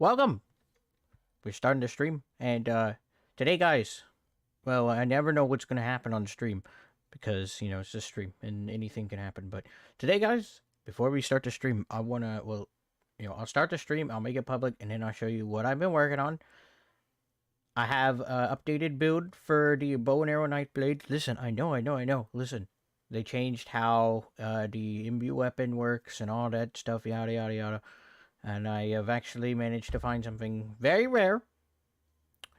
welcome. We're starting the stream, and today, guys. Well, I never know what's gonna happen on the stream because it's a stream and anything can happen. But today, guys, before we start the stream, I wanna I'll start the stream, I'll make it public, and then I'll show you what I've been working on. I have updated build for the bow and arrow knight blade. Listen, I know. Listen, they changed how the imbue weapon works and all that stuff, yada yada yada. And I have actually managed to find something very rare.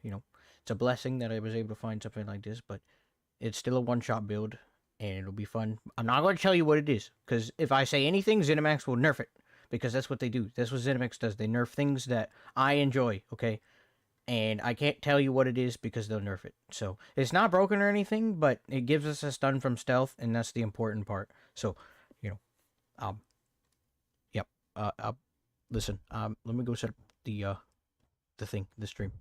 It's a blessing that I was able to find something like this, but it's still a one-shot build, and it'll be fun. I'm not going to tell you what it is, because if I say anything, ZeniMax will nerf it, because that's what they do. That's what ZeniMax does. They nerf things that I enjoy, okay? And I can't tell you what it is because they'll nerf it. So, it's not broken or anything, but it gives us a stun from stealth, and that's the important part. So, yep. Listen, let me go set up the stream.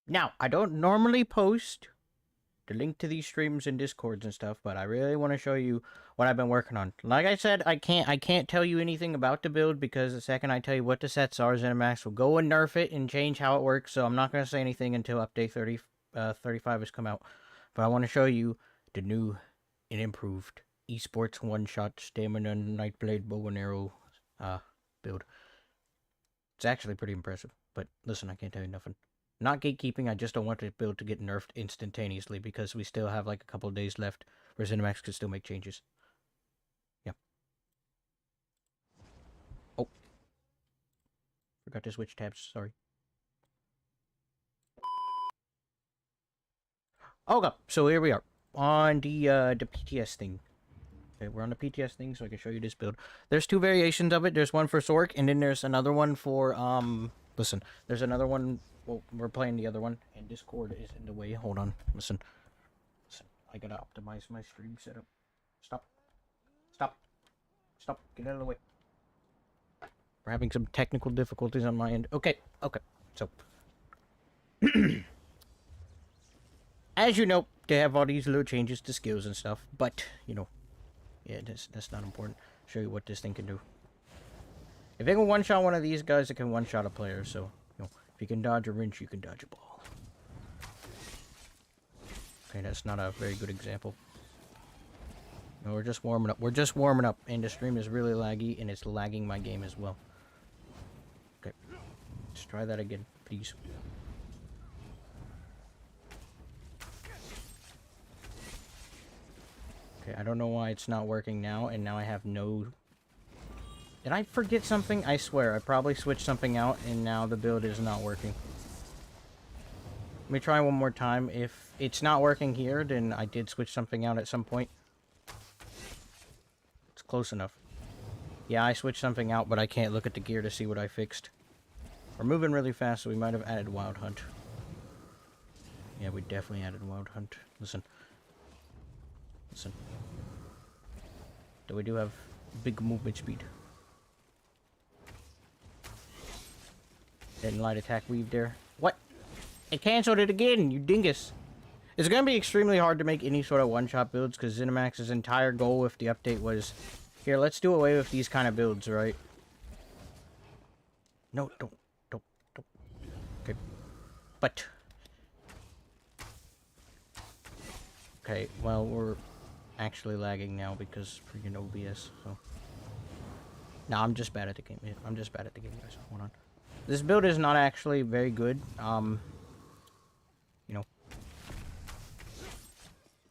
Now, I don't normally post the link to these streams in Discords and stuff, but I really want to show you what I've been working on. Like I said, I can't tell you anything about the build because the second I tell you what the sets are, ZeniMax will go and nerf it and change how it works. So I'm not going to say anything until update 35 has come out. But I want to show you the new and improved esports one-shot stamina nightblade bow and arrow build. It's actually pretty impressive. But listen, I can't tell you nothing. Not gatekeeping, I just don't want the build to get nerfed instantaneously because we still have like a couple of days left where ZeniMax could still make changes. Yeah. Oh. Forgot to switch tabs, sorry. Okay, so here we are on the PTS thing. Okay, we're on the PTS thing, so I can show you this build. There's two variations of it. There's one for Sork, and then there's another one for Listen, there's another one. Well, we're playing the other one, and Discord is in the way. Hold on. Listen. Listen. I gotta optimize my stream setup. Stop. Stop. Stop. Get out of the way. We're having some technical difficulties on my end. Okay. Okay. So, as you know, they have all these little changes to skills and stuff, but, you know, yeah, that's not important. Show you what this thing can do. If it can one-shot one of these guys, it can one-shot a player, so, you know, if you can dodge a wrench, you can dodge a ball. Okay, that's not a very good example. No, we're just warming up. We're just warming up, and the stream is really laggy, and it's lagging my game as well. Okay, let's try that again, please. Okay, I don't know why it's not working now, and now I have no... Did I forget something? I swear, I probably switched something out, and now the build is not working. Let me try one more time. If it's not working here, then I did switch something out at some point. It's close enough. Yeah, I switched something out, but I can't look at the gear to see what I fixed. We're moving really fast, so we might have added Wild Hunt. Yeah, we definitely added Wild Hunt. Listen. Listen. Though we do have big movement speed. Didn't light attack weave there. What? It canceled it again, you dingus. It's going to be extremely hard to make any sort of one-shot builds, because ZeniMax's entire goal with the update was, here, let's do away with these kind of builds, right? No, don't. Okay. But. Okay, well, we're actually lagging now because freaking OBS, so. No, I'm just bad at the game. I'm just bad at the game, guys. Hold on. This build is not actually very good. You know.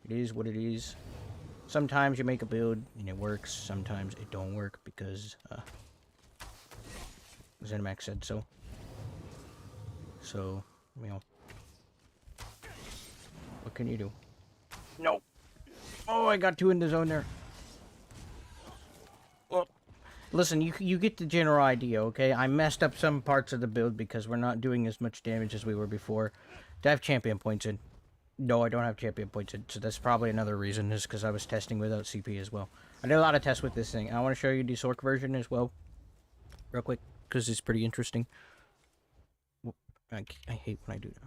It is what it is. Sometimes you make a build and it works. Sometimes it don't work because, ZeniMax said so. So, you know. What can you do? No. Oh, I got two in the zone there. Well, listen, you get the general idea, okay? I messed up some parts of the build because we're not doing as much damage as we were before. Do I have champion points in? No, I don't have champion points in, so that's probably another reason, is because I was testing without CP as well. I did a lot of tests with this thing. I want to show you the Sork version as well, real quick, because it's pretty interesting. I hate when I do that.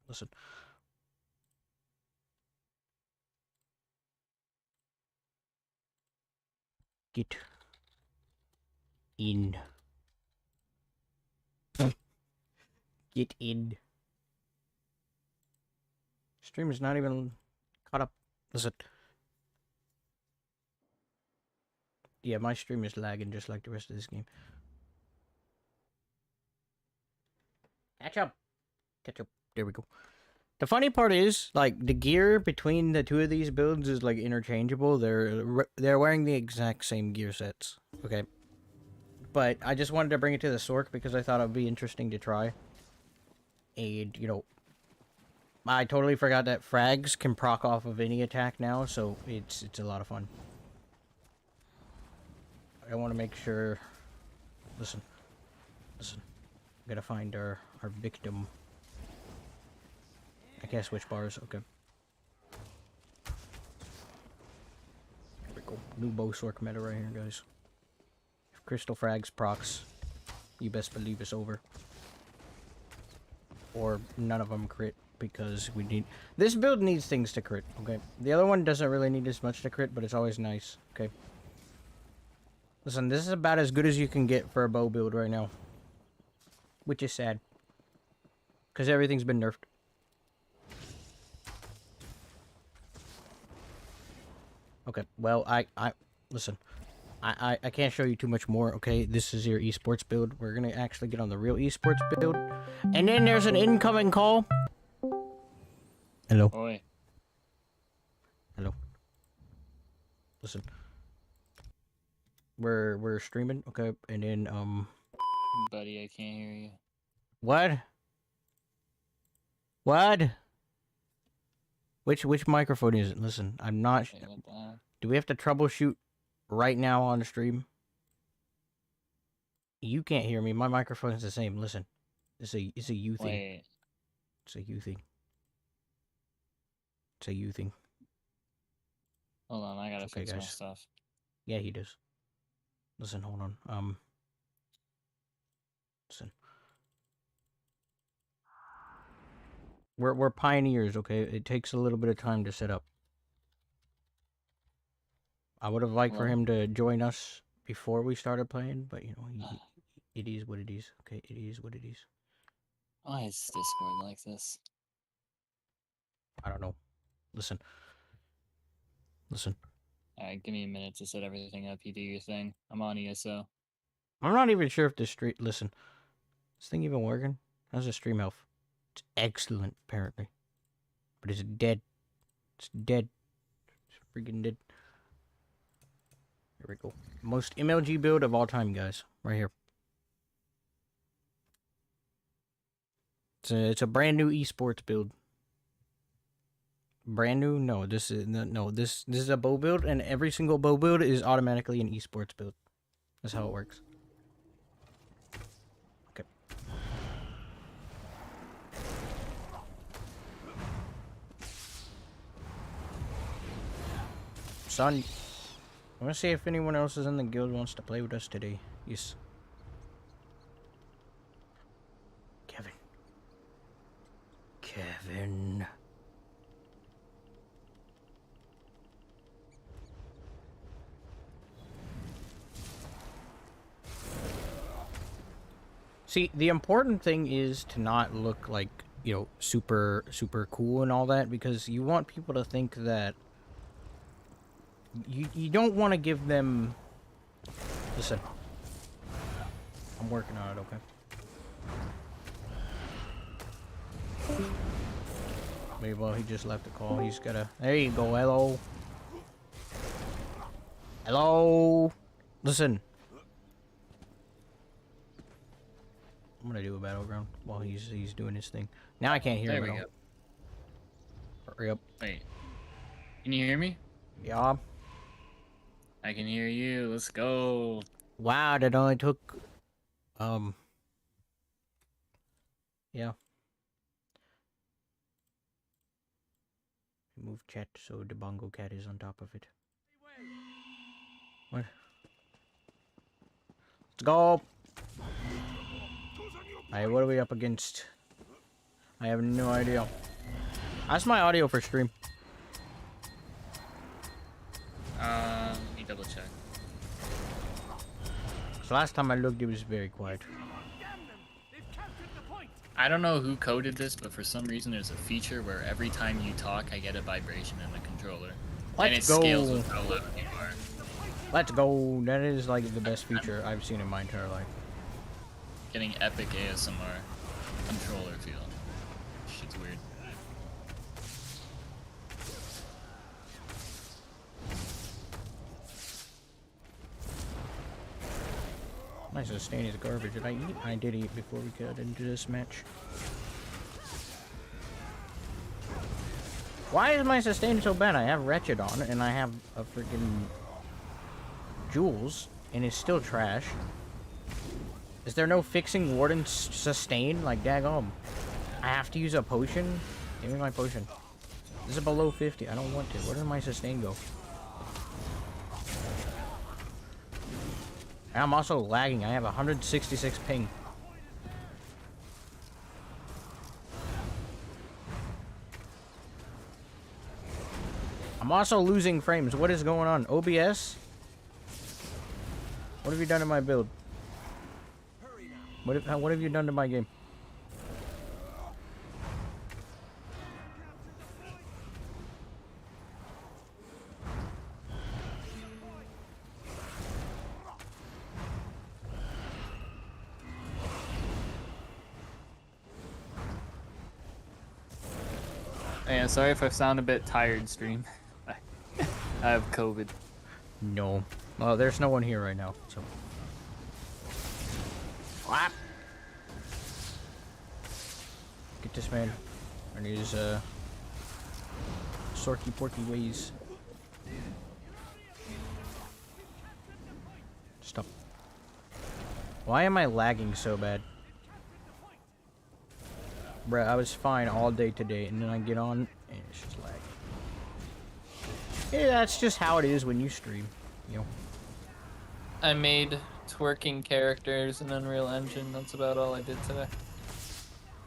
Listen. Get in. Get in. Stream is not even caught up. Listen. Yeah, my stream is lagging just like the rest of this game. Catch up. Catch up. There we go. The funny part is, like, the gear between the two of these builds is, like, interchangeable. They're wearing the exact same gear sets. Okay. But I just wanted to bring it to the Sork because I thought it would be interesting to try. And, you know, I totally forgot that frags can proc off of any attack now, so it's a lot of fun. I want to make sure... Listen. Listen. Gotta find our victim. I can't switch bars, okay. There we go. New bow Sork meta right here, guys. If Crystal Frags procs, you best believe it's over. Or none of them crit, because we need... This build needs things to crit, okay? The other one doesn't really need as much to crit, but it's always nice, okay? Listen, this is about as good as you can get for a bow build right now. Which is sad. Because everything's been nerfed. Okay, well, listen, I can't show you too much more, okay? This is your esports build. We're gonna actually get on the real esports build. And then there's an incoming call. Hello. Oi. Hello. Listen. We're streaming, okay? And then, Buddy, I can't hear you. What? What? Which microphone is it? Listen, I'm not... Wait, what the hell? Do we have to troubleshoot right now on the stream? You can't hear me. My microphone's the same. Listen, it's a you thing. Wait. It's a you thing. It's a you thing. Hold on, I gotta Okay, fix my guys. stuff. Yeah, he does. Listen, hold on. Listen. We're pioneers, okay? It takes a little bit of time to set up. I would have liked for Hello? him to join us before we started playing, but you know, it is what it is. Okay, it is what it is. Why is Discord like this? I don't know. Listen. Listen. Alright, give me a minute to set everything up. You do your thing. I'm on ESO. I'm not even sure if this stream. Listen. Is this thing even working? How's the stream health? It's excellent, apparently. But it's dead. It's dead. It's freaking dead. Here we go. Most MLG build of all time, guys. Right here. It's a brand new esports build. Brand new? No, this is a bow build, and every single bow build is automatically an esports build. That's how it works. Okay. Son, I want to see if anyone else is in the guild wants to play with us today. Yes. Kevin. See, the important thing is to not look like, you know, super cool and all that, because you want people to think that you don't want to give them. Listen, I'm working on it, okay? Maybe, well, he just left a call. He's gotta. There you go. Hello. Hello. Listen. I'm gonna do a battleground while he's doing his thing. Now I can't hear him. There we go. Hurry up. Wait. Can you hear me? Yeah. I can hear you. Let's go. Wow, that only took. Yeah. Move chat so the bongo cat is on top of it. What? Let's go. Alright, what are we up against? I have no idea. That's my audio for stream. Let me double check. So last time I looked, it was very quiet. I don't know who coded this, but for some reason there's a feature where every time you talk, I get a vibration in the controller. And it scales with how loud you are. Let's go. That is like the best feature I've seen in my entire life. Getting epic ASMR controller feel. Shit's weird. My sustain is garbage. Did I eat? I did eat before we got into this match. Why is my sustain so bad? I have Wretched on, and I have a freaking Jules, and it's still trash. Is there no fixing Warden's sustain? Like, daggone. I have to use a potion? Give me my potion. This is below 50. I don't want to. Where did my sustain go? And I'm also lagging. I have 166 ping. I'm also losing frames. What is going on? OBS? What have you done to my build? What have you done to my game? Yeah, sorry if I sound a bit tired, stream. I have COVID. No. Well, there's no one here right now, so. Whap! Get this man. And his, sorky porky ways. Stop. Why am I lagging so bad? Bruh, I was fine all day today, and then I get on, and it's just lagging. Yeah, that's just how it is when you stream, you know. I made twerking characters in Unreal Engine. That's about all I did today.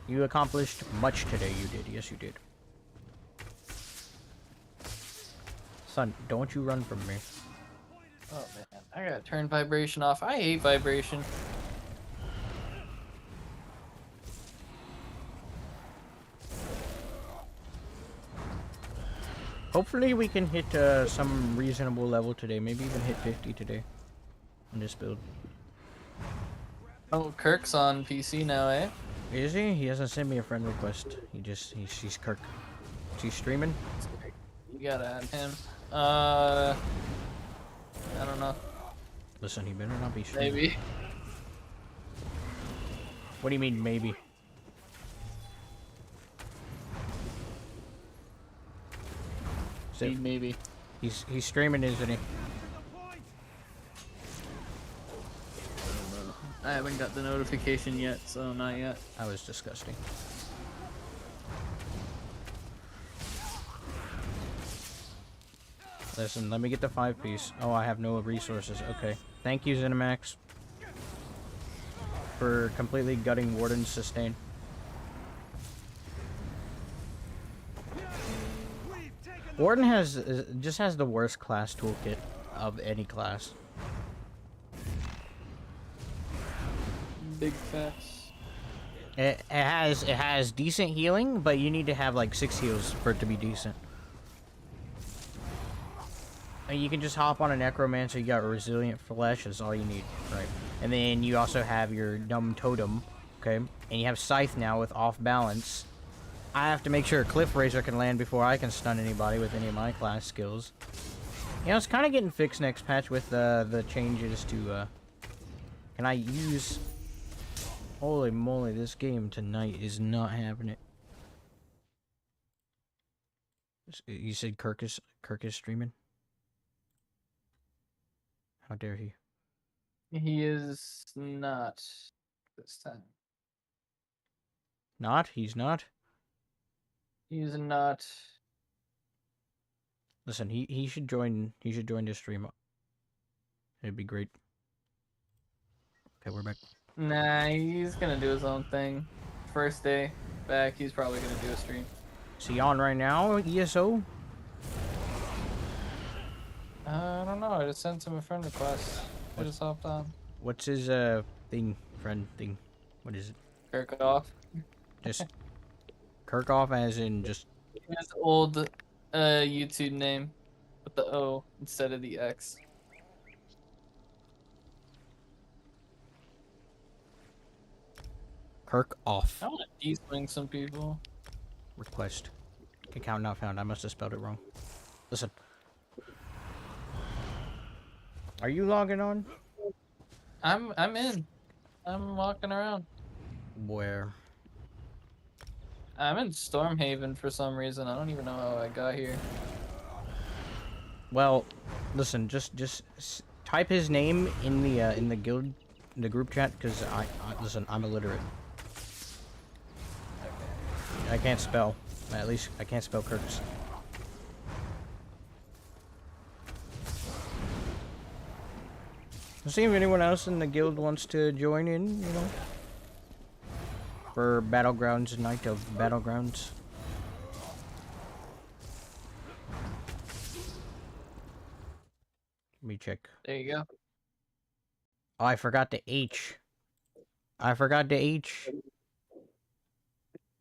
You accomplished much today, you did. Yes, you did. Son, don't you run from me. Oh man, I gotta turn vibration off. I hate vibration. Hopefully we can hit some reasonable level today. Maybe even hit 50 today on this build. Oh, Kirk's on PC now, eh? Is he? He hasn't sent me a friend request. He's Kirk. Is he streaming? You gotta add him. I don't know. Listen, he better not be streaming. Maybe. What do you mean, maybe? Maybe. He's streaming, isn't he? I haven't got the notification yet, so not yet. That was disgusting. Listen, let me get the 5-piece. Oh, I have no resources. Okay. Thank you, Zenimax, for completely gutting Warden's sustain. Warden just has the worst class toolkit of any class. Big facts. It has decent healing, but you need to have like 6 heals for it to be decent. And you can just hop on a necromancer. You got resilient flesh. That's all you need, right? And then you also have your dumb totem, okay? And you have scythe now with off balance. I have to make sure a cliff razor can land before I can stun anybody with any of my class skills. You know, it's kind of getting fixed next patch with the changes to. Can I use? Holy moly! This game tonight is not having it. You said Kirk is streaming? How dare he? He is not this time. Not? He's not? He is not. Listen, he should join this stream. It'd be great. Okay, we're back. Nah, he's gonna do his own thing. First day back, he's probably gonna do a stream. Is he on right now, ESO? I don't know. I just sent him a friend request. I just hopped on. What's his friend thing? What is it? Kirk off. Just Kirkoff, as in just His old YouTube name with the O instead of the X. Kirk off. I want to de-swing some people. Request. Account not found. I must have spelled it wrong. Listen. Are you logging on? I'm in. I'm walking around. Where? I'm in Stormhaven for some reason. I don't even know how I got here. Well, listen. Just type his name in the guild, in the group chat, because I listen. I'm illiterate. I can't spell. At least I can't spell Kirk's. See if anyone else in the guild wants to join in, you know, for Battlegrounds Night of Battlegrounds. Let me check. There you go. Oh, I forgot the H. I forgot the H.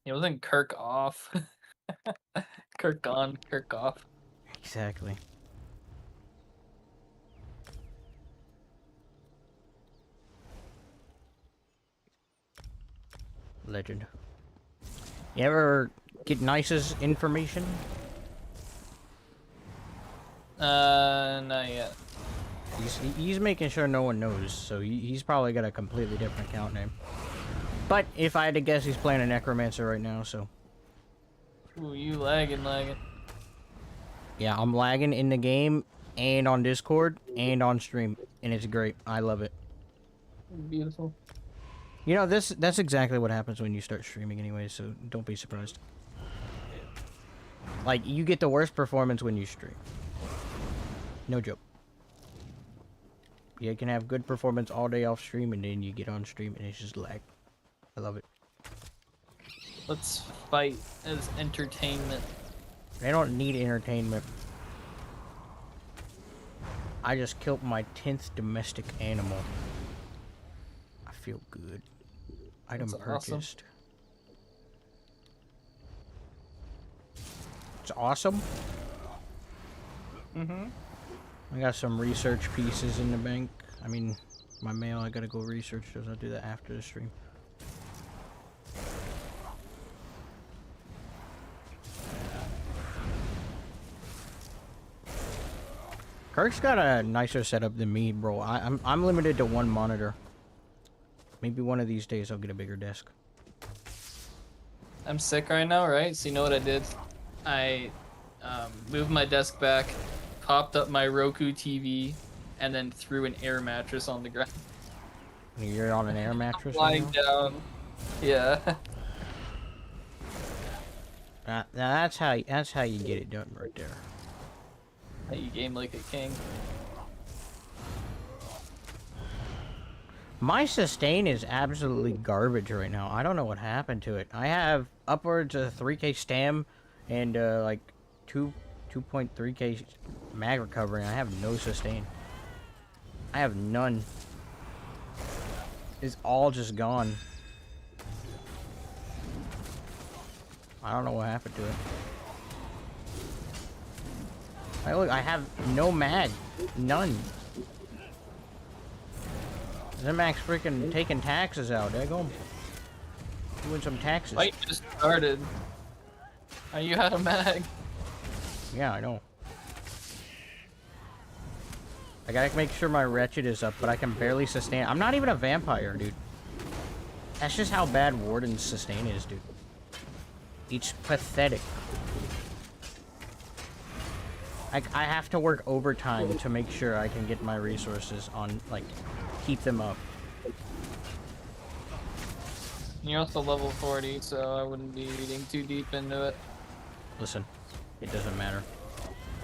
It wasn't Kirk off. Kirk on, Kirk off. Exactly. Legend. You ever get Nice's information? Not yet. He's making sure no one knows, so he's probably got a completely different account name. But if I had to guess, he's playing a necromancer right now, so. Ooh, you lagging. Yeah, I'm lagging in the game, and on Discord, and on stream, and it's great. I love it. Beautiful. You know, that's exactly what happens when you start streaming anyway, so don't be surprised. Like, you get the worst performance when you stream. No joke. You can have good performance all day off stream, and then you get on stream and it's just lag. I love it. Let's fight as entertainment. They don't need entertainment. I just killed my 10th domestic animal. I feel good. Item That's purchased. awesome. It's awesome. Mm-hmm. I got some research pieces in the bank. I mean, my mail, I gotta go research those. I'll do that after the stream. Kirk's got a nicer setup than me, bro. I'm limited to one monitor. Maybe one of these days I'll get a bigger desk. I'm sick right now, right? So you know what I did? I moved my desk back, popped up my Roku TV, and then threw an air mattress on the ground. You're on an air mattress right Lying now? down. Yeah. Now that's how you get it done right there. You game like a king. My sustain is absolutely garbage right now. I don't know what happened to it. I have upwards of 3k stam and like 2.3k mag recovery. I have no sustain. I have none. It's all just gone. I don't know what happened to it. Look, I have no mag. None. Zemax freaking taking taxes out. There you go. Doing some taxes. Fight just started. Are you out of mag? Yeah, I know. I gotta make sure my wretched is up, but I can barely sustain. I'm not even a vampire, dude. That's just how bad Warden's sustain is, dude. It's pathetic. I have to work overtime to make sure I can get my resources on, like, keep them up. You're also level 40, so I wouldn't be reading too deep into it. Listen, it doesn't matter.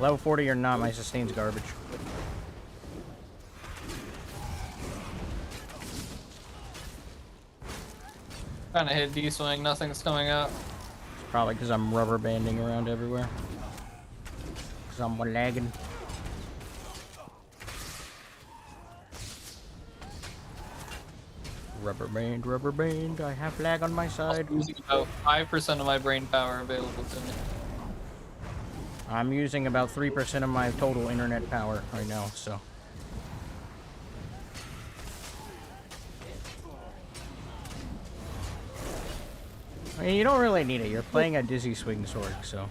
Level 40 or not, my sustain's garbage. Trying to hit D-swing, nothing's coming out. Probably because I'm rubber banding around everywhere. Because I'm lagging. Rubber band, I have lag on my side. I'm using about 5% of my brain power available to me. I'm using about 3% of my total internet power right now, so. I mean, you don't really need it. You're playing a Dizzy Swing Sword, so.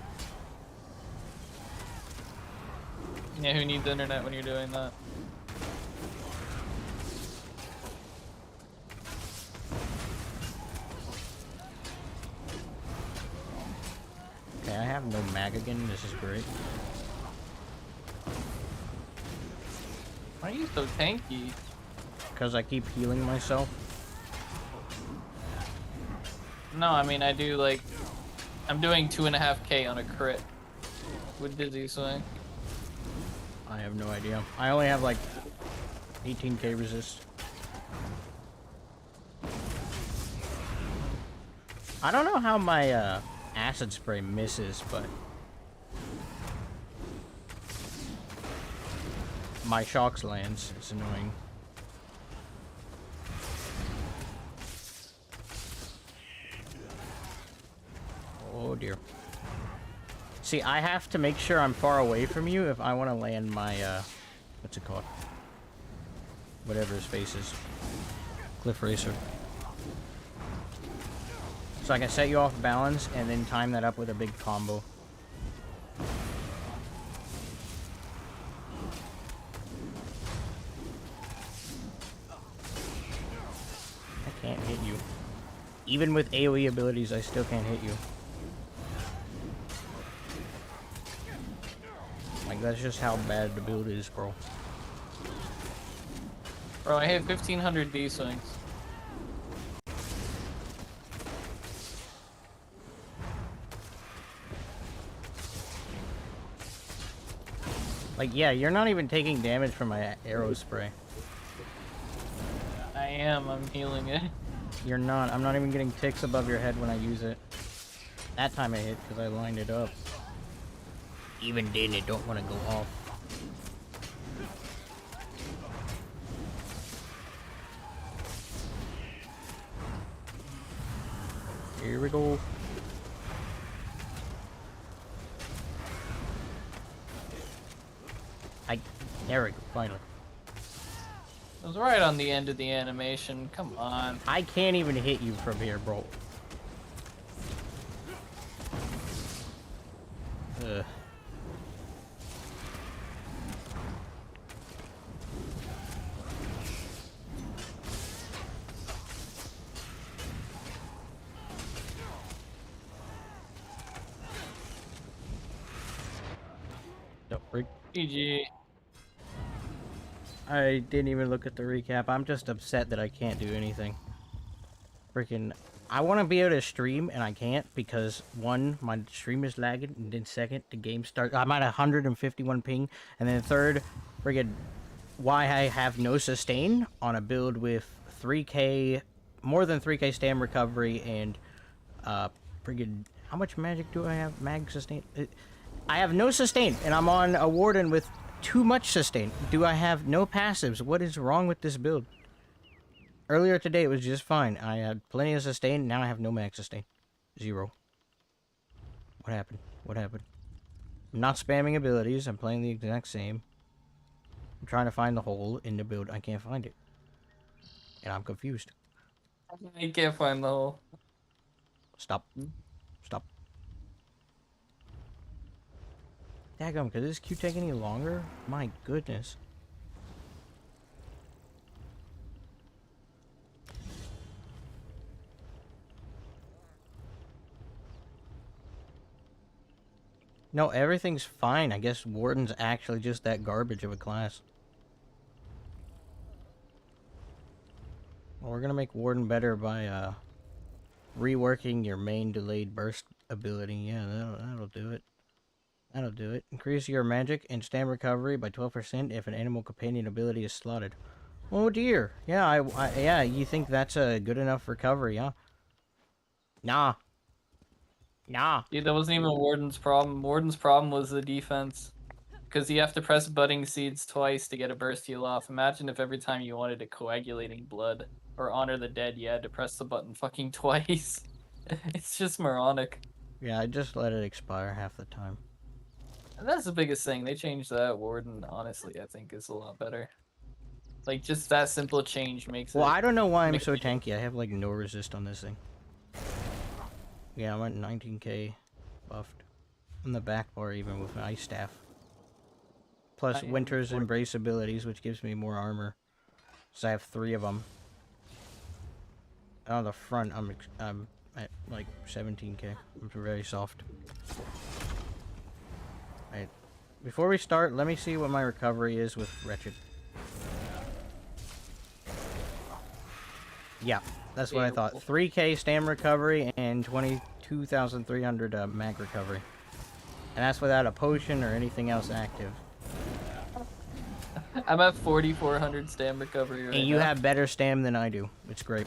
Yeah, who needs internet when you're doing that? Okay, I have no mag again. This is great. Why are you so tanky? Because I keep healing myself. No, I mean, I do like... I'm doing 2.5k on a crit with Dizzy Swing. I have no idea. I only have like 18k resist. I don't know how my acid spray misses, but my shocks lands. It's annoying. Oh dear. See, I have to make sure I'm far away from you if I want to land my, what's it called? Whatever his face is. Cliff Racer. So I can set you off balance and then time that up with a big combo. I can't hit you. Even with AoE abilities, I still can't hit you. Like, that's just how bad the build is, bro. Bro, I hit 1500 D swings. Like, yeah, you're not even taking damage from my arrow spray. I am. I'm healing it. You're not. I'm not even getting ticks above your head when I use it. That time I hit because I lined it up. Even then, it don't want to go off. Here we go. There we go, finally. It was right on the end of the animation. Come on. I can't even hit you from here, bro. Ugh. Don't freak. GG. I didn't even look at the recap. I'm just upset that I can't do anything. Freaking, I want to be able to stream and I can't because one, my stream is lagging, and then second, the game starts. I'm at 151 ping, and then third, freaking, why I have no sustain on a build with 3k, more than 3k stam recovery and freaking, how much magic do I have? Mag sustain. I have no sustain, and I'm on a warden with too much sustain. Do I have no passives? What is wrong with this build? Earlier today it was just fine. I had plenty of sustain. Now I have no max sustain. 0. What happened? What happened? I'm not spamming abilities. I'm playing the exact same. I'm trying to find the hole in the build. I can't find it. And I'm confused. I can't find the hole. Stop. Stop. Daggum, could this queue take any longer? My goodness. No, everything's fine. I guess Warden's actually just that garbage of a class. Well, we're gonna make Warden better by, reworking your main delayed burst ability. Yeah, that'll do it. That'll do it. Increase your magic and stam recovery by 12% if an animal companion ability is slotted. Oh dear. Yeah, yeah, you think that's a good enough recovery, huh? Nah. Nah. Dude, that wasn't even Warden's problem. Warden's problem was the defense. Because you have to press budding seeds twice to get a burst heal off. Imagine if every time you wanted a coagulating blood or honor the dead, you had to press the button fucking twice. It's just moronic. Yeah, I just let it expire half the time. And that's the biggest thing. They changed that. Warden, honestly, I think is a lot better. Like, just that simple change makes Well, it... I don't know why I'm so tanky. I have, like, no resist on this thing. Yeah, I'm at 19k buffed. On the back bar, even with an ice staff. Plus, Winter's Embrace abilities, which gives me more armor. So I have 3 of them. On the front, I'm at, like, 17k. I'm very soft. Alright. Before we start, let me see what my recovery is with Wretched. Yeah, that's what I thought. 3k stam recovery and 22,300 mag recovery. And that's without a potion or anything else active. I'm at 4,400 stam recovery right And you now. have better stam than I do. It's great.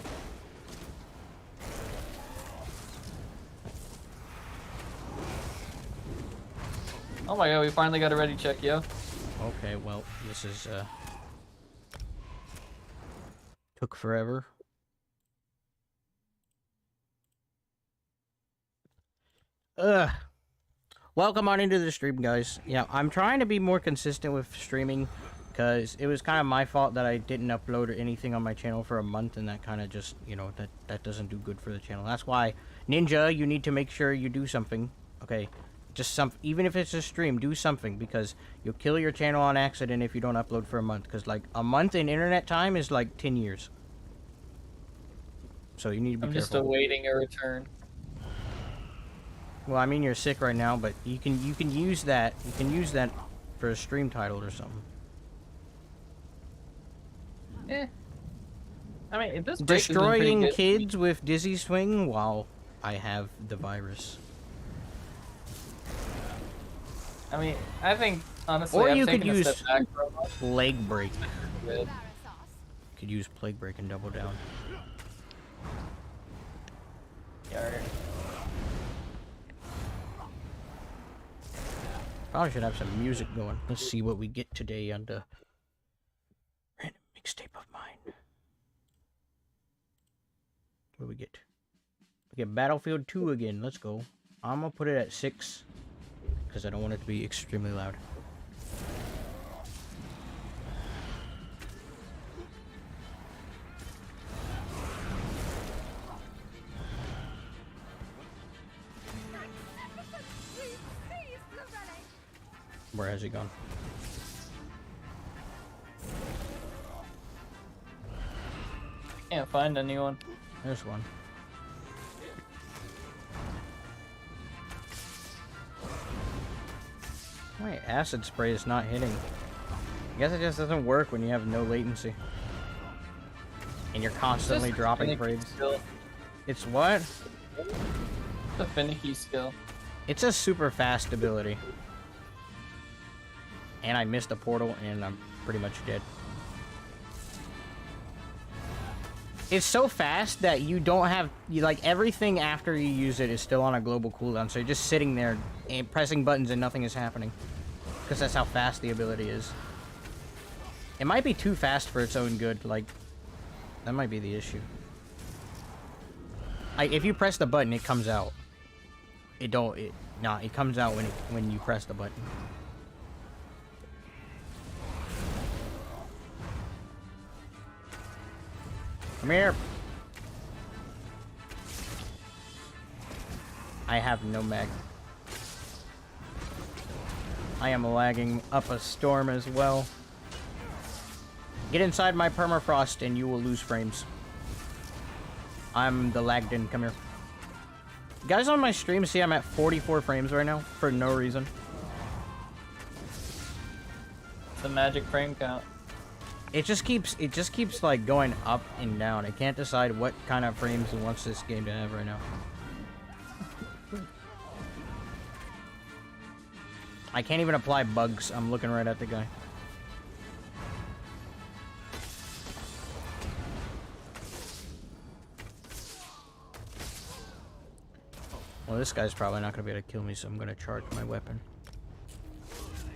Oh my god, we finally got a ready check, yo. Okay, well, this is, took forever. Ugh. Welcome on into the stream, guys. Yeah, I'm trying to be more consistent with streaming, because it was kind of my fault that I didn't upload anything on my channel for a month, and that kind of just, you know, that doesn't do good for the channel. That's why, Ninja, you need to make sure you do something, okay? Just even if it's a stream, do something, because you'll kill your channel on accident if you don't upload for a month, because, like, a month in internet time is, like, 10 years. So you need to be I'm careful. just awaiting a return. Well, I mean, you're sick right now, but you can use that. You can use that for a stream title or something. Eh. I mean, this break has been pretty Destroying good. kids with dizzy swing while I have the virus. I mean, I think honestly, Or I'm you could taking a use step back from it. Plague Break. Good. Could use Plague Break and double down. Yarr. Probably should have some music going. Let's see what we get today on the random mixtape of mine. What do we get? We get Battlefield 2 again. Let's go. I'm gonna put it at 6 because I don't want it to be extremely loud. Where has he gone? Can't find anyone. There's one. My acid spray is not hitting. I guess it just doesn't work when you have no latency. And you're constantly Just dropping finicky frames. skill. It's what? It's a finicky skill. It's a super fast ability. And I missed a portal and I'm pretty much dead. It's so fast that you don't have, like, everything after you use it is still on a global cooldown, so you're just sitting there and pressing buttons and nothing is happening. Because that's how fast the ability is. It might be too fast for its own good, like, that might be the issue. Like, if you press the button, it comes out. It comes out when you press the button. Come here. I have no mag. I am lagging up a storm as well. Get inside my permafrost and you will lose frames. I'm the lagged in. Come here. Guys on my stream see I'm at 44 frames right now for no reason. It's a magic frame count. It just keeps like going up and down. I can't decide what kind of frames it wants this game to have right now. I can't even apply bugs. I'm looking right at the guy. Well, this guy's probably not going to be able to kill me, so I'm going to charge my weapon.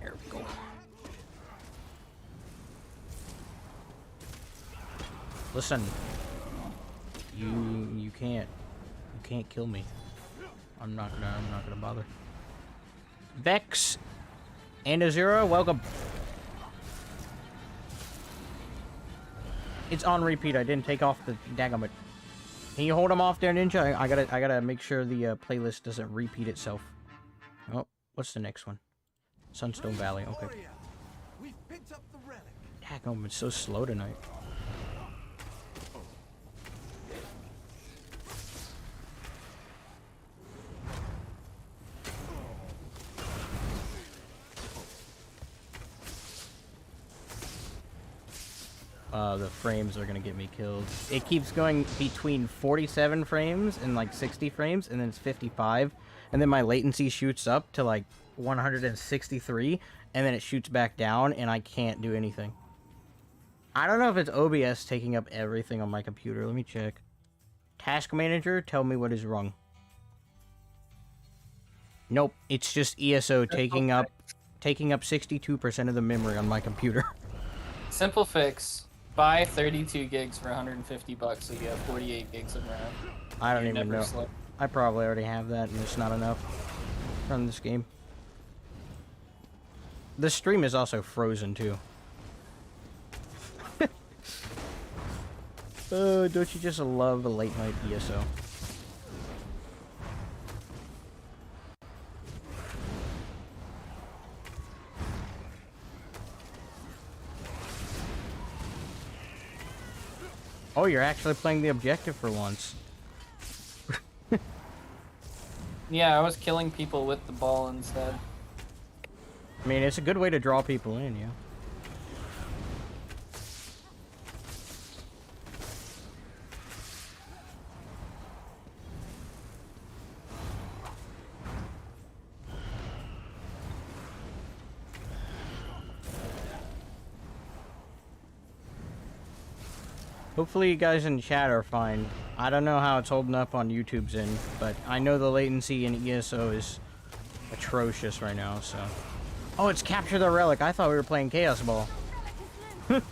There we go. Listen. You can't kill me. I'm not gonna bother. Vex and Azura, welcome. It's on repeat. I didn't take off the daggum. Can you hold him off there, Ninja? I gotta make sure the playlist doesn't repeat itself. Oh, what's the next one? Sunstone Valley. Okay. Daggum, it's so slow tonight. The frames are gonna get me killed. It keeps going between 47 frames and like 60 frames, and then it's 55, and then my latency shoots up to like 163, and then it shoots back down, and I can't do anything. I don't know if it's OBS taking up everything on my computer. Let me check. Task Manager, tell me what is wrong. Nope, it's just ESO taking up 62% of the memory on my computer. Simple fix. Buy 32 gigs for $150 so you have 48 gigs of RAM. I don't You even never know. slip. I probably already have that, and it's not enough from this game. The stream is also frozen too. Oh, don't you just love a late night ESO? Oh, you're actually playing the objective for once. Yeah, I was killing people with the ball instead. I mean, it's a good way to draw people in, yeah. Hopefully you guys in chat are fine. I don't know how it's holding up on YouTube's end, but I know the latency in ESO is atrocious right now, so... Oh, it's Capture the Relic. I thought we were playing Chaos Ball. Ow.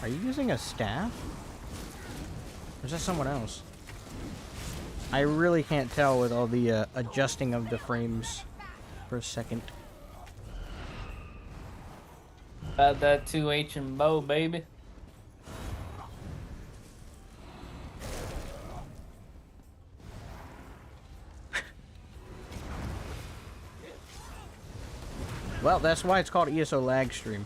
Are you using a staff? Or is that someone else? I really can't tell with all the adjusting of the frames for a second. Add that 2H and bow, baby. Well, that's why it's called ESO Lagstream.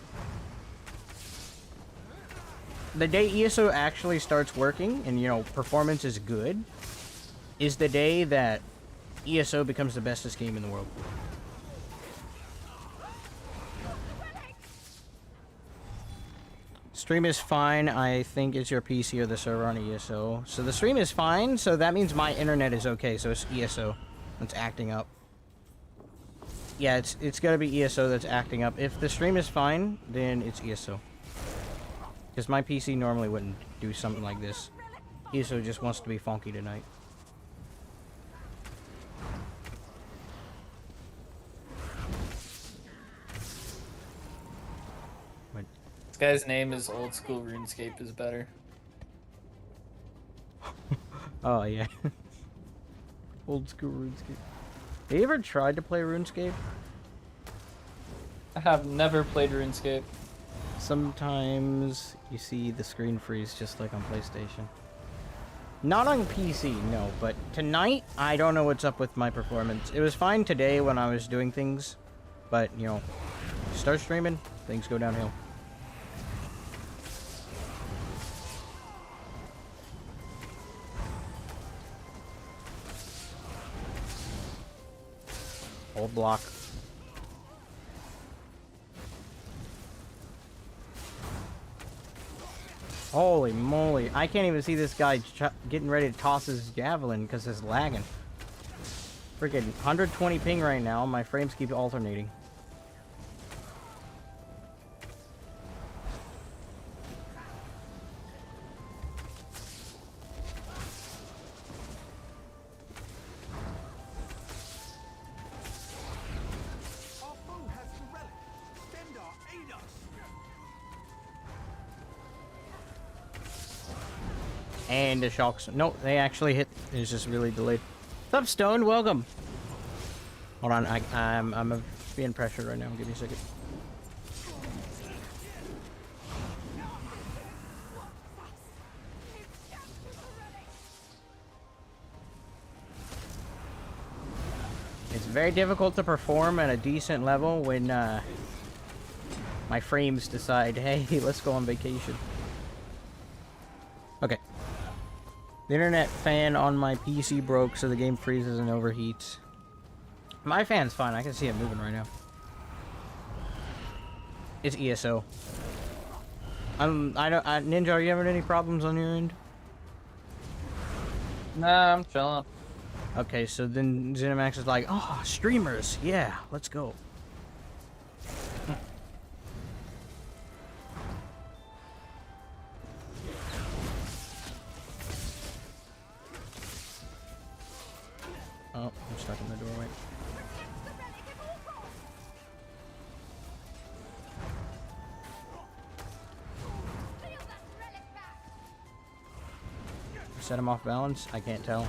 The day ESO actually starts working and, you know, performance is good, is the day that ESO becomes the bestest game in the world. Stream is fine. I think it's your PC or the server on ESO. So the stream is fine, so that means my internet is okay, so it's ESO that's acting up. Yeah, it's gotta be ESO that's acting up. If the stream is fine, then it's ESO. Because my PC normally wouldn't do something like this. ESO just wants to be funky tonight. This guy's name is Old School RuneScape is better. Oh, yeah. Old School RuneScape. Have you ever tried to play RuneScape? I have never played RuneScape. Sometimes you see the screen freeze just like on PlayStation. Not on PC, no, but tonight, I don't know what's up with my performance. It was fine today when I was doing things, but, you know, start streaming, things go downhill. Hold block. Holy moly. I can't even see this guy getting ready to toss his javelin because it's lagging. Freaking 120 ping right now. My frames keep alternating. And the shocks. No, they actually hit. It's just really delayed. What's up, Stone? Welcome. Hold on, I'm being pressured right now. Give me a second. It's very difficult to perform at a decent level when my frames decide, hey, let's go on vacation. Okay. The internet fan on my PC broke, so the game freezes and overheats. My fan's fine. I can see it moving right now. It's ESO. Ninja, are you having any problems on your end? Nah, I'm chilling. Okay, so then Zenimax is like, oh, streamers, yeah, let's go. Oh, I'm stuck in the doorway. Set him off balance? I can't tell.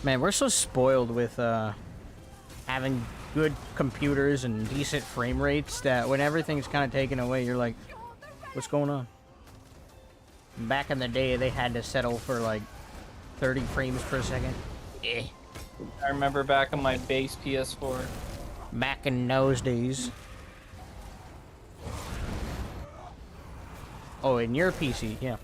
Man, we're so spoiled with having good computers and decent frame rates that when everything's kind of taken away, you're like, what's going on? Back in the day, they had to settle for like 30 frames per second. Eh. I remember back on my base PS4. Back in those days. Oh, in your PC, yeah.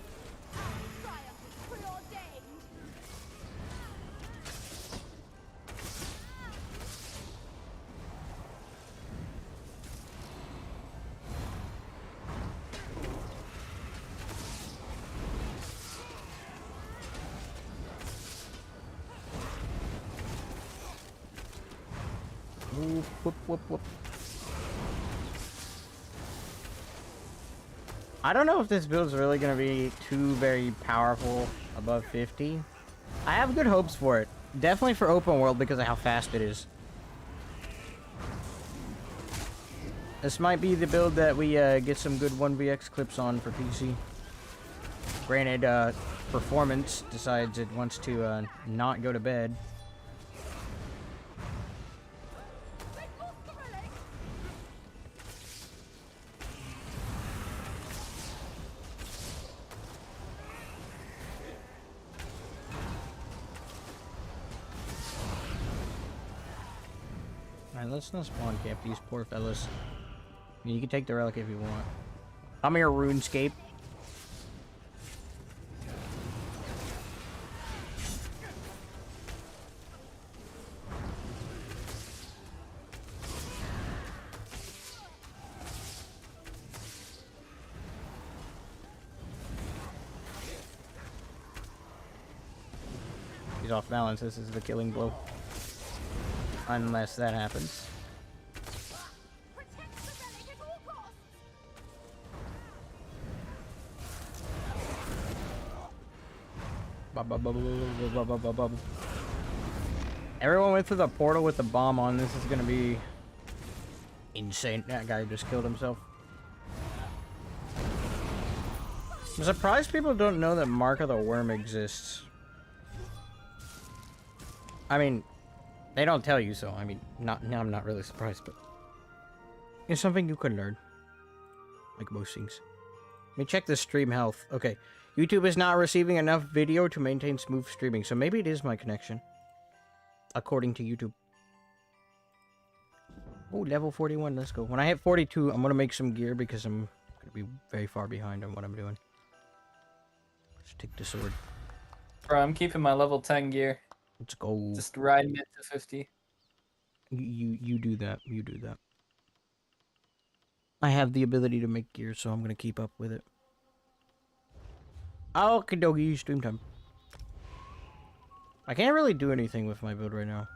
Whoop, whoop, whoop, whoop. I don't know if this build's really gonna be too very powerful above 50. I have good hopes for it. Definitely for open world because of how fast it is. This might be the build that we get some good 1vx clips on for PC. Granted, performance decides it wants to not go to bed. Alright, let's not spawn camp these poor fellas. I mean, you can take the relic if you want. I'm here, RuneScape. He's off balance. This is the killing blow. Unless that happens. Everyone went through the portal with the bomb on. This is gonna be insane. That guy just killed himself. I'm surprised people don't know that Mark of the Worm exists. I mean, they don't tell you, so I mean, I'm not really surprised, but it's something you could learn, like most things. Let me check the stream health. Okay, YouTube is not receiving enough video to maintain smooth streaming, so maybe it is my connection, according to YouTube. Oh, level 41. Let's go. When I hit 42, I'm gonna make some gear because I'm gonna be very far behind on what I'm doing. Let's take the sword. Bro, I'm keeping my level 10 gear. Let's go. Just riding it to 50. You do that. You do that. I have the ability to make gear, so I'm gonna keep up with it. Okie dokie, stream time. I can't really do anything with my build right now.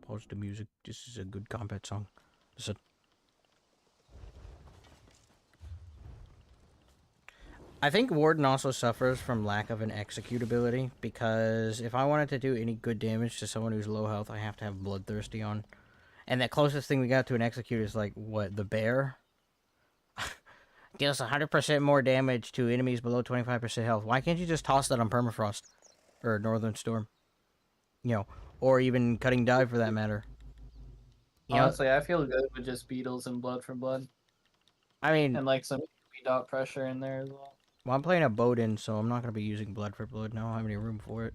Pause the music. This is a good combat song. Listen. I think Warden also suffers from lack of an execute ability, because if I wanted to do any good damage to someone who's low health, I have to have Bloodthirsty on. And the closest thing we got to an execute is like, what, the bear? Deals 100% more damage to enemies below 25% health. Why can't you just toss that on Permafrost? Or Northern Storm? You know, or even Cutting Dive for that matter. You Honestly, I feel good with just Beetles and Blood for Blood. I mean... And like some dot pressure in there as well. Well, I'm playing a Bodin, so I'm not going to be using Blood for Blood. Now I don't have any room for it.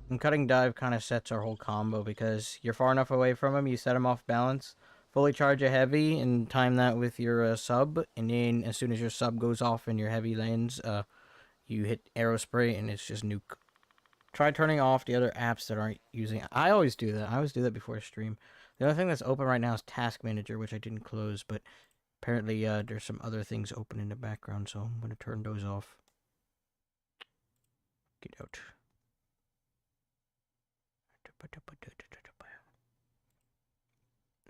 And Cutting Dive kind of sets our whole combo, because you're far enough away from him, you set him off balance, fully charge a heavy, and time that with your sub, and then as soon as your sub goes off and your heavy lands, you hit Arrow Spray, and it's just nuke. Try turning off the other apps that aren't using... I always do that. I always do that before I stream. The only thing that's open right now is Task Manager, which I didn't close, but... Apparently, there's some other things open in the background, so I'm going to turn those off. Get out.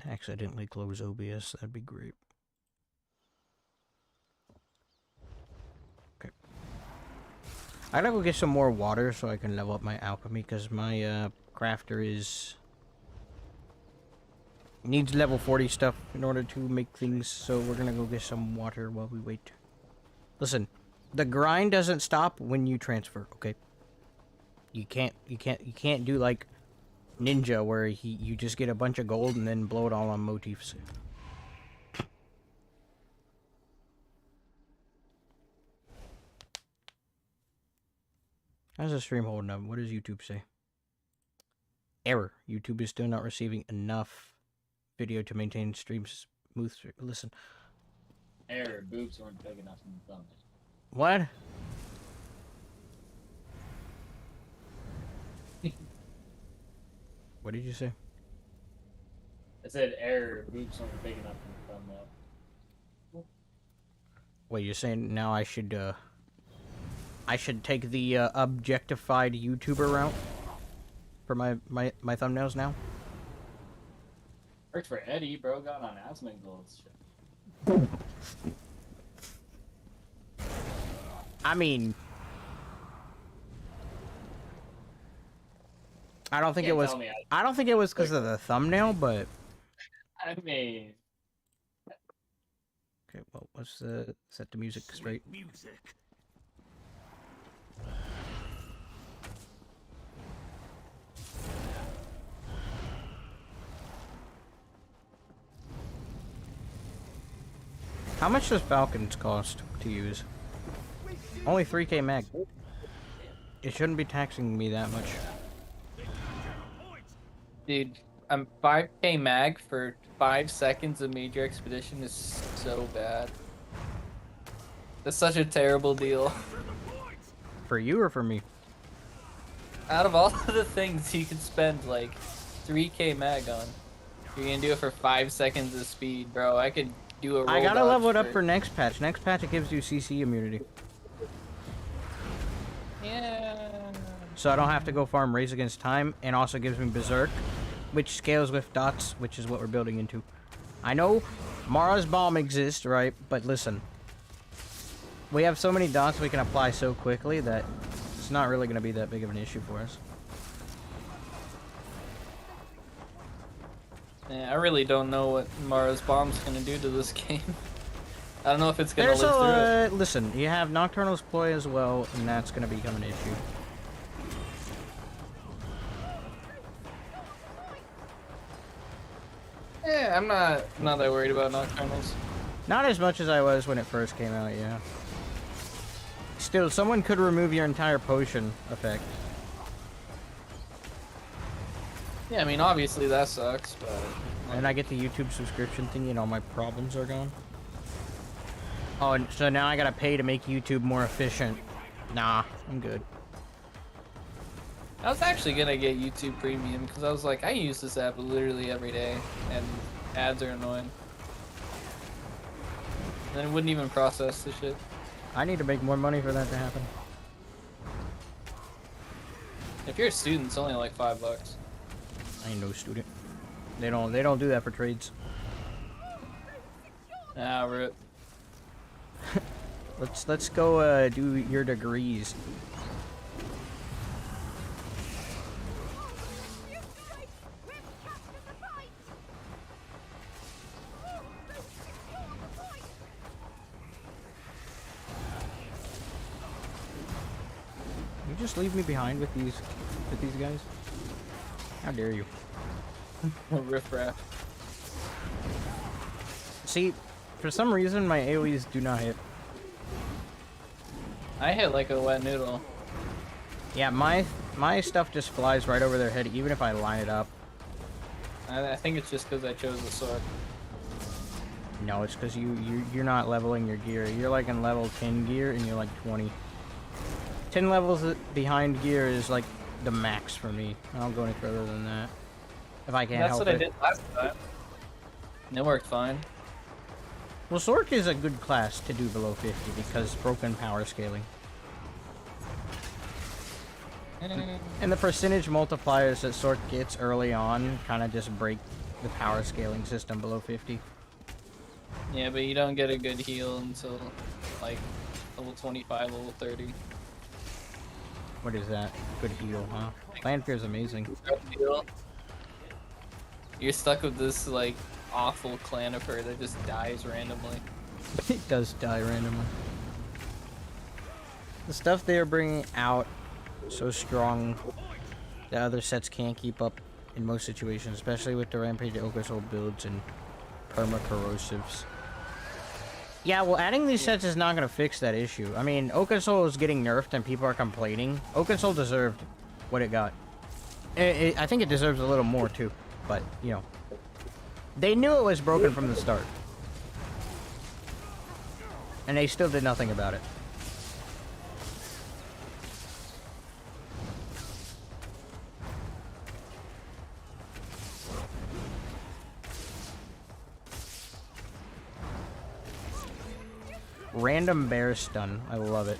Accidentally close OBS, that'd be great. Okay. I gotta go get some more water so I can level up my alchemy, because my crafter needs level 40 stuff in order to make things, so we're gonna go get some water while we wait. Listen, the grind doesn't stop when you transfer, okay? You can't do like Ninja where you just get a bunch of gold and then blow it all on motifs. How's the stream holding up? What does YouTube say? Error. YouTube is still not receiving enough video to maintain stream smooth. Listen. Error. Boobs weren't big enough in the thumbnail. What? What did you say? I said error. Boobs weren't big enough in the thumbnail. Wait, you're saying now I should I should take the objectified YouTuber route for my thumbnails now. Worked for Eddie, bro. Got on asthma goals. I mean, I don't think it was. I don't think it was because of the thumbnail, but. I mean. Okay, well, let's set the music straight. Music. How much does Falcons cost to use? Only 3k mag. It shouldn't be taxing me that much. Dude, I'm 5k mag for 5 seconds of major expedition is so bad. That's such a terrible deal. For you or for me? Out of all of the things you could spend like 3k mag on, you're gonna do it for 5 seconds of speed, bro. I could do a roll I gotta dodge level it up for next patch. Next patch it gives you CC immunity. Yeah. So I don't have to go farm Race Against Time, and also gives me Berserk, which scales with dots, which is what we're building into. I know Mara's Bomb exists, right? But listen, we have so many dots we can apply so quickly that it's not really going to be that big of an issue for us. Yeah, I really don't know what Mara's Bomb's gonna do to this game. I don't know if it's gonna live through it. Listen, you have Nocturnal's Ploy as well, and that's going to become an issue. Yeah, I'm not that worried about Nocturnals. Not as much as I was when it first came out, yeah. Still, someone could remove your entire potion effect. Yeah, I mean, obviously that sucks, but... And I get the YouTube subscription thingy and all my problems are gone. Oh, and so now I gotta pay to make YouTube more efficient. Nah, I'm good. I was actually gonna get YouTube Premium, because I was like, I use this app literally every day, and ads are annoying. And it wouldn't even process the shit. I need to make more money for that to happen. If you're a student, it's only like $5. I ain't no student. They don't do that for trades. Ah, rip. Let's go do your degrees. You just leave me behind with these guys? How dare you? Riff raff. See, for some reason my AoEs do not hit. I hit like a wet noodle. Yeah, my stuff just flies right over their head, even if I line it up. I think it's just because I chose the sword. No, it's because you're not leveling your gear. You're like in level 10 gear, and you're like 20. 10 levels behind gear is like the max for me. I don't go any further than that. If I can't help it. That's what I did last time. And it worked fine. Well, Sork is a good class to do below 50 because broken power scaling. And the percentage multipliers that Sork gets early on kind of just break the power scaling system below 50. Yeah, but you don't get a good heal until like level 25, level 30. What is that? Good heal, huh? Lanfear is amazing. You're stuck with this like awful Clanifer that just dies randomly. It does die randomly. The stuff they are bringing out so strong that other sets can't keep up in most situations, especially with the Rampage Okasol builds and perma-corrosives. Yeah, well, adding these sets is not going to fix that issue. I mean, Okasol is getting nerfed and people are complaining. Okasol deserved what it got. I think it deserves a little more, too. But, you know, they knew it was broken from the start. And they still did nothing about it. Random bear stun. I love it.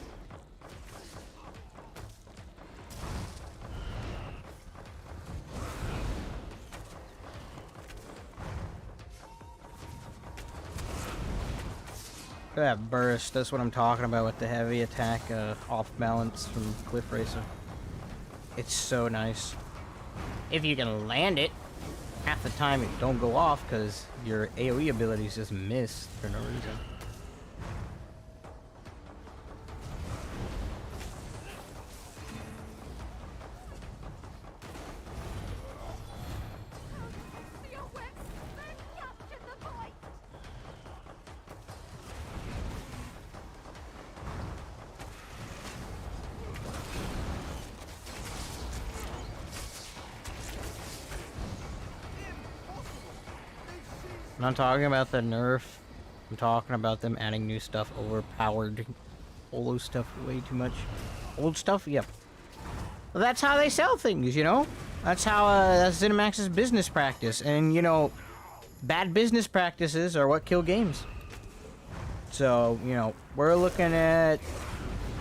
That burst, that's what I'm talking about with the heavy attack off balance from Cliff Racer. It's so nice. If you can land it, half the time it don't go off because your AoE abilities just miss for no reason. I'm not talking about the nerf. I'm talking about them adding new stuff, overpowered old stuff way too much. Old stuff? Yep. Well, that's how they sell things, you know? That's how, that's ZeniMax's business practice. And, you know, bad business practices are what kill games. So, you know, we're looking at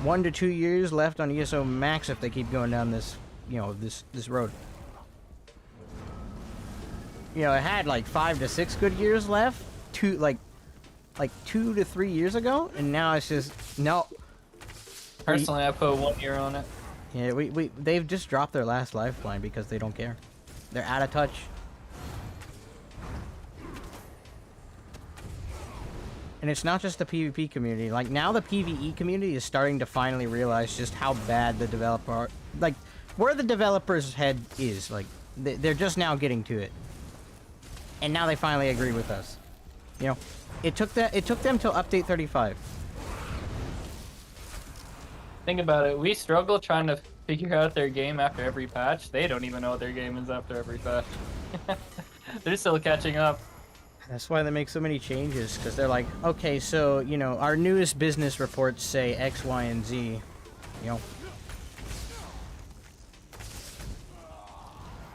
1 to 2 years left on ESO Max if they keep going down this, you know, this road. You know, it had like 5 to 6 good years left, like 2 to 3 years ago, and now it's just no. Personally, I put 1 year on it. Yeah, they've just dropped their last lifeline because they don't care. They're out of touch. And it's not just the PvP community. Like now, the PvE community is starting to finally realize just how bad the developer, like where the developer's head is. Like they're just now getting to it. And now they finally agree with us. You know, it took them till update 35. Think about it. We struggle trying to figure out their game after every patch. They don't even know what their game is after every patch. They're still catching up. That's why they make so many changes, because they're like, okay, so, you know, our newest business reports say X, Y, and Z. You know.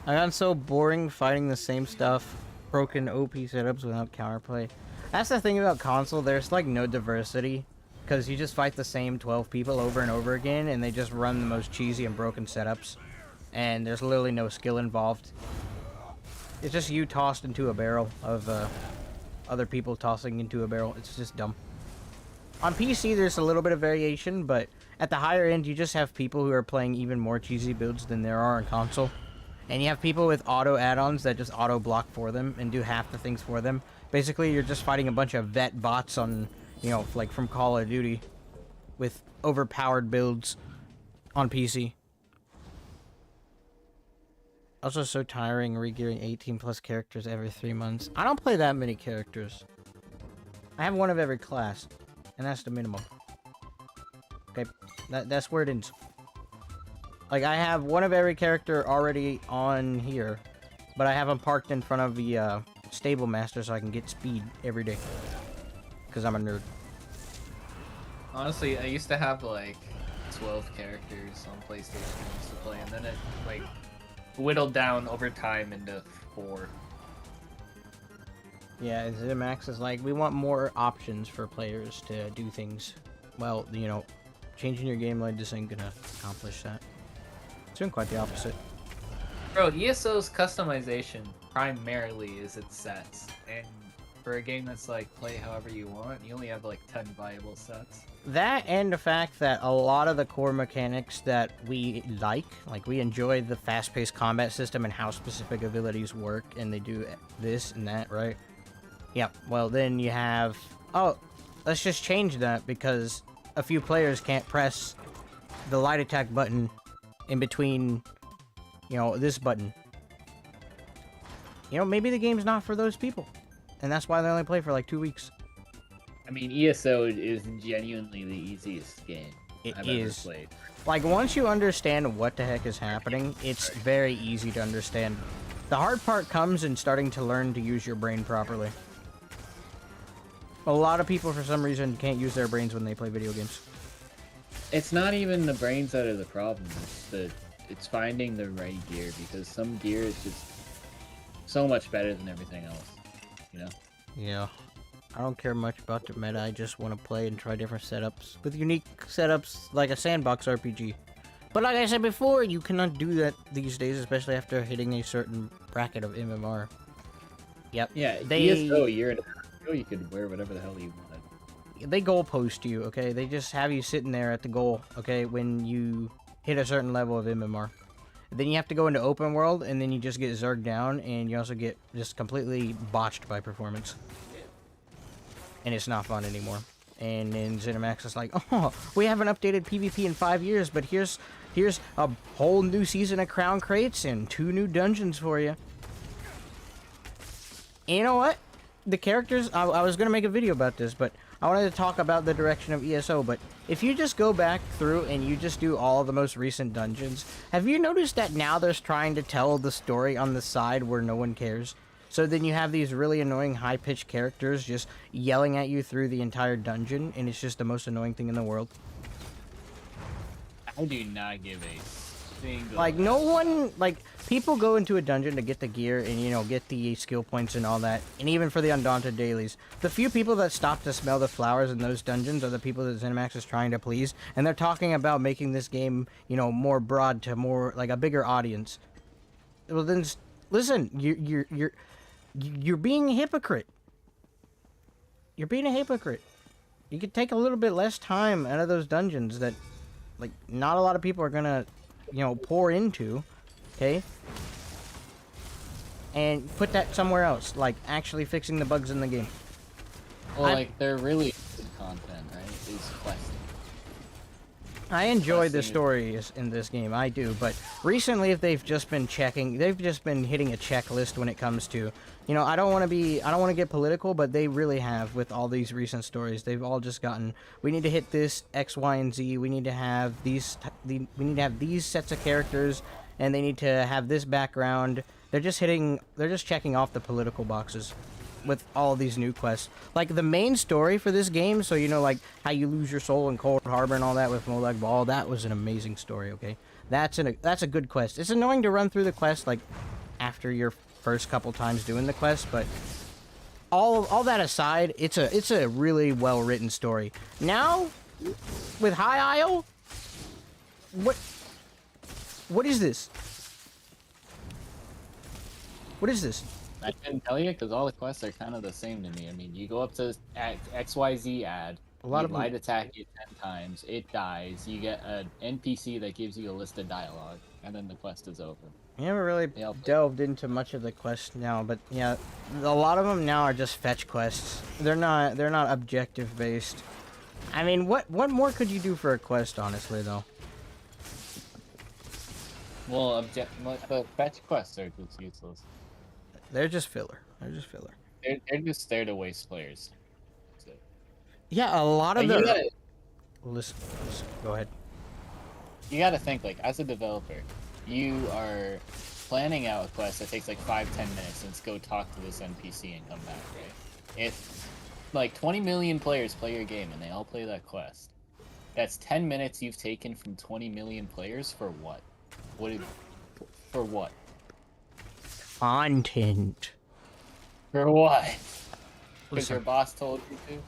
I got so boring fighting the same stuff. Broken OP setups without counterplay. That's the thing about console, there's like no diversity, because you just fight the same 12 people over and over again, and they just run the most cheesy and broken setups, and there's literally no skill involved. It's just you tossed into a barrel of other people tossing into a barrel. It's just dumb. On PC there's a little bit of variation, but at the higher end you just have people who are playing even more cheesy builds than there are on console. And you have people with auto add-ons that just auto-block for them and do half the things for them. Basically, you're just fighting a bunch of vet bots on, you know, like from Call of Duty with overpowered builds on PC. Also so tiring re-gearing 18 plus characters every 3 months. I don't play that many characters. I have one of every class, and that's the minimum. Okay, that's where it ends. Like, I have one of every character already on here, but I have them parked in front of the stable master so I can get speed every day. Because I'm a nerd. Honestly, I used to have like 12 characters on PlayStation I used to play, and then it like whittled down over time into 4. Yeah, ZeniMax is like, we want more options for players to do things. Well, you know, changing your game like this ain't gonna accomplish that. It's doing quite the opposite. Bro, ESO's customization primarily is its sets, and for a game that's like play however you want, you only have like 10 viable sets. That and the fact that a lot of the core mechanics that we like we enjoy the fast-paced combat system and how specific abilities work, and they do this and that, right? Yeah, well then you have, oh, let's just change that because a few players can't press the light attack button in between, you know, this button. You know, maybe the game's not for those people. And that's why they only play for like 2 weeks. I mean, ESO is genuinely the easiest game I've ever played. Like, once you understand what the heck is happening, it's very easy to understand. The hard part comes in starting to learn to use your brain properly. A lot of people, for some reason, can't use their brains when they play video games. It's not even the brains that are the problem. It's finding the right gear, because some gear is just so much better than everything else, you know? Yeah. I don't care much about the meta, I just want to play and try different setups. With unique setups like a sandbox RPG. But like I said before, you cannot do that these days, especially after hitting a certain bracket of MMR. Yep. Yeah, ESO a year and a half ago, you could wear whatever the hell you wanted. they goalpost you, okay? They just have you sitting there at the goal, okay, when you hit a certain level of MMR. Then you have to go into open world, and then you just get zerged down, and you also get just completely botched by performance. And it's not fun anymore. And then ZeniMax is like, oh, we haven't updated PvP in 5 years, but here's a whole new season of Crown Crates and 2 new dungeons for you. And you know what? The characters, I was going to make a video about this, but I wanted to talk about the direction of ESO, but if you just go back through and you just do all the most recent dungeons, have you noticed that now they're trying to tell the story on the side where no one cares? So then you have these really annoying high-pitched characters just yelling at you through the entire dungeon, and it's just the most annoying thing in the world. I do not give a single... Like, no one, like, people go into a dungeon to get the gear and, you know, get the skill points and all that, and even for the Undaunted dailies. The few people that stop to smell the flowers in those dungeons are the people that ZeniMax is trying to please, and they're talking about making this game, you know, more broad to more, like, a bigger audience. Well, then, listen, you're being a hypocrite. You're being a hypocrite. You could take a little bit less time out of those dungeons that, like, not a lot of people are gonna, you know, pour into, okay? And put that somewhere else, like actually fixing the bugs in the game. Well, like, they're really good content, right? Is questing. I enjoy the stories in this game, I do, but recently they've just been hitting a checklist when it comes to, you know, I don't want to get political, but they really have with all these recent stories. They've all just gotten, we need to hit this X, Y, and Z. We need to have these sets of characters, and they need to have this background. They're just checking off the political boxes with all these new quests. Like, the main story for this game, so you know, like, how you lose your soul in Cold Harbor and all that with Molag Bal, that was an amazing story, okay? That's a good quest. It's annoying to run through the quest, like, after your first couple times doing the quest, but all that aside, it's a really well-written story. Now, with High Isle, what is this? What is this? I couldn't tell you because all the quests are kind of the same to me. I mean, you go up to XYZ ad, you might attack it 10 times, it dies, you get an NPC that gives you a list of dialogue, and then the quest is over. I never really delved into much of the quests now, but yeah, a lot of them now are just fetch quests. They're not objective based. I mean, what more could you do for a quest, honestly, though? Well, the fetch quests are just useless. They're just filler. They're just there to waste players. So. Yeah, a lot of them. Listen, go ahead. You gotta think, like, as a developer, you are planning out a quest that takes like 5-10 minutes and go talk to this NPC and come back, right? If like 20 million players play your game and they all play that quest, that's 10 minutes you've taken from 20 million players for what? For what? Content. For what? Because your boss told you to?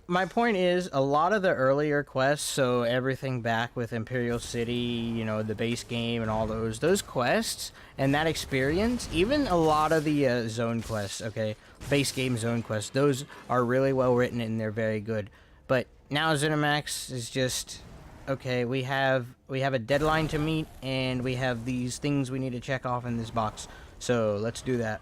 My point is, a lot of the earlier quests, so everything back with Imperial City, you know, the base game and all those quests and that experience, even a lot of the zone quests, okay, base game zone quests, those are really well written and they're very good. But now ZeniMax is just, okay, we have a deadline to meet and we have these things we need to check off in this box, so let's do that.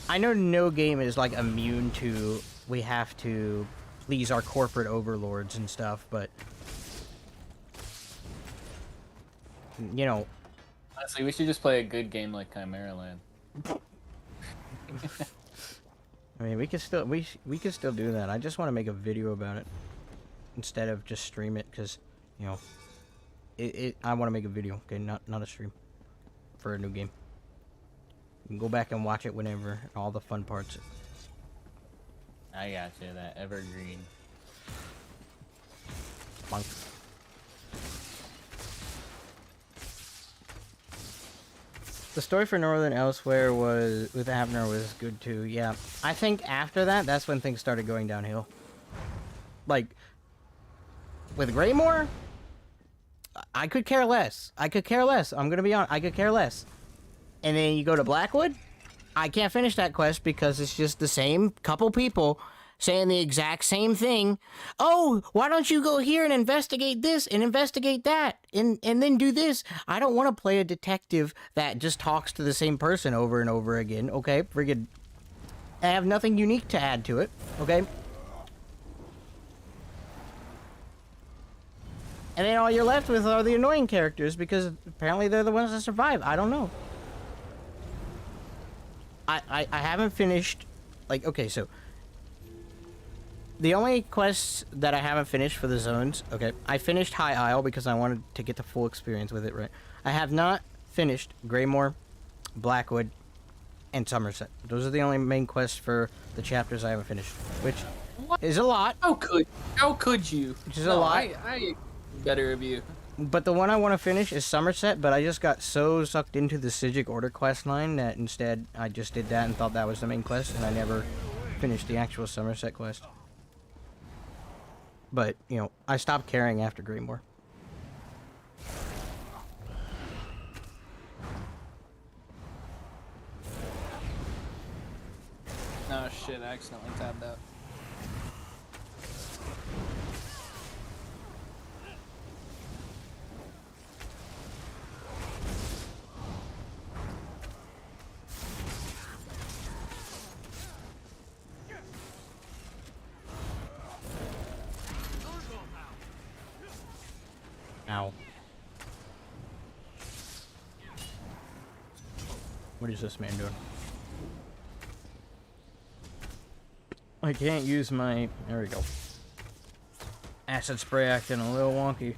I know no game is, like, immune to, we have to please our corporate overlords and stuff, but, you know. Honestly, we should just play a good game like Chimera Land. I mean, we could still do that. I just want to make a video about it instead of just stream it, because, you know, I want to make a video, okay, not a stream for a new game. You can go back and watch it whenever, all the fun parts. I got you, that evergreen. Monk. The story for Northern Elsewhere with Abner was good too, yeah. I think after that, that's when things started going downhill. Like, with Greymore, I could care less. I'm gonna be honest, I could care less. And then you go to Blackwood, I can't finish that quest because it's just the same couple people saying the exact same thing. Oh, why don't you go here and investigate this and investigate that and then do this? I don't want to play a detective that just talks to the same person over and over again, okay? Friggin', I have nothing unique to add to it, okay? And then all you're left with are the annoying characters because apparently they're the ones that survive. I don't know. I haven't finished, like, okay, so the only quests that I haven't finished for the zones, okay, I finished High Isle because I wanted to get the full experience with it, right? I have not finished Greymoor, Blackwood, and Somerset. Those are the only main quests for the chapters I haven't finished, which is a lot. How could you? Which is a lot. I better of you. But the one I want to finish is Somerset, but I just got so sucked into the Psijic Order quest line that instead I just did that and thought that was the main quest, and I never finished the actual Somerset quest. But, you know, I stopped caring after Greymoor. Oh shit, I accidentally tabbed out. Ow. What is this man doing? I can't use my... There we go. Acid spray acting a little wonky.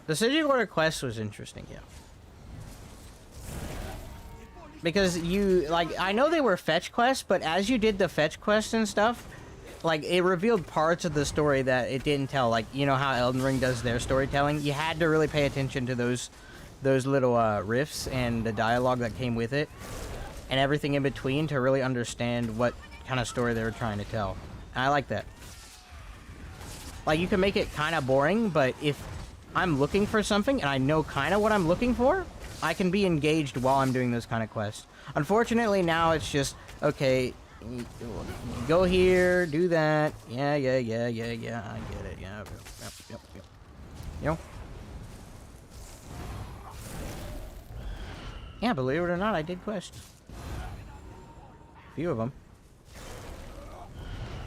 The Psijic Order quest was interesting, yeah. Because you, like, I know they were fetch quests, but as you did the fetch quests and stuff, like, it revealed parts of the story that it didn't tell. Like, you know how Elden Ring does their storytelling? You had to really pay attention to those little riffs and the dialogue that came with it, and everything in between to really understand what kind of story they were trying to tell. And I like that. Like, you can make it kind of boring, but if I'm looking for something and I know kind of what I'm looking for, I can be engaged while I'm doing those kind of quests. Unfortunately, now it's just, okay, go here, do that. Yeah, I get it. Yeah, yep. You know? Yeah, believe it or not, I did quests. A few of them.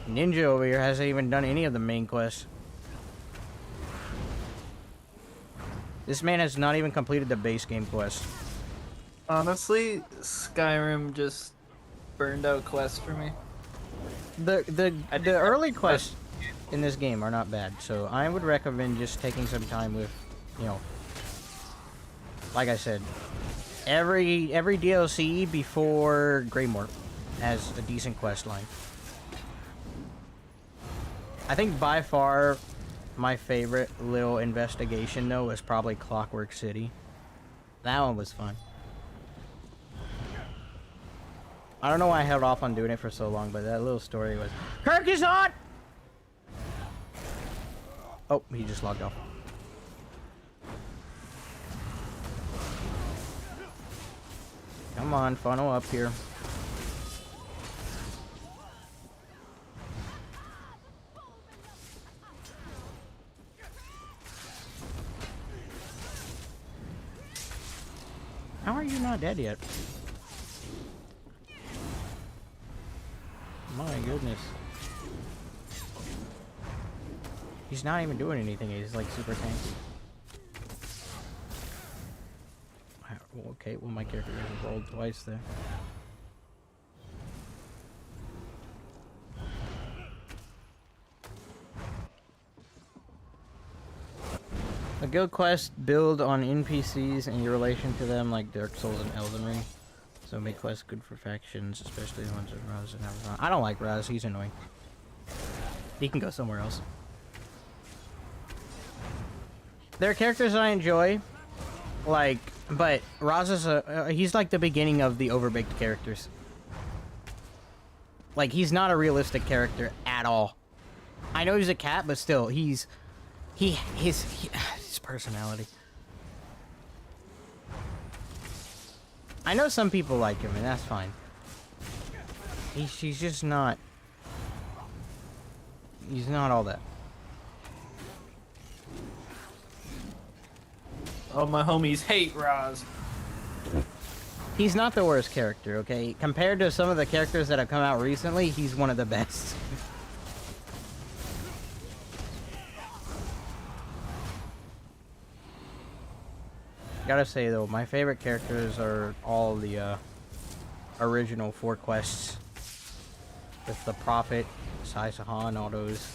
Ninja over here hasn't even done any of the main quests. This man has not even completed the base game quest. Honestly, Skyrim just burned out quests for me. The early quests in this game are not bad, so I would recommend just taking some time with, you know, like I said, every DLC before Greymoor has a decent quest line. I think by far my favorite little investigation though was probably Clockwork City. That one was fun. I don't know why I held off on doing it for so long, but that little story was... Kirk is on! Oh, he just logged off. Come on, funnel up here. How are you not dead yet? My goodness. He's not even doing anything, he's like super tanky. Okay, well my character rolled twice there. A guild quest build on NPCs and your relation to them like Dark Souls and Elden Ring. So make quests good for factions, especially the ones that Raz and Amazon. I don't like Raz, he's annoying. He can go somewhere else. There are characters I enjoy, like, but Raz is he's like the beginning of the overbaked characters. Like, he's not a realistic character at all. I know he's a cat, but still, his personality. I know some people like him, and that's fine. He's just not. He's not all that. Oh, my homies hate Roz. He's not the worst character, okay? Compared to some of the characters that have come out recently, he's one of the best. Gotta say though, my favorite characters are all the original 4 quests. With the Prophet, Sai Sahan, all those.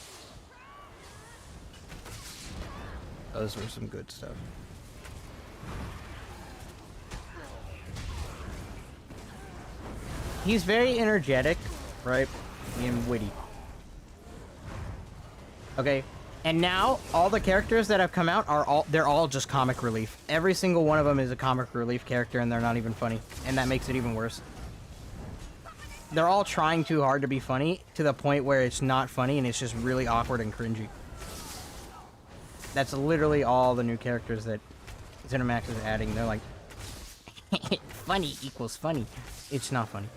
Those were some good stuff. He's very energetic, right? And witty. Okay. And now, all the characters that have come out are they're all just comic relief. Every single one of them is a comic relief character, and they're not even funny. And that makes it even worse. They're all trying too hard to be funny, to the point where it's not funny, and it's just really awkward and cringy. That's literally all the new characters that Cinemax is adding. They're like, funny equals funny. It's not funny.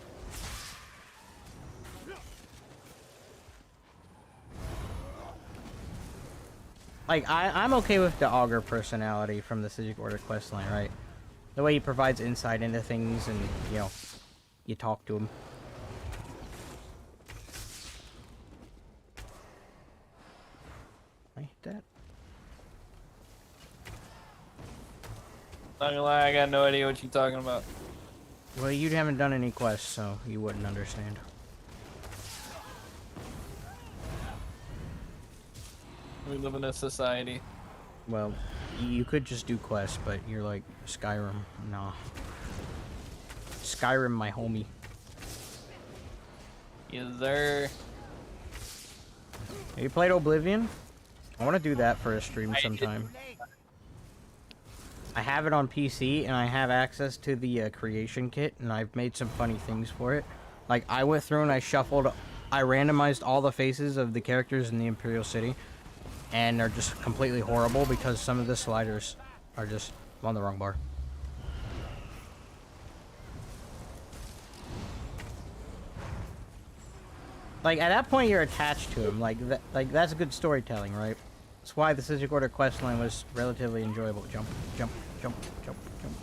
Like, I'm okay with the Augur personality from the Civic Order questline, right? The way he provides insight into things and, you know, you talk to him. I hit that. Not gonna lie, I got no idea what you're talking about. Well, you haven't done any quests, so you wouldn't understand. We live in a society. Well, you could just do quests, but you're like, Skyrim. Nah. Skyrim, my homie. Yes, sir. Have you played Oblivion? I want to do that for a stream sometime. I have it on PC, and I have access to the creation kit, and I've made some funny things for it. Like, I went through and I randomized all the faces of the characters in the Imperial City, and they're just completely horrible because some of the sliders are just on the wrong bar. Like, at that point, you're attached to him. Like, that's good storytelling, right? That's why the Civic Order questline was relatively enjoyable. Jump, jump, jump, jump, jump.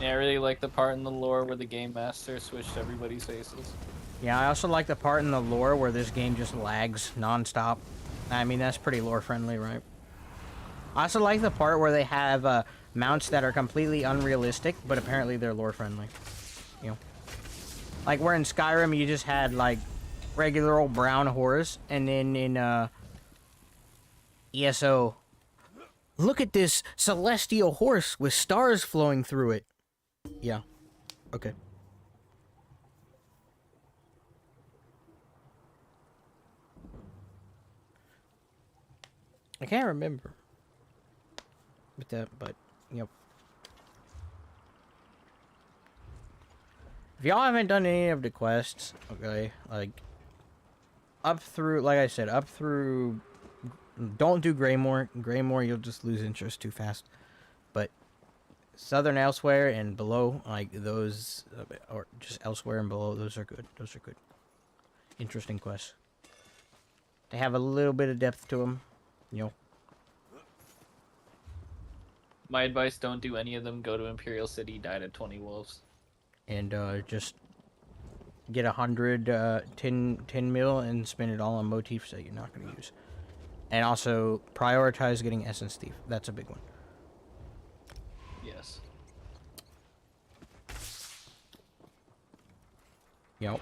Yeah, I really like the part in the lore where the game master switched everybody's faces. Yeah, I also like the part in the lore where this game just lags non-stop. I mean, that's pretty lore-friendly, right? I also like the part where they have mounts that are completely unrealistic, but apparently they're lore-friendly. You know? Like, where in Skyrim you just had, like, regular old brown horse, and then in ESO, look at this celestial horse with stars flowing through it. Yeah. Okay. I can't remember with that, but, yep. If y'all haven't done any of the quests, okay, like, up through, like I said, up through, don't do Greymore. Greymore, you'll just lose interest too fast. But Southern Elsewhere and below, like, those, or just Elsewhere and below, those are good. Those are good. Interesting quests. They have a little bit of depth to them. You know. My advice, don't do any of them. Go to Imperial City, die to 20 wolves. And just get 10 mil and spend it all on motifs that you're not going to use. And also prioritize getting Essence Thief. That's a big one. Yes. Yep.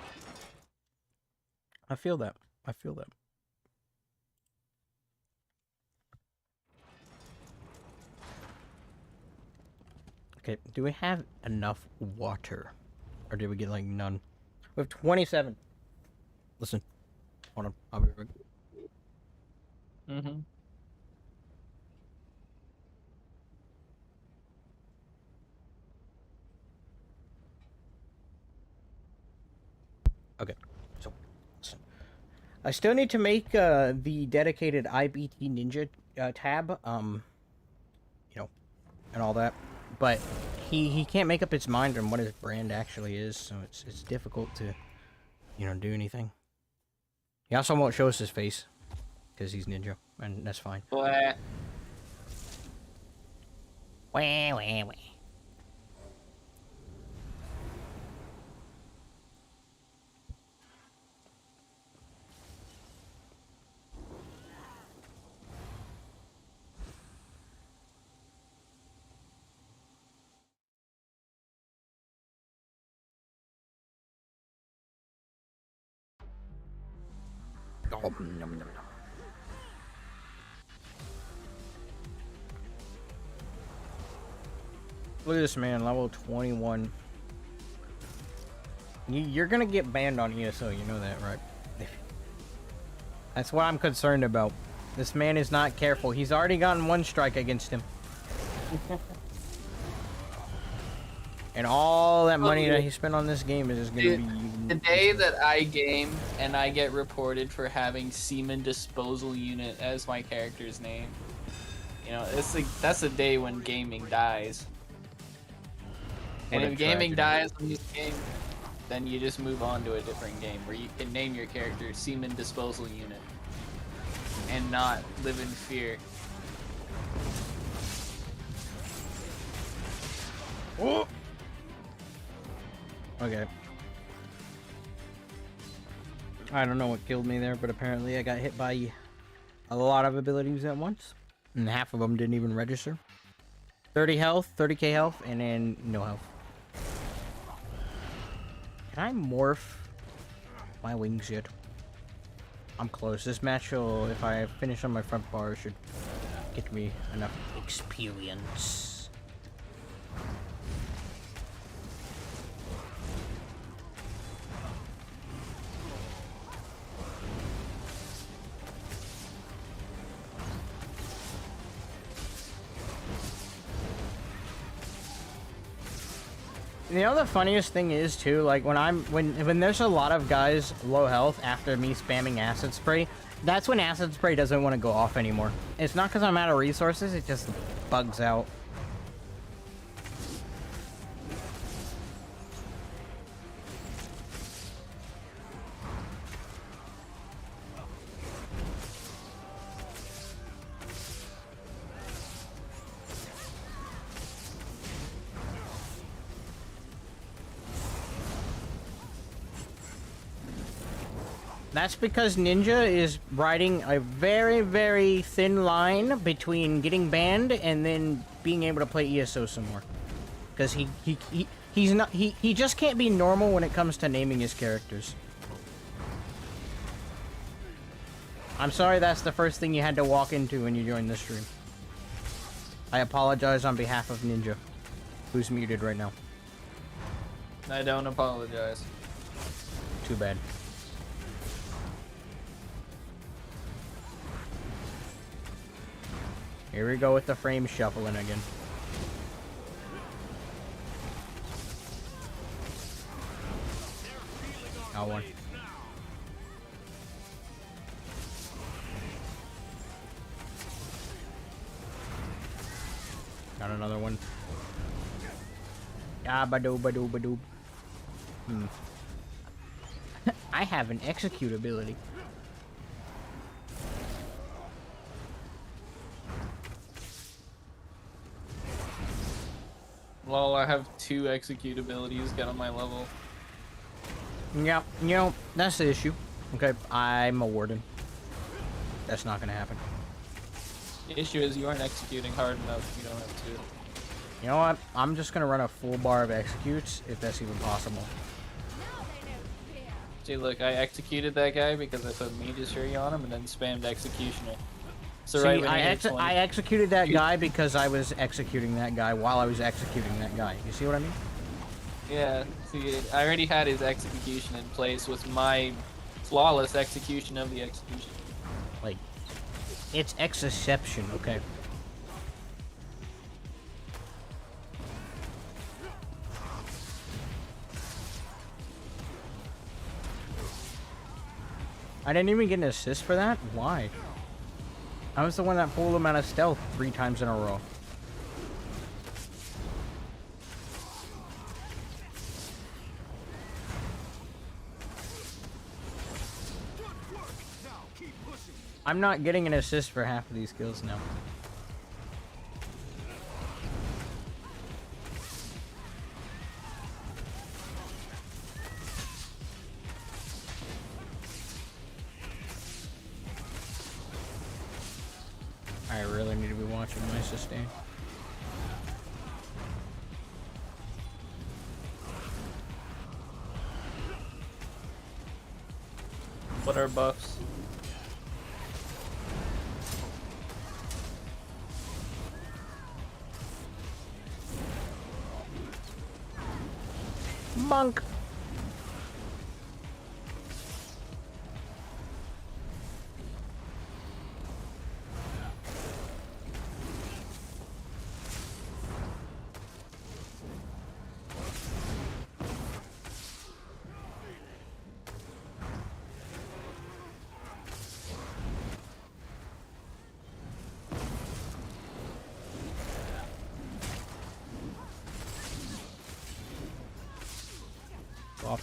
I feel that. I feel that. Okay, do we have enough water? Or did we get, like, none? We have 27. Listen. Hold on. I'll be right back. Mm-hmm. Okay. So, listen. I still need to make the dedicated IBT Ninja tab, you know, and all that. But he can't make up his mind on what his brand actually is, so it's difficult to, you know, do anything. He also won't show us his face because he's ninja, and that's fine. Blah. Wah, wah, wah. Oh, nom, nom, nom. Look at this man, level 21. You're gonna get banned on ESO, you know that, right? That's what I'm concerned about. This man is not careful. He's already gotten one strike against him. And all that money that he spent on this game is just gonna be... The day that I game and I get reported for having Seaman Disposal Unit as my character's name, you know, it's like, that's the day when gaming dies. What And a if gaming tragedy. dies in this game, then you just move on to a different game where you can name your character Seaman Disposal Unit and not live in fear. Oh! Okay. I don't know what killed me there, but apparently I got hit by a lot of abilities at once. And half of them didn't even register. 30 health, 30k health, and then no health. Can I morph my wings yet? I'm close. This match will, if I finish on my front bar, should get me enough experience. You know the funniest thing is too, like when there's a lot of guys low health after me spamming acid spray, that's when acid spray doesn't want to go off anymore. It's not because I'm out of resources, it just bugs out. That's because Ninja is riding a very, very thin line between getting banned and then being able to play ESO some more. Because he just can't be normal when it comes to naming his characters. I'm sorry that's the first thing you had to walk into when you joined the stream. I apologize on behalf of Ninja, who's muted right now. I don't apologize. Too bad. Here we go with the frame shuffling again. Got one. Got another one. Ah, badoo, badoo, badoo. I have an execute ability. Lol, I have 2 execute abilities, get on my level. Yeah, you know, that's the issue. Okay, I'm a warden. That's not gonna happen. The issue is you aren't executing hard enough, you don't have to. You know what? I'm just gonna run a full bar of executes, if that's even possible. See, look, I executed that guy because I put Mage's Fury on him and then spammed Executioner. So See, right when I he hit 20 executed that guy because I was executing that guy while I was executing that guy. You see what I mean? Yeah, see, I already had his execution in place with my flawless execution of the execution. Like, it's exception, okay? I didn't even get an assist for that? Why? I was the one that pulled him out of stealth 3 times in a row. I'm not getting an assist for half of these kills now. I really need to be watching my sustain. What are buffs? Monk.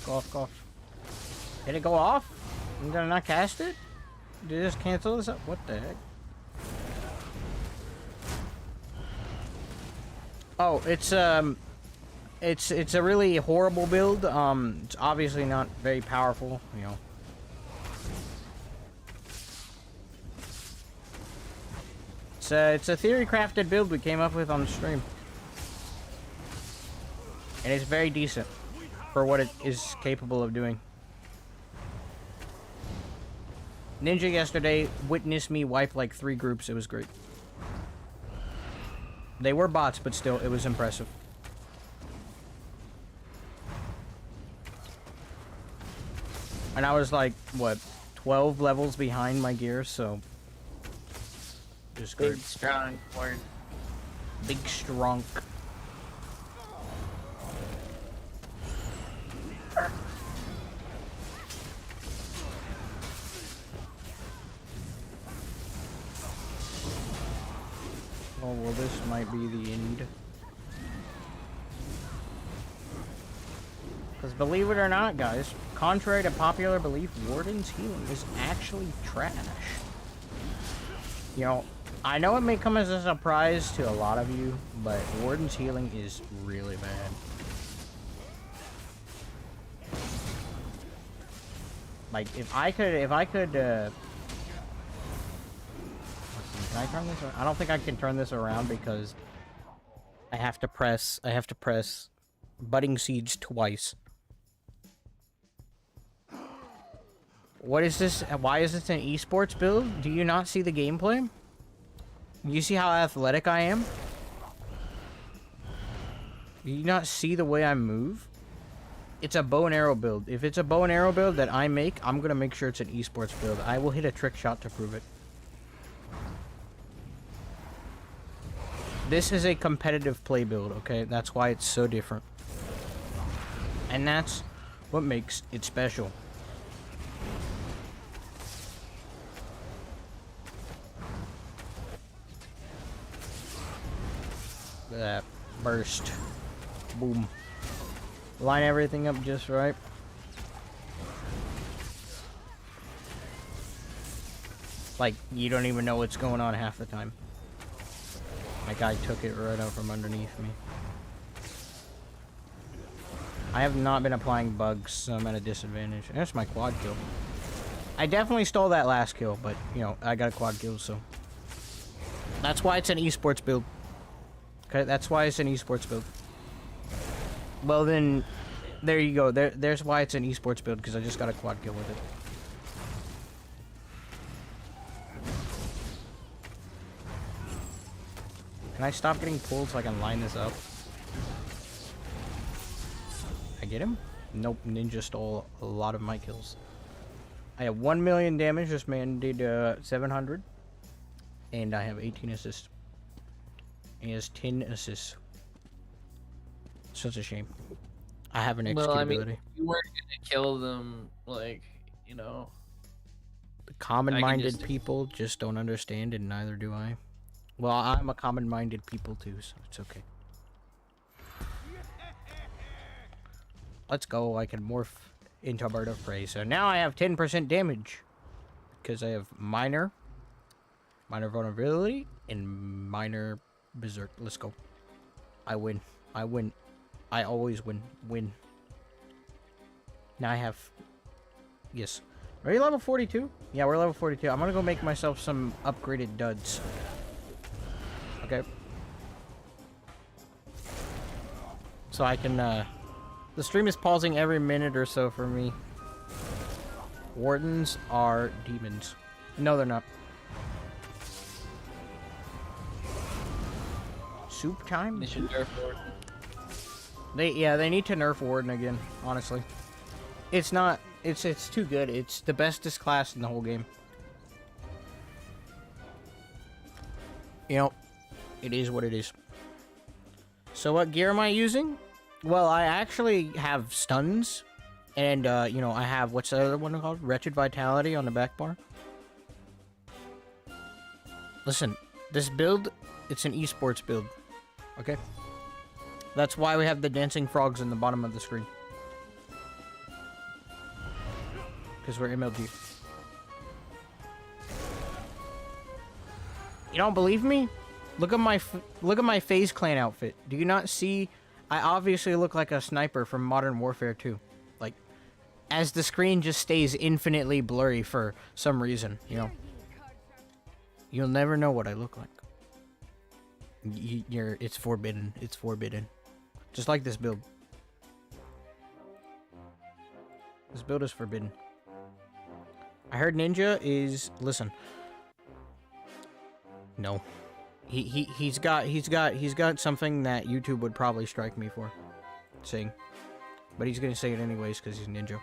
Go off. Did it go off? Did I not cast it? Did it just cancel this up? What the heck? Oh, it's a really horrible build. It's obviously not very powerful, you know. It's a theory crafted build we came up with on the stream. And it's very decent for what it is capable of doing. Ninja yesterday witnessed me wipe like 3 groups. It was great. They were bots, but still, it was impressive. And I was like, what, 12 levels behind my gear, so... Just great. Big, strong, word. Big, strong. Oh, well, this might be the end. Because believe it or not, guys, contrary to popular belief, Warden's healing is actually trash. You know, I know it may come as a surprise to a lot of you, but Warden's healing is really bad. Like, if I could, can I turn this around? I don't think I can turn this around because I have to press Budding Seeds twice. What is this? Why is this an esports build? Do you not see the gameplay? You see how athletic I am? Do you not see the way I move? It's a bow and arrow build. If it's a bow and arrow build that I make, I'm gonna make sure it's an esports build. I will hit a trick shot to prove it. This is a competitive play build, okay? That's why it's so different. And that's what makes it special. That burst. Boom. Line everything up just right. Like, you don't even know what's going on half the time. My guy took it right out from underneath me. I have not been applying bugs, so I'm at a disadvantage. That's my quad kill. I definitely stole that last kill, but, you know, I got a quad kill, so... That's why it's an esports build. Okay, that's why it's an esports build. Well then, there you go. There's why it's an esports build, because I just got a quad kill with it. Can I stop getting pulled so I can line this up? I get him? Nope, Ninja stole a lot of my kills. I have 1 million damage, this man did 700. And I have 18 assists. He has 10 assists. Such a shame. I have an executability. Well, I mean, you weren't gonna kill them, like, you know, The common-minded just- people just don't understand, and neither do I. Well, I'm a common-minded people too, so it's okay. Let's go. I can morph into a bird of prey. So now I have 10% damage. Because I have minor vulnerability, and minor berserk. Let's go. I win. I win. I always win. Win. Now I have... Yes. Are you level 42? Yeah, we're level 42. I'm gonna go make myself some upgraded duds. Okay. So I can, the stream is pausing every minute or so for me. Wardens are demons. No, they're not. Soup time? They should nerf Warden. They need to nerf Warden again, honestly. It's not, it's too good. It's the bestest class in the whole game. You know, it is what it is. So what gear am I using? Well, I actually have stuns. And, you know, I have, what's the other one called? Wretched Vitality on the back bar. Listen, this build, it's an esports build. Okay? That's why we have the dancing frogs in the bottom of the screen. Because we're MLG. You don't believe me? Look at my FaZe Clan outfit. Do you not see? I obviously look like a sniper from Modern Warfare 2. Like, as the screen just stays infinitely blurry for some reason, you know. You'll never know what I look like. It's forbidden. It's forbidden. Just like this build. This build is forbidden. I heard Ninja is... Listen. No. He's got something that YouTube would probably strike me for saying. But he's gonna say it anyways because he's Ninja.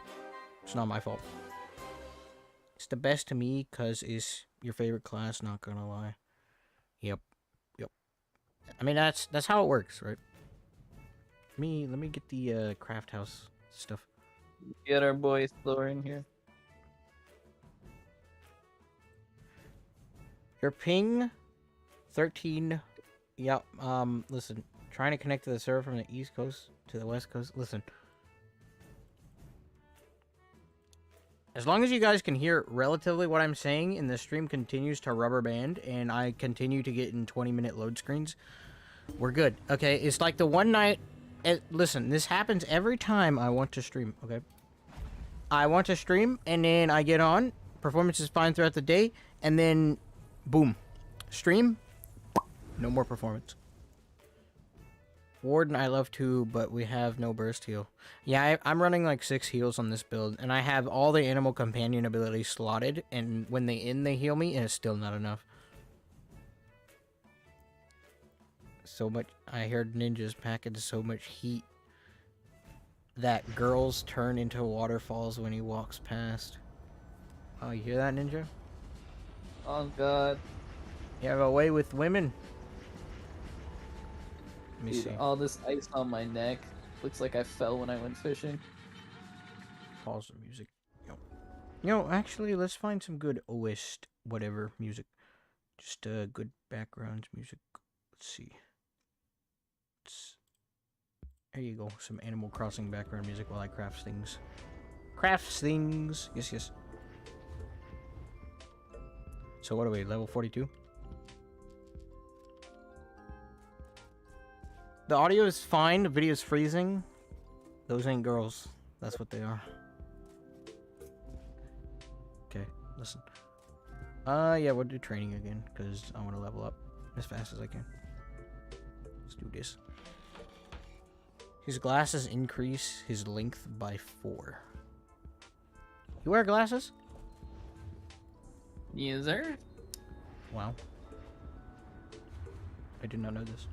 It's not my fault. It's the best to me because it's your favorite class, not gonna lie. Yep. I mean, that's how it works, right? Let me get the craft house stuff. Get our boy Thor in here. Your ping 13. Yep. Listen, trying to connect to the server from the East Coast to the West Coast. Listen. As long as you guys can hear relatively what I'm saying and the stream continues to rubber band and I continue to get in 20-minute load screens, we're good. Okay, it's like the one night... listen, this happens every time I want to stream, okay? I want to stream, and then I get on, performance is fine throughout the day, and then, boom. Stream, no more performance. Warden I love too, but we have no burst heal. Yeah, I'm running like 6 heals on this build, and I have all the animal companion abilities slotted, and when they heal me, and it's still not enough. So much, I heard Ninja's packing so much heat that girls turn into waterfalls when he walks past. Oh, you hear that, Ninja? Oh god. You have a way with women. Let me Dude, see. all this ice on my neck. Looks like I fell when I went fishing. Pause the music. Yo, actually, let's find some good OST whatever music. Just good background music. Let's see. There you go. Some Animal Crossing background music while I craft things. Crafts things. Yes. So what are we, level 42? The audio is fine, the video is freezing. Those ain't girls. That's what they are. Okay, listen. Yeah, we'll do training again, because I want to level up as fast as I can. Let's do this. His glasses increase his length by 4. You wear glasses? Yes, sir. Wow. I did not know this.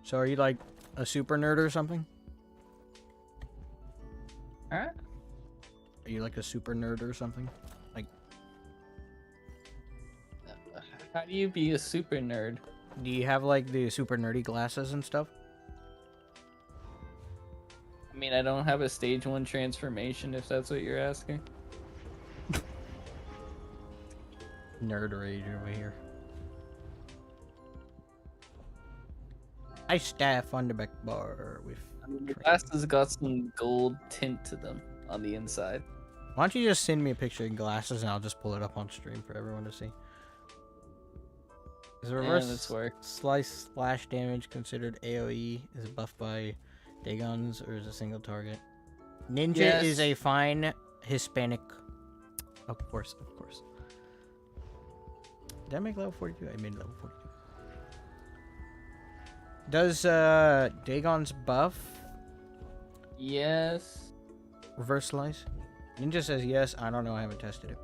So are you like a super nerd or something? Alright. Are you like a super nerd or something? Like, How do you be a super nerd? do you have like the super nerdy glasses and stuff? I mean, I don't have a stage 1 transformation, if that's what you're asking. Nerd rage over here. I staff on the back bar with. I mean, the glasses got some gold tint to them on the inside. Why don't you just send me a picture of glasses and I'll just pull it up on stream for everyone to see. Is reverse that's work. slice slash damage considered AoE? Is it buffed by Dagons or is it a single target? Ninja Yes. is a fine Hispanic. Of course, of course. Did I make level 42? I made level 42. Does Dagon's buff Yes. reverse slice? Ninja says yes. I don't know. I haven't tested it.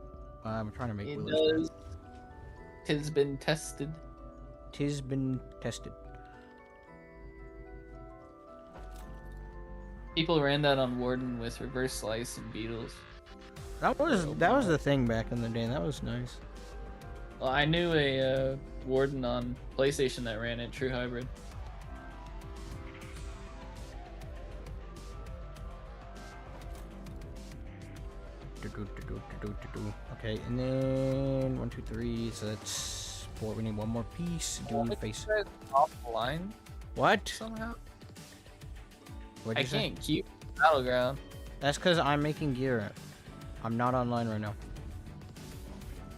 I'm trying to make It Willow's does. Tis been tested. Tis been tested. People ran that on Warden with reverse slice and beetles. That was the thing back in the day. That was nice. Well, I knew a Warden on PlayStation that ran it, True Hybrid. Okay, and then 1, 2, 3. So that's 4. We need one more piece. Do we face Offline what? somehow? What'd I you say? can't keep Battleground. That's because I'm making gear. I'm not online right now.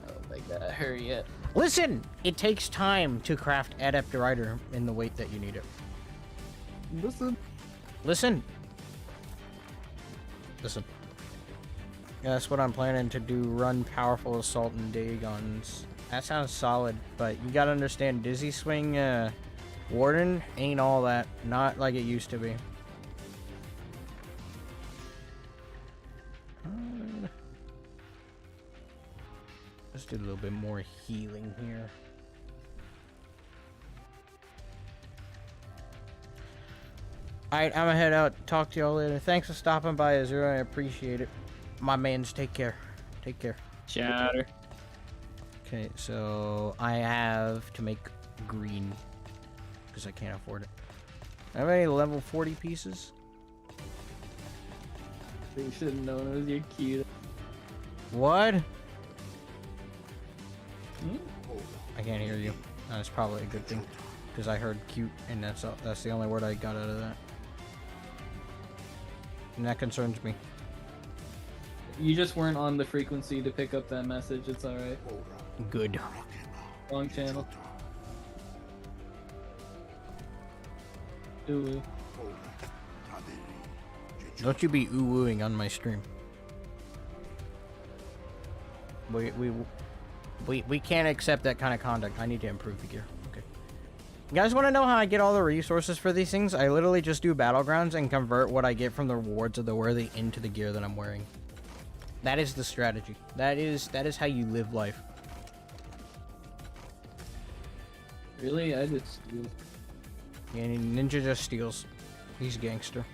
Oh my god, hurry up. Listen, it takes time to craft Adept Rider in the weight that you need it. Listen. Listen. Listen. Yeah, that's what I'm planning to do. Run powerful assault and Dagons. That sounds solid, but you gotta understand, Dizzy Swing Warden ain't all that. Not like it used to be. Let's do a little bit more healing here. Alright, I'm gonna head out. Talk to y'all later. Thanks for stopping by, Azura. I appreciate it. My mans, take care. Take care. Chatter. Okay, so I have to make green because I can't afford it. Have any level 40 pieces? You should have known it was your cute. What? Hmm? I can't hear you. That's probably a good thing because I heard cute and that's the only word I got out of that. And that concerns me. You just weren't on the frequency to pick up that message. It's alright. Good. Wrong channel. Ooh. Don't you be ooh-wooing on my stream. We can't accept that kind of conduct. I need to improve the gear. Okay. You guys want to know how I get all the resources for these things? I literally just do battlegrounds and convert what I get from the rewards of the worthy into the gear that I'm wearing. That is the strategy. That is how you live life. Really? I just. Yeah, Ninja just steals. He's a gangster.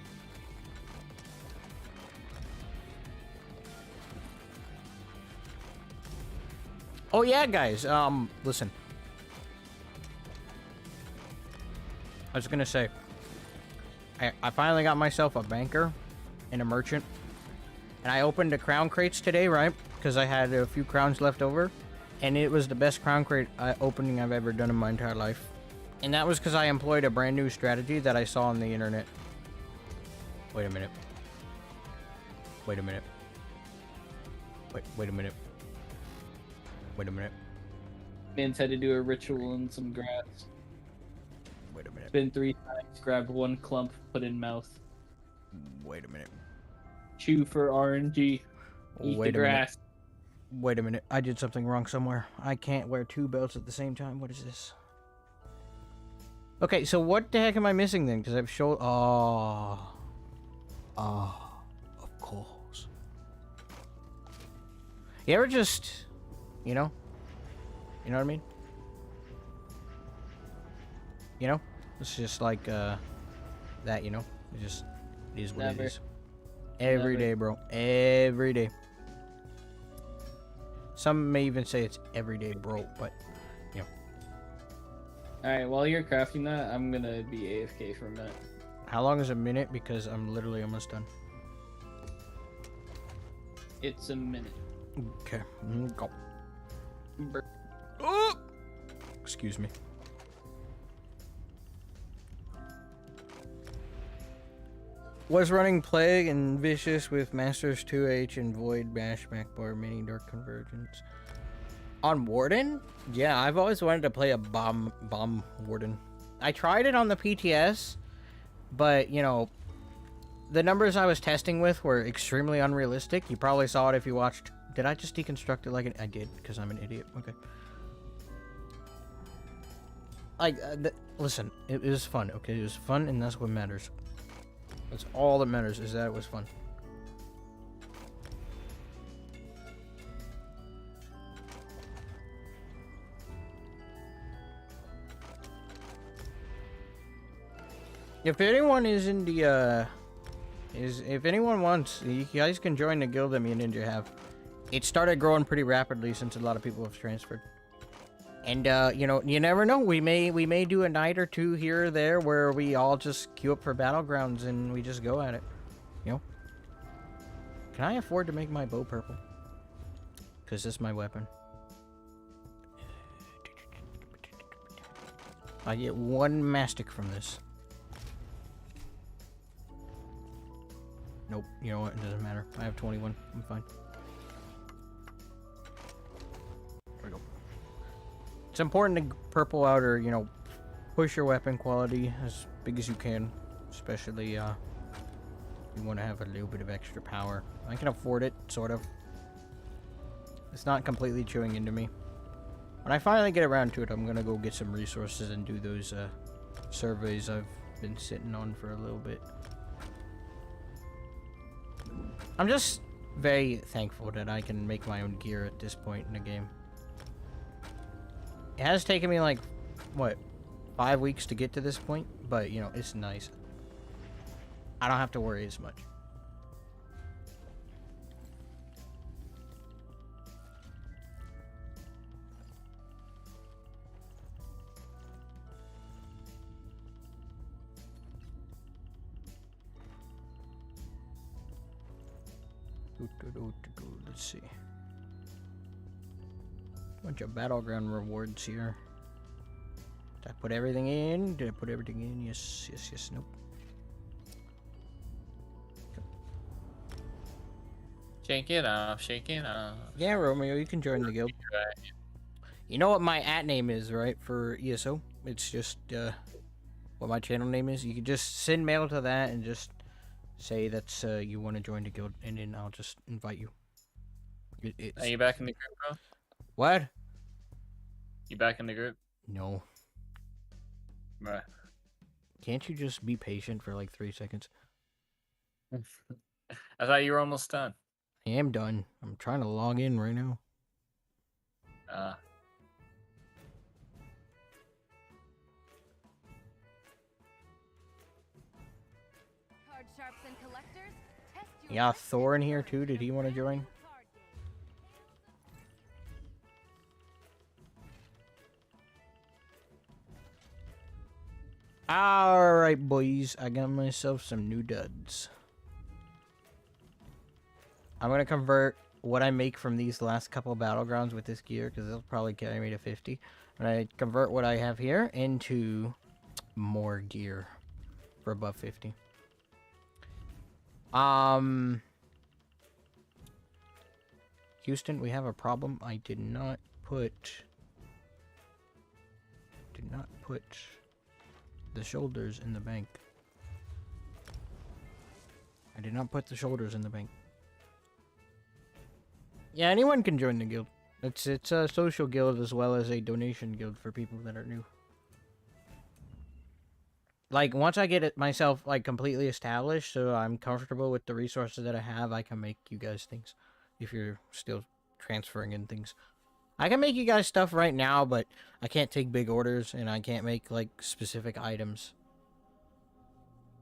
Oh yeah, guys. Listen. I was gonna say. I finally got myself a banker and a merchant. And I opened the crown crates today, right? Because I had a few crowns left over. And it was the best crown crate opening I've ever done in my entire life. And that was because I employed a brand new strategy that I saw on the internet. Wait a minute. Wait a minute. Wait a minute. Wait a minute. Man's had to do a ritual in some grass. Wait a minute. Spin 3 times, grab one clump, put in mouth. Wait a minute. Chew for RNG. Eat Wait the a minute. grass. Wait a minute. I did something wrong somewhere. I can't wear two belts at the same time. What is this? Okay, so what the heck am I missing then? Because I've showed... Oh, of course. You ever just... You know? You know what I mean? You know? It's just like, that, you know? It just is what Never. it is. Every Never. day, bro. Every day. Some may even say it's everyday, bro, but, you know. Alright, while you're crafting that, I'm gonna be AFK for a minute. How long is a minute? Because I'm literally almost done. It's a minute. Okay, go. Bur- Oh! Excuse me. Was running Plague and Vicious with Masters 2H and Void Bash Backbar Mini Dark Convergence. On Warden? Yeah, I've always wanted to play a bomb Warden. I tried it on the PTS, but, you know, the numbers I was testing with were extremely unrealistic. You probably saw it if you watched... Did I just deconstruct it like I did? Because I'm an idiot. Okay. Like, listen, it was fun, okay? It was fun, and that's what matters. That's all that matters, is that it was fun. If anyone is in the, if anyone wants, you guys can join the guild that me and Ninja have. It started growing pretty rapidly since a lot of people have transferred. And, you know, you never know. We may do a night or two here or there where we all just queue up for Battlegrounds and we just go at it. You know? Can I afford to make my bow purple? Because this is my weapon. I get 1 mastic from this. Nope. You know what? It doesn't matter. I have 21. I'm fine. There we go. It's important to purple out or, you know, push your weapon quality as big as you can. Especially, you want to have a little bit of extra power. I can afford it, sort of. It's not completely chewing into me. When I finally get around to it, I'm gonna go get some resources and do those, surveys I've been sitting on for a little bit. I'm just very thankful that I can make my own gear at this point in the game. It has taken me like, what, 5 weeks to get to this point, but, you know, it's nice. I don't have to worry as much. Let's see. Bunch of battleground rewards here. Did I put everything in? Did I put everything in? Yes, yes, yes, nope. Shake it off, shake it off. Yeah, Romeo, you can join the guild. You know what my @name is, right? For ESO? It's just, what my channel name is. You can just send mail to that and just say that's, you want to join the guild, and then I'll just invite you. Are you back in the group, bro? What? You back in the group? No. Bruh. Can't you just be patient for like 3 seconds? I thought you were almost done. I am done. I'm trying to log in right now. Yeah, Thor in here too. Did he want to join? Alright, boys. I got myself some new duds. I'm going to convert what I make from these last couple battlegrounds with this gear, because they'll probably carry me to 50. And I convert what I have here into more gear for above 50. Houston, we have a problem. I did not put the shoulders in the bank. I did not put the shoulders in the bank. Yeah, anyone can join the guild. It's a social guild as well as a donation guild for people that are new. Like, once I get it myself, like, completely established, so I'm comfortable with the resources that I have, I can make you guys things. If you're still transferring in things. I can make you guys stuff right now, but I can't take big orders, and I can't make, like, specific items.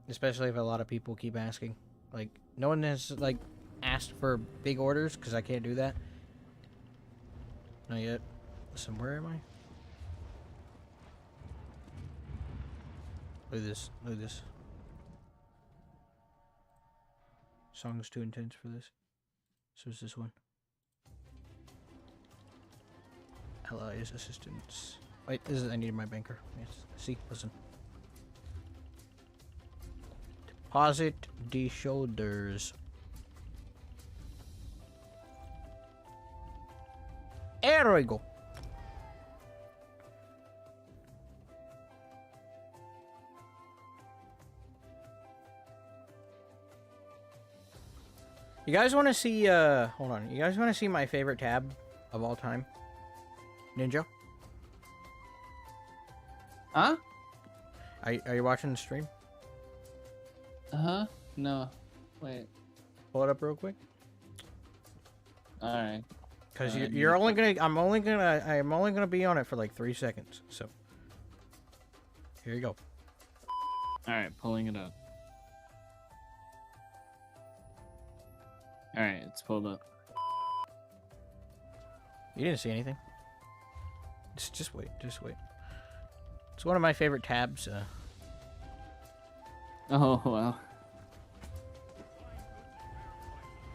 Especially if a lot of people keep asking. Like, no one has, like, asked for big orders, because I can't do that. Not yet. Listen, where am I? Look at this. Look at this. Song's too intense for this. So is this one. Allies, assistance. Wait, this is, I need my banker. Yes. See, listen. Deposit the shoulders. There we go. You guys want to see, hold on. You guys want to see my favorite tab of all time? Ninja? Huh? Are you watching the stream? Uh-huh. No. Wait. Pull it up real quick. Alright. Because you're only gonna, I'm only gonna be on it for like 3 seconds. So. Here you go. Alright, pulling it up. Alright, it's pulled up. You didn't see anything. Just wait. Just wait. It's one of my favorite tabs. Oh, wow.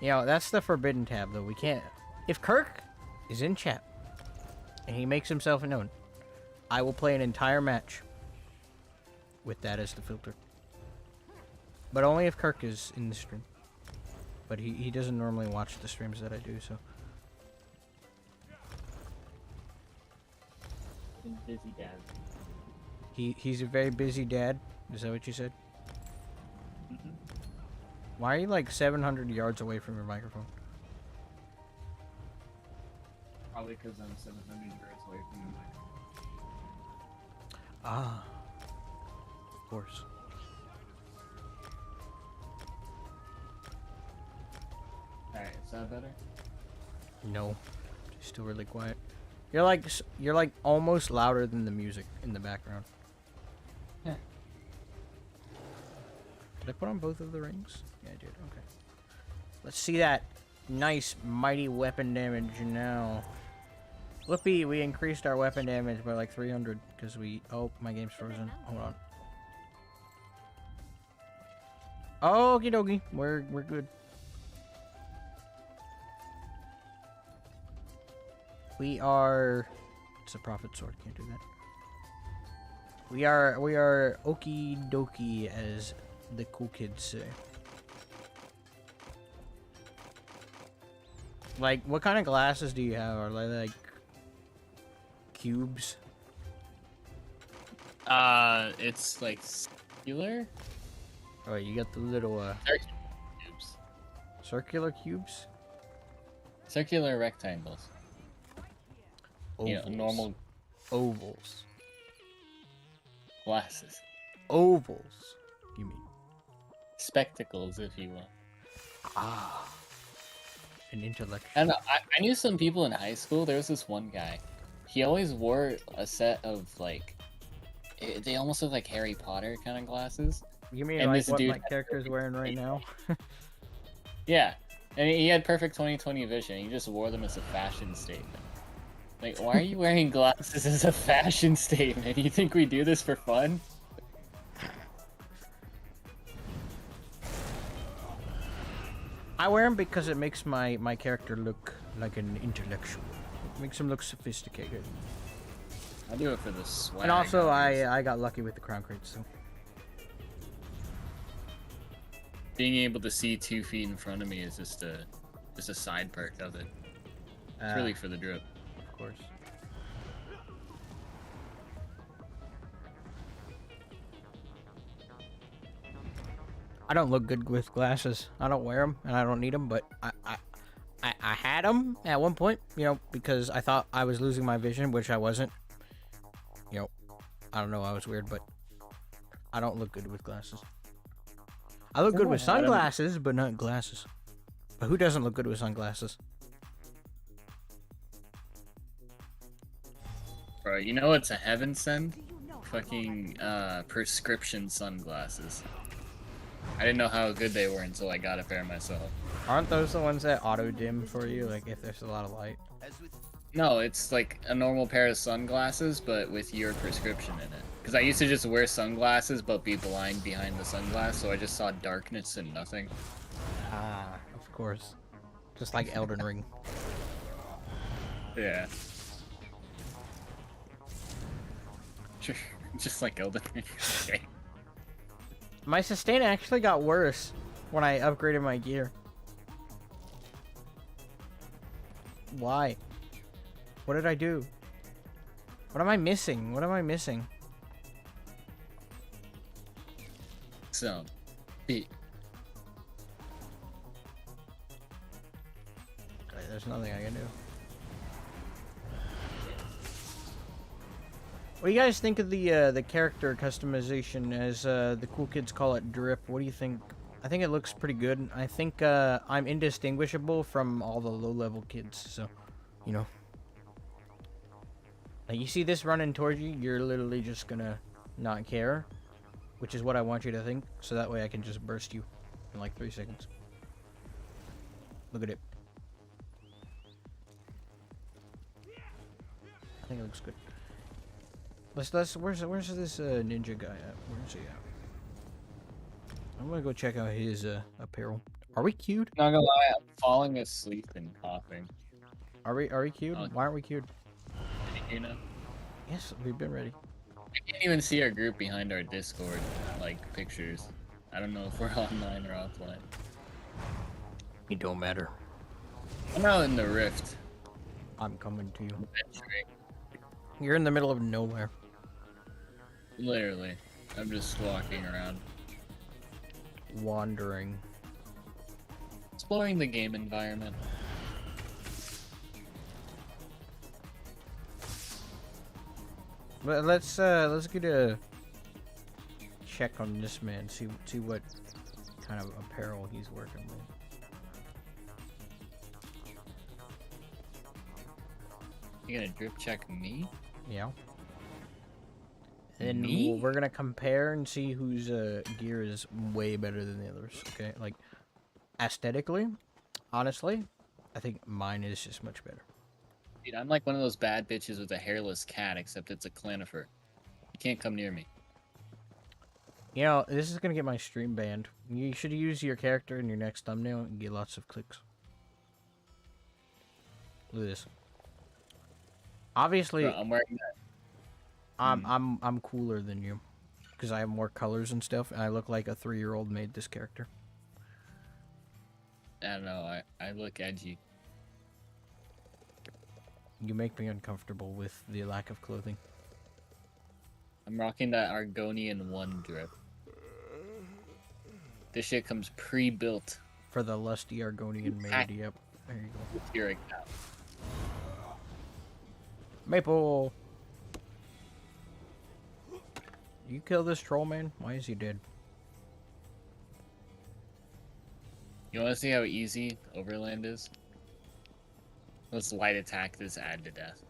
You know, that's the forbidden tab, though. We can't... If Kirk is in chat, and he makes himself known, I will play an entire match with that as the filter. But only if Kirk is in the stream. But he doesn't normally watch the streams that I do, so... Busy dad. He's a very busy dad. Is that what you said? Mm-hmm. Why are you like 700 yards away from your microphone? Probably because I'm 700 yards away from the microphone. Ah. Of course. Alright, is that better? No. It's still really quiet. You're like almost louder than the music in the background. Yeah. Did I put on both of the rings? Yeah, I did. Okay. Let's see that nice, mighty weapon damage now. Whoopee, we increased our weapon damage by like 300 because we... Oh, my game's frozen. Hold on. Okie dokie. We're good. We are... It's a prophet sword. Can't do that. We are okie dokie, as the cool kids say. Like, what kind of glasses do you have? Are they like cubes? It's like circular? Oh, you got the little Cubes. circular cubes. Circular rectangles. You know, Ovals. normal ovals. glasses. Ovals. You mean? Spectacles, if you will. Ah. An intellect. I don't know. I knew some people in high school. There was this one guy. He always wore a set of, like... They almost look like Harry Potter kind of glasses. You mean And like this what dude my character's wearing right now? Yeah. And he had perfect 20/20 vision. He just wore them as a fashion statement. Like, why are you wearing glasses as a fashion statement? You think we do this for fun? I wear them because it makes my character look like an intellectual. It makes him look sophisticated. I do it for the swag. And also, obviously. I got lucky with the crown crates, so. Being able to see 2 feet in front of me is just a side perk of it. It's really for the drip. Of course. I don't look good with glasses. I don't wear them, and I don't need them, but I had them at one point, you know, because I thought I was losing my vision, which I wasn't. You know, I don't know, I was weird, but I don't look good with glasses. I look good with sunglasses, but not glasses. But who doesn't look good with sunglasses? Bro, you know what's a heaven send? Fucking prescription sunglasses. I didn't know how good they were until I got a pair myself. Aren't those the ones that auto dim for you, like if there's a lot of light? No, it's like a normal pair of sunglasses, but with your prescription in it. Because I used to just wear sunglasses, but be blind behind the sunglass, so I just saw darkness and nothing. Ah, of course. Just like Elden Ring. Yeah. Sure. Just like Elden Ring. Okay. My sustain actually got worse when I upgraded my gear. Why? What did I do? What am I missing? What am I missing? So, beat. Okay, there's nothing I can do. What do you guys think of the character customization, as the cool kids call it, drip? What do you think? I think it looks pretty good. I think I'm indistinguishable from all the low-level kids, so, you know. Like, you see this running towards you, you're literally just gonna not care, which is what I want you to think, so that way I can just burst you in like 3 seconds. Look at it. I think it looks good. Where's this ninja guy at? Where's he at? I'm gonna go check out his apparel. Are we queued? Not gonna lie, I'm falling asleep and coughing. Are we queued? Why aren't we queued? You know? Yes, we've been ready. I can't even see our group behind our Discord, like, pictures. I don't know if we're online or offline. It don't matter. I'm out in the rift. I'm coming to you. Adventuring. You're in the middle of nowhere. Literally. I'm just walking around. Wandering. Exploring the game environment. But let's get a check on this man. See what kind of apparel he's working with. You gonna drip check me? Yeah. And Me? we're gonna compare and see whose gear is way better than the others. Okay, like aesthetically, honestly, I think mine is just much better. Dude, I'm like one of those bad bitches with a hairless cat, except it's a clanifer. You can't come near me. You know, this is gonna get my stream banned. You should use your character in your next thumbnail and get lots of clicks. Look at this. Obviously, Bro, I'm wearing that. I'm cooler than you, because I have more colors and stuff, and I look like a 3-year-old made this character. I don't know. I look edgy. You make me uncomfortable with the lack of clothing. I'm rocking that Argonian 1 drip. This shit comes pre-built. For the lusty Argonian maid, yep. There you go. With your account. Maple! You kill this troll, man? Why is he dead? You want to see how easy Overland is? Let's light attack this ad to death.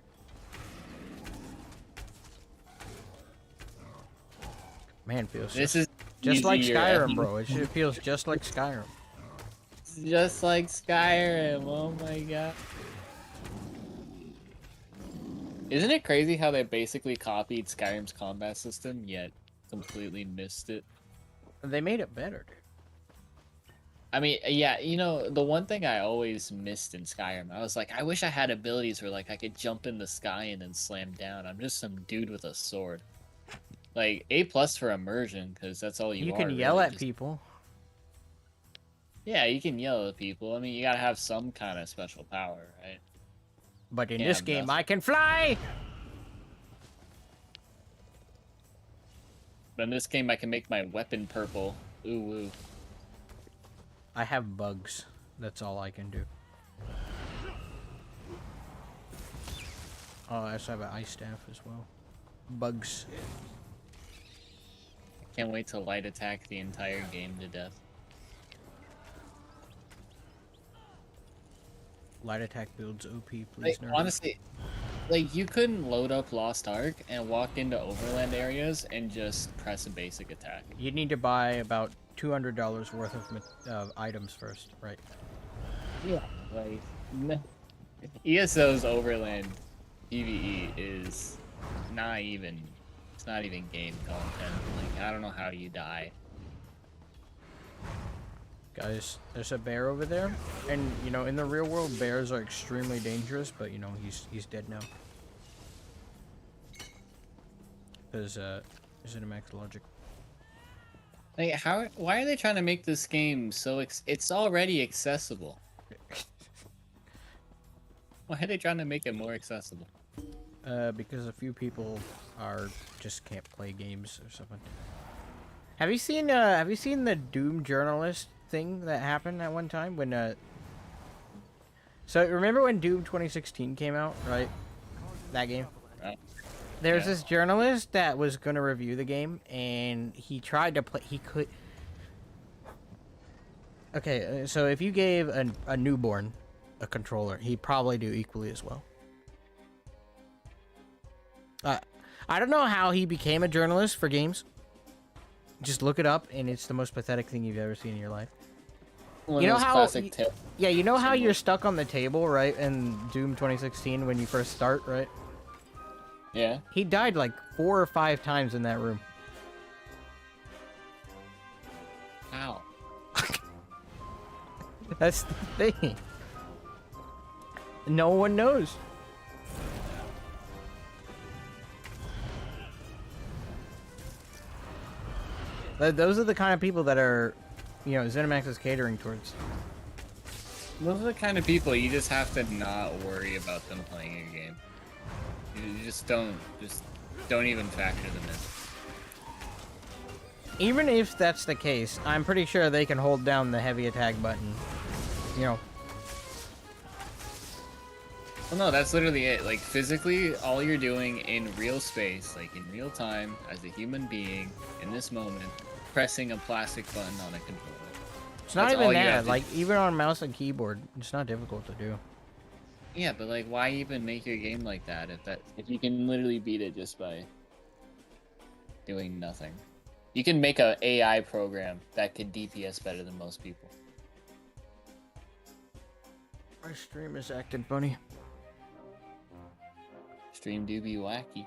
Man, feels This just, is just like easier. Skyrim, bro. It shit feels just like Skyrim. Just like Skyrim. Oh my god. Isn't it crazy how they basically copied Skyrim's combat system, yet completely missed it? They made it better, dude. I mean, yeah, you know, the one thing I always missed in Skyrim, I was like, I wish I had abilities where, like, I could jump in the sky and then slam down. I'm just some dude with a sword. Like, A+ for immersion, because that's all you are. You can yell really, at just... people. Yeah, you can yell at people. I mean, you gotta have some kind of special power, right? But in Yeah, this game, nothing. I can fly! But in this game, I can make my weapon purple. Ooh, woo. I have bugs. That's all I can do. Oh, I also have an ice staff as well. Bugs. Can't wait to light attack the entire game to death. Light attack builds OP, please. Like, nerd. honestly, like, you couldn't load up Lost Ark and walk into Overland areas and just press a basic attack. You need to buy about $200 worth of items first, right? Yeah, like, ESO's Overland PvE is not even, it's not even game content. Like, I don't know how you die. Guys, there's a bear over there, and you know, in the real world, bears are extremely dangerous. But you know, he's dead now. There's Cinemax logic. Like, why are they trying to make this game so it's already accessible? Why are they trying to make it more accessible? Because a few people just can't play games or something. Have you seen the Doom journalist thing that happened at one time when so remember when Doom 2016 came out, right? That game? There's this journalist that was gonna review the game, and he tried to play. He could. Okay, so if you gave a newborn a controller, he'd probably do equally as well. I don't know how he became a journalist for games. Just look it up, and it's the most pathetic thing you've ever seen in your life. One You know of those how? classic Yeah, you know how symbols. you're stuck on the table, right? In Doom 2016 when you first start, right? Yeah. He died like 4 or 5 times in that room. How? That's the thing. No one knows. Those are the kind of people that are, you know, ZeniMax is catering towards. Those are the kind of people you just have to not worry about them playing your game. You just don't even factor them in. Even if that's the case, I'm pretty sure they can hold down the heavy attack button. You know. Well, no, that's literally it. Like, physically, all you're doing in real space, like in real time, as a human being, in this moment, pressing a plastic button on a controller. It's not That's all even you have that. to Like, even on mouse and keyboard, it's not difficult to do. Yeah, but like, why even make your game like that if you can literally beat it just by doing nothing? You can make a AI program that can DPS better than most people. My stream is acting funny. Stream do be wacky.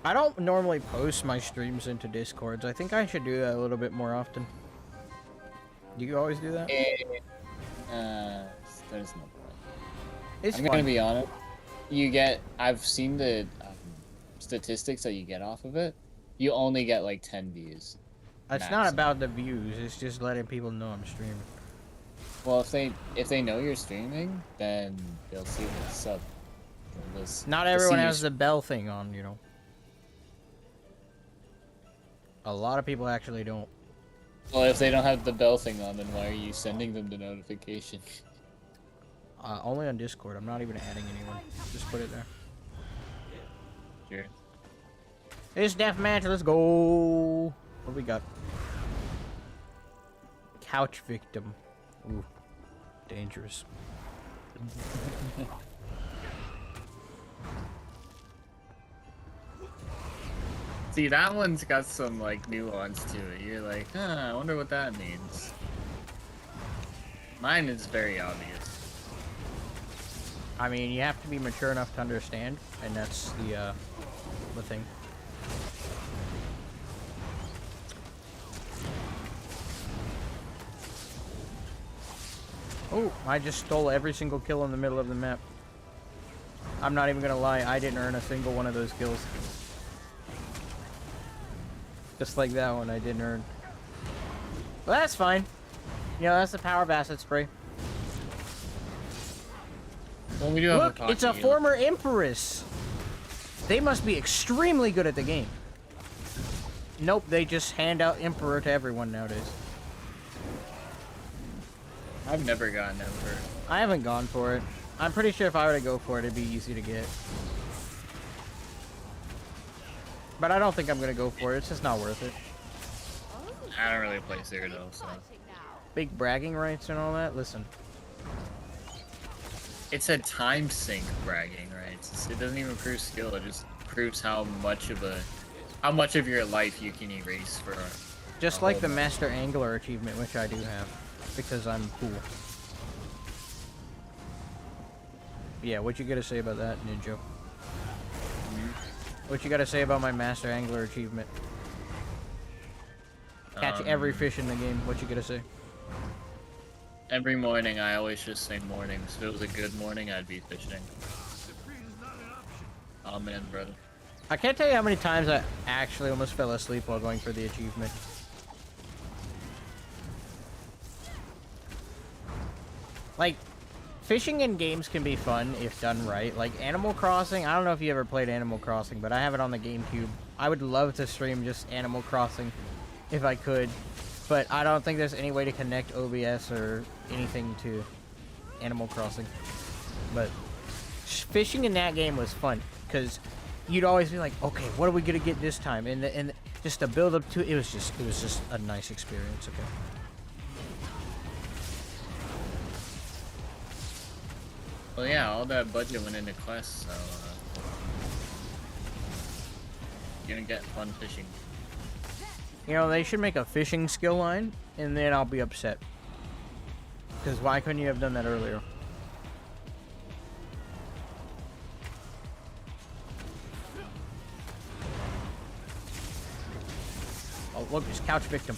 I don't normally post my streams into Discords. I think I should do that a little bit more often. Do you always do that? There's no point. It's I'm fun. gonna be honest. I've seen the statistics that you get off of it. You only get like 10 views. It's not maximum. about the views. It's just letting people know I'm streaming. Well, if they know you're streaming, then they'll see the sub. Not everyone has the bell thing on, you know. A lot of people actually don't. Well, if they don't have the bell thing on, then why are you sending them the notification? Only on Discord. I'm not even adding anyone. Just put it there. Sure. It's deathmatch. Let's go. What do we got? Couch victim. Ooh, dangerous. See, that one's got some like nuance to it. You're like, I wonder what that means. Mine is very obvious. I mean, you have to be mature enough to understand, and that's the thing. Oh, I just stole every single kill in the middle of the map. I'm not even gonna lie, I didn't earn a single one of those kills. Just like that one, I didn't earn. Well, that's fine. You know, that's the power of acid spray. Well, we do have Look, it's a former Empress. They must be extremely good at the game. Nope, they just hand out Emperor to everyone nowadays. I've never gotten Emperor. I haven't gone for it. I'm pretty sure if I were to go for it, it'd be easy to get. But I don't think I'm gonna go for it. It's just not worth it. I don't really play Cyrodiil, so. Big bragging rights and all that. Listen, It's a time sink bragging, right? It doesn't even prove skill. It just proves how much of your life you can erase for. just like the Master Angler achievement, which I do have, because I'm cool. Yeah, what you gotta say about that, Ninja? What you gotta say about my Master Angler achievement? Catch every fish in the game. What you gonna say? Every morning, I always just say mornings. If it was a good morning, I'd be fishing. Oh man, brother. I can't tell you how many times I actually almost fell asleep while going for the achievement. Like, fishing in games can be fun if done right. Like, Animal Crossing, I don't know if you ever played Animal Crossing, but I have it on the GameCube. I would love to stream just Animal Crossing if I could, but I don't think there's any way to connect OBS or anything to Animal Crossing. But fishing in that game was fun, because you'd always be like, okay, what are we gonna get this time? And just the build up to it, it was just a nice experience. Okay. Well, yeah, all that budget went into quests, so you're gonna get fun fishing. You know, they should make a fishing skill line, and then I'll be upset. Because why couldn't you have done that earlier? Oh, look, it's couch victim.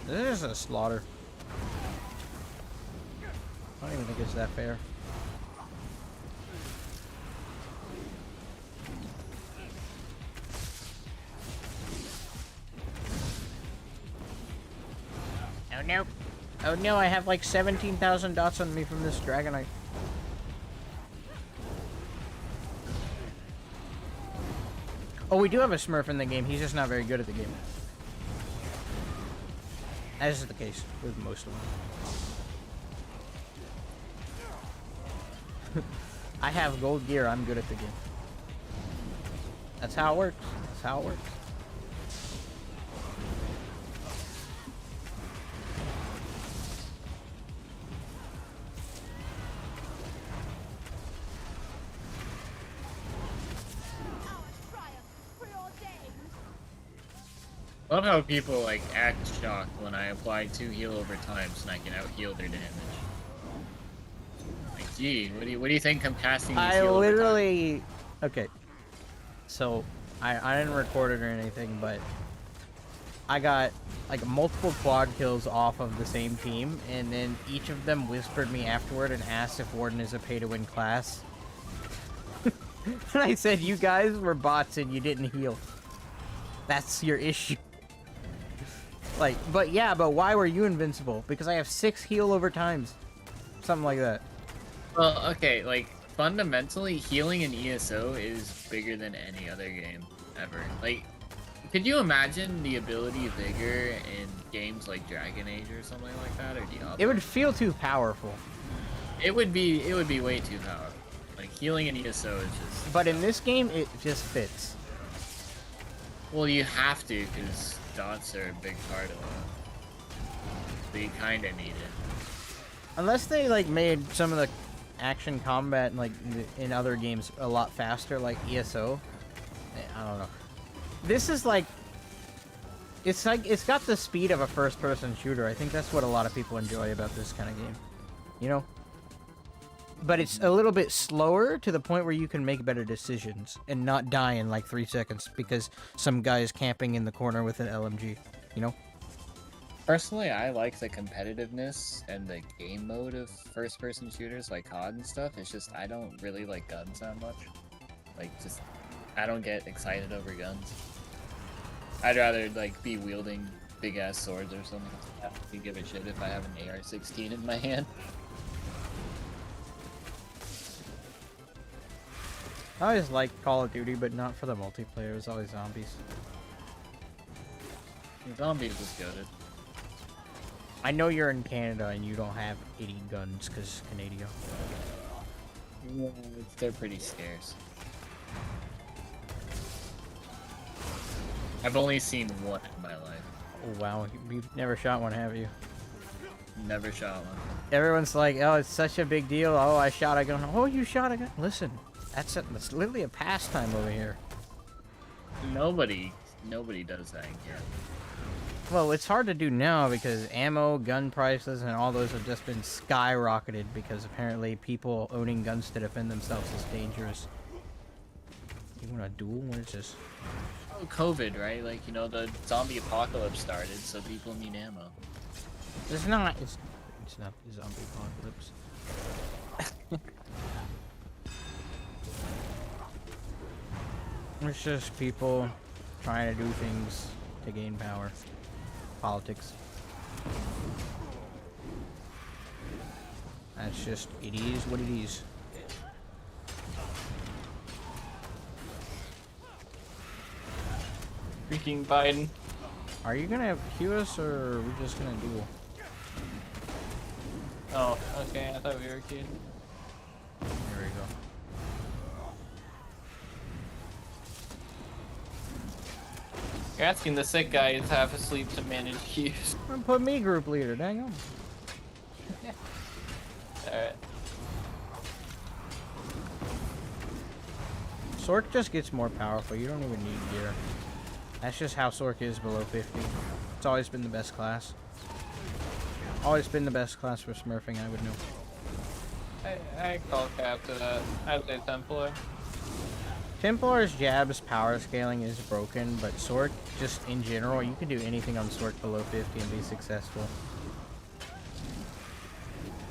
This is a slaughter. I don't even think it's that fair. Oh no. Oh no, I have like 17,000 dots on me from this Dragonite. Oh, we do have a Smurf in the game. He's just not very good at the game. As is the case with most of them. I have gold gear. I'm good at the game. That's how it works. That's how it works. I love how people like act shocked when I apply 2 heal over times and I can out heal their damage. Like, gee, what do you think I'm casting these I heal literally... Okay. So, I didn't record it or anything, but I got like multiple quad kills off of the same team, and then each of them whispered me afterward and asked if Warden is a pay-to-win class. And I said, you guys were bots and you didn't heal. That's your issue. Like, but yeah, but why were you invincible? Because I have 6 heal over times. Something like that. Well, okay, like, fundamentally, healing in ESO is bigger than any other game ever. Like, could you imagine the ability Vigor in games like Dragon Age or something like that, or Diablo? It would feel too powerful. It would be way too powerful. Like, healing in ESO is just... But in this game, it just fits. Well, you have to, because dots are a big part of it. So you kinda need it. Unless they, like, made some of the action combat, like, in other games a lot faster, like ESO. I don't know. This is, like... It's got the speed of a first-person shooter. I think that's what a lot of people enjoy about this kind of game. You know? But it's a little bit slower to the point where you can make better decisions and not die in like 3 seconds because some guy is camping in the corner with an LMG, you know? Personally, I like the competitiveness and the game mode of first-person shooters like COD and stuff. It's just, I don't really like guns that much. Like, just, I don't get excited over guns. I'd rather, like, be wielding big-ass swords or something. I don't give a shit if I have an AR-16 in my hand. I always liked Call of Duty, but not for the multiplayer. It was always zombies. Zombies was goated. I know you're in Canada and you don't have 80 guns because Canada. Yeah, they're pretty scarce. I've only seen one in my life. Oh wow, you've never shot one, have you? Never shot one. Everyone's like, oh, it's such a big deal. Oh, I shot a gun. Oh, you shot a gun. Listen, that's literally a pastime over here. Nobody does that here. Well, it's hard to do now because ammo, gun prices, and all those have just been skyrocketed because apparently people owning guns to defend themselves is dangerous. You want a duel? What is this? Oh, COVID, right? Like, you know, the zombie apocalypse started, so people need ammo. It's not. It's not the zombie apocalypse. It's just people trying to do things to gain power. Politics. That's just, it is what it is. Freaking Biden. Are you gonna queue us, or are we just gonna duel? Oh, okay. I thought we were queued. There we go. You're asking the sick guy who's half asleep to manage queues. Put me group leader, dang 'em. Alright. Sork just gets more powerful. You don't even need gear. That's just how Sork is below 50. It's always been the best class. Always been the best class for smurfing, I would know. I call cap to that. I'd say Templar. Templar's jab's power scaling is broken, but Sork, just in general, you can do anything on Sork below 50 and be successful.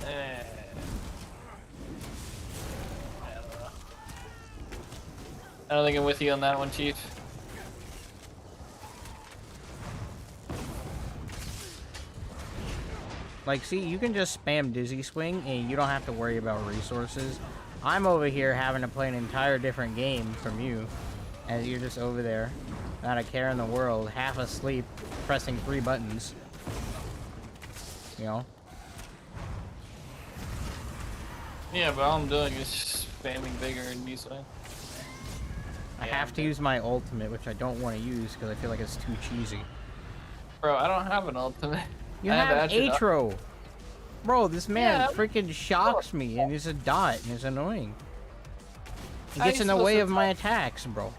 I don't know. I don't think I'm with you on that one, Chief. Like, see, you can just spam Dizzy Swing and you don't have to worry about resources. I'm over here having to play an entire different game from you, as you're just over there, not a care in the world, half asleep, pressing 3 buttons. You know? Yeah, but all I'm doing is just spamming bigger and D-Swing. I have to use my ultimate, which I don't want to use because I feel like it's too cheesy. Bro, I don't have an ultimate. You I have Atro. Atro! Bro, this man Yeah. freaking shocks me and is a dot and is annoying. He How gets you in the supposed way to of my attacks, bro.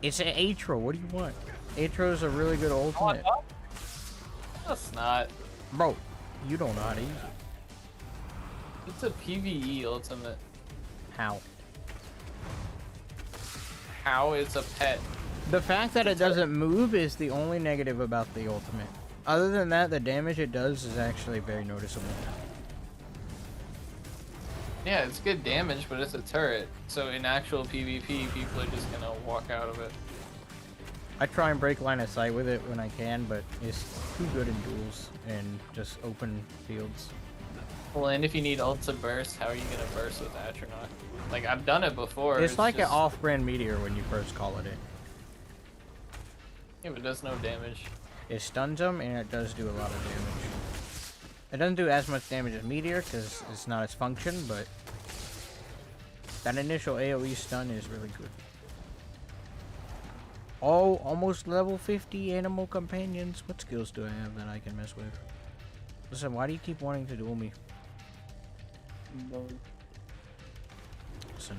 It's an Atro, what do you want? Atro's a really good ultimate. That's not. Bro, you don't know how to use it. It's a PvE ultimate. How? How? It's a pet. The fact that it doesn't move is the only negative about the ultimate. Other than that, the damage it does is actually very noticeable. Yeah, it's good damage, but it's a turret. So in actual PvP, people are just gonna walk out of it. I try and break line of sight with it when I can, but it's too good in duels and just open fields. Well, and if you need ult to burst, how are you gonna burst with Atronach? Like, I've done it before. It's like just... an off-brand meteor when you first call it in. Yeah, but it does no damage. It stuns them, and it does do a lot of damage. It doesn't do as much damage as Meteor, because it's not its function, but that initial AoE stun is really good. Oh, almost level 50 animal companions. What skills do I have that I can mess with? Listen, why do you keep wanting to duel me? Listen,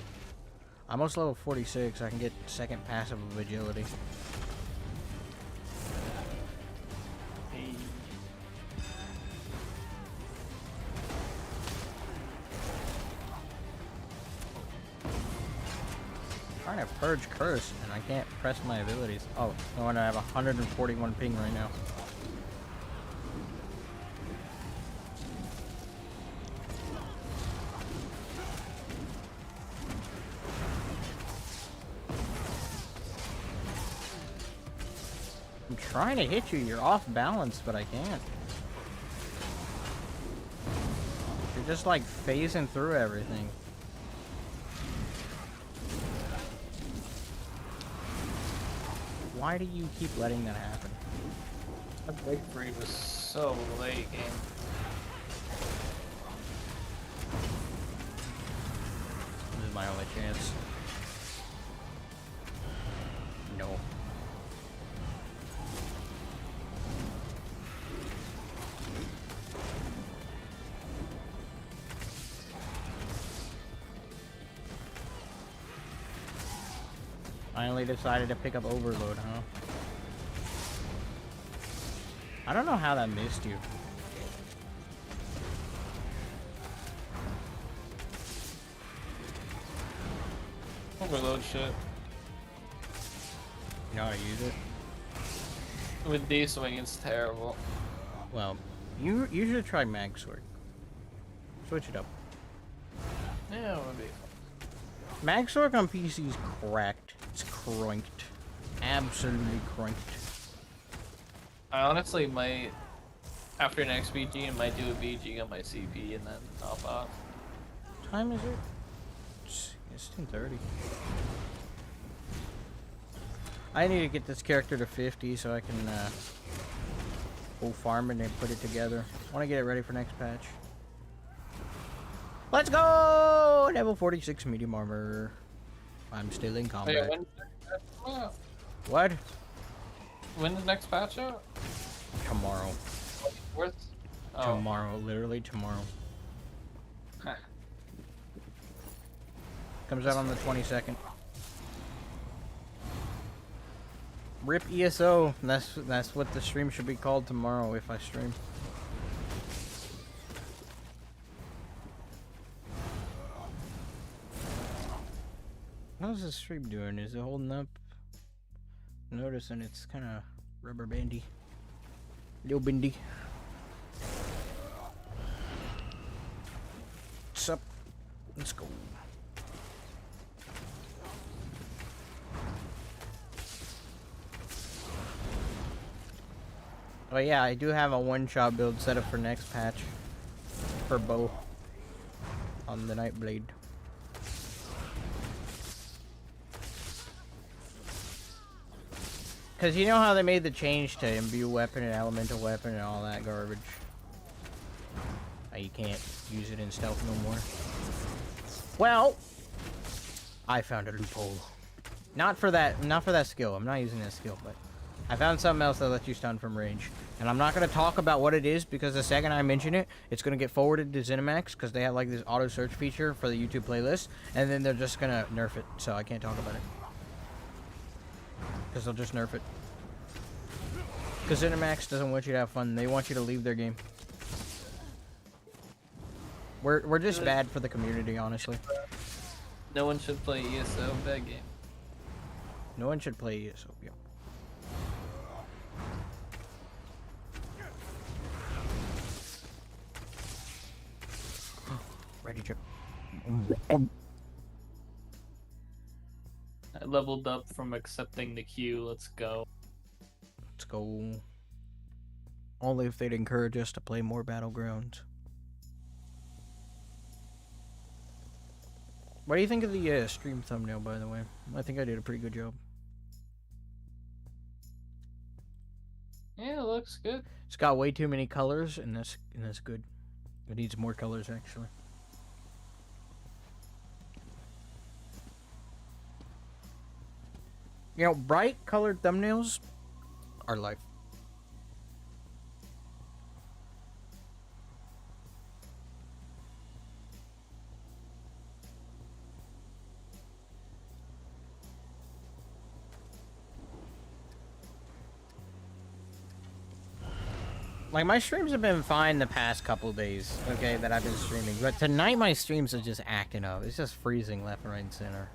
I'm almost level 46. I can get second passive of agility. Hey. I'm trying to purge curse, and I can't press my abilities. Oh, no wonder I have 141 ping right now. I'm trying to hit you. You're off balance, but I can't. You're just like phasing through everything. Why do you keep letting that happen? That big free was so late game. This is my only chance. No. Finally decided to pick up Overload, huh? I don't know how that missed you. Overload shit. You know how to use it? With D-swing, it's terrible. Well, you should try mag sword. Switch it up. Yeah, it would be. Mag sword on PC is cracked. It's cranked. Absolutely cranked. I honestly might, after next VG, I might do a VG on my CP and then hop off. What time is it? It's 10:30. I need to get this character to 50 so I can go farming and put it together. I want to get it ready for next patch. Let's go! Level 46 medium armor. I'm still in combat. Wait, when's the next patch out? What? When's the next patch out? Tomorrow. 24th? Oh. Tomorrow. Literally tomorrow. Huh. Comes out on the 22nd. RIP ESO. That's what the stream should be called tomorrow if I stream. How's the stream doing? Is it holding up? Noticing it's kind of rubber bandy. Little bendy. What's up? Let's go. Oh yeah, I do have a one-shot build set up for next patch. For bow. On the Nightblade. Cause you know how they made the change to imbue weapon and elemental weapon and all that garbage. You can't use it in stealth no more. Well, I found a loophole. Not for that skill. I'm not using that skill, but I found something else that lets you stun from range. And I'm not gonna talk about what it is because the second I mention it, it's gonna get forwarded to ZeniMax because they have like this auto search feature for the YouTube playlist, and then they're just gonna nerf it. So I can't talk about it. Because they'll just nerf it. Because ZeniMax doesn't want you to have fun. They want you to leave their game. We're just bad for the community, honestly. No one should play ESO. Bad game. No one should play ESO. Yeah. Ready, Chip. I leveled up from accepting the queue. Let's go. Let's go. Only if they'd encourage us to play more Battlegrounds. What do you think of the stream thumbnail, by the way? I think I did a pretty good job. Yeah, it looks good. It's got way too many colors, and that's good. It needs more colors, actually. You know, bright colored thumbnails are life. Like, my streams have been fine the past couple days, okay, that I've been streaming. But tonight, my streams are just acting up. It's just freezing left, right, and center.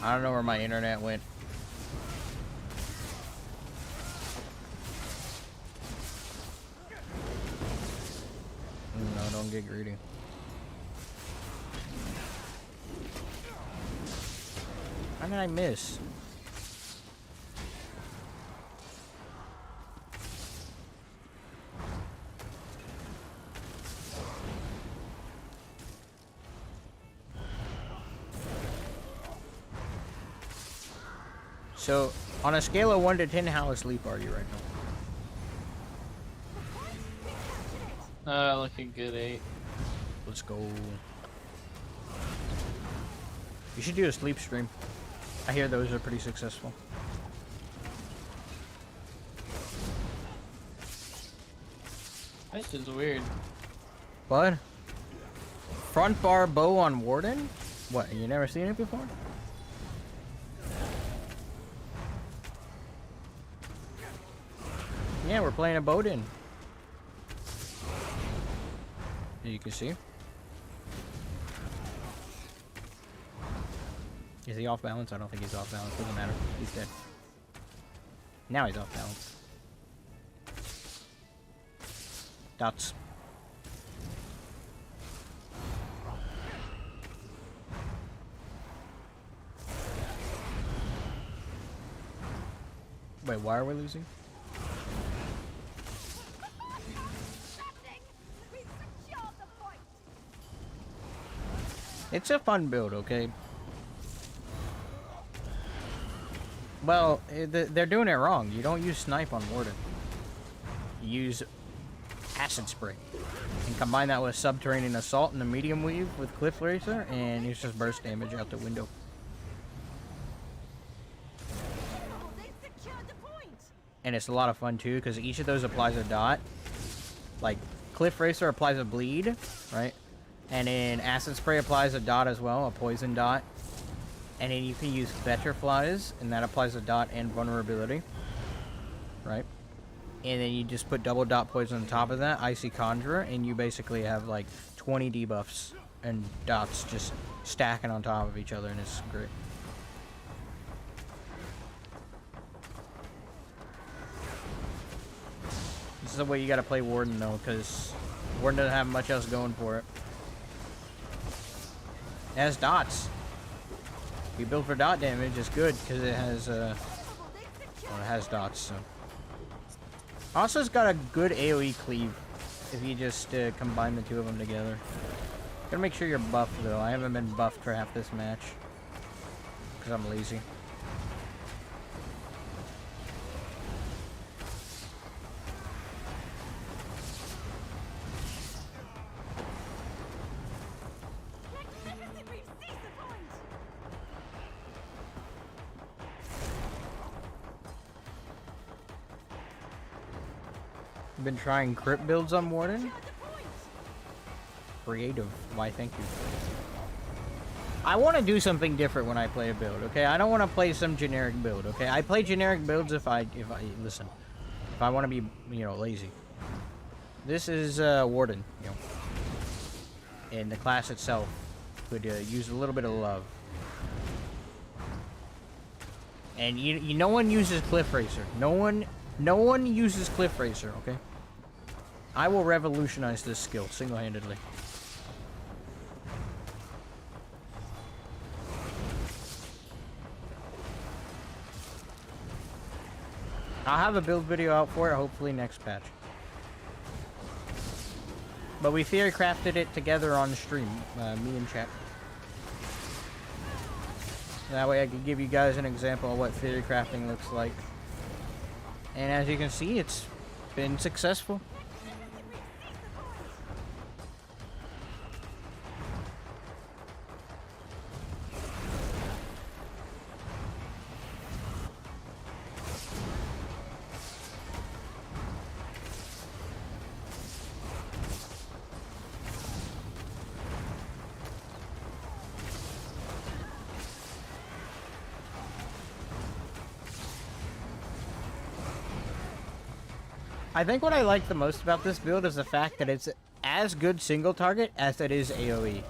I don't know where my internet went. No, don't get greedy. How did I miss? So, on a scale of 1 to 10, how asleep are you right now? Looking good, 8. Let's go. You should do a sleep stream. I hear those are pretty successful. That's just weird. What? Front bar bow on Warden? What, you never seen it before? Yeah, we're playing a boat in. As you can see. Is he off balance? I don't think he's off balance. Doesn't matter. He's dead. Now he's off balance. Dots. Wait, why are we losing? It's a fun build, okay? Well, they're doing it wrong. You don't use snipe on Warden. You use acid spray. And combine that with subterranean assault and a medium weave with cliff racer, and it's just burst damage out the window. And it's a lot of fun too, because each of those applies a dot. Like, cliff racer applies a bleed, right? And then acid spray applies a dot as well, a poison dot. And then you can use butterflies, and that applies a dot and vulnerability, right? And then you just put double dot poison on top of that, Icy Conjurer, and you basically have like 20 debuffs and dots just stacking on top of each other, and it's great. This is the way you gotta play Warden though, because Warden doesn't have much else going for it. It has dots. If you build for dot damage, it's good because it has well, it has dots. So also, it's got a good AOE cleave if you just combine the two of them together. Gotta make sure you're buffed though. I haven't been buffed for half this match because I'm lazy. Been trying crypt builds on Warden. Creative. Why, thank you. I want to do something different when I play a build, okay? I don't want to play some generic build, okay? I play generic builds if I listen. If I want to be, you know, lazy. This is Warden, you know. And the class itself could use a little bit of love. And no one uses Cliff Racer. No one uses Cliff Racer, okay? I will revolutionize this skill single-handedly. I'll have a build video out for it, hopefully next patch. But we theory crafted it together on stream, me and chat. That way I could give you guys an example of what theory crafting looks like. And as you can see, it's been successful. I think what I like the most about this build is the fact that it's as good single target as it is AoE.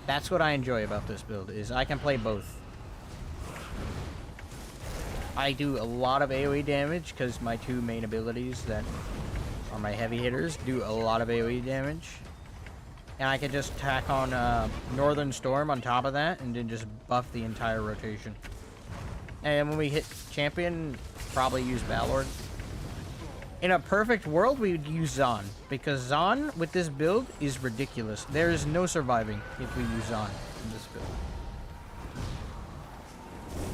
That's what I enjoy about this build, is I can play both. I do a lot of AoE damage because my two main abilities that are my heavy hitters do a lot of AoE damage. And I can just tack on Northern Storm on top of that and then just buff the entire rotation. And when we hit champion, probably use Balor. In a perfect world, we would use Zon, because Zon with this build is ridiculous. There is no surviving if we use Zon in this build.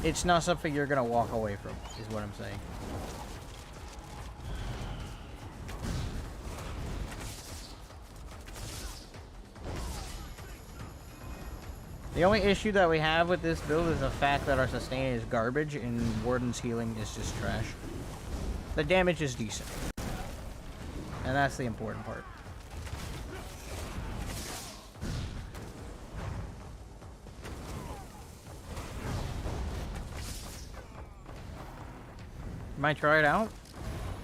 It's not something you're gonna walk away from, is what I'm saying. The only issue that we have with this build is the fact that our sustain is garbage and Warden's healing is just trash. The damage is decent. And that's the important part. Might try it out.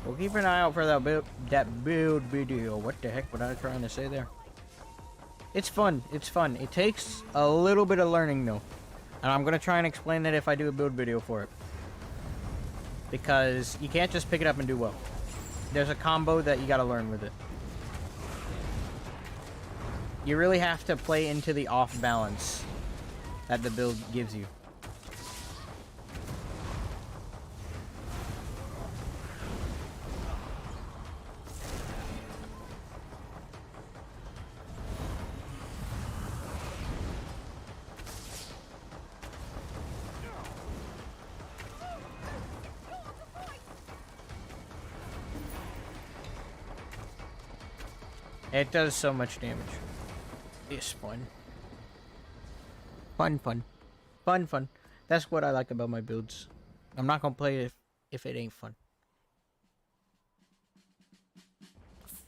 Well, keep an eye out for that build video. What the heck was I trying to say there? It's fun. It's fun. It takes a little bit of learning, though. And I'm going to try and explain that if I do a build video for it. Because you can't just pick it up and do well. There's a combo that you got to learn with it. You really have to play into the off balance that the build gives you. It does so much damage. It's fun. Fun. That's what I like about my builds. I'm not gonna play it if it ain't fun.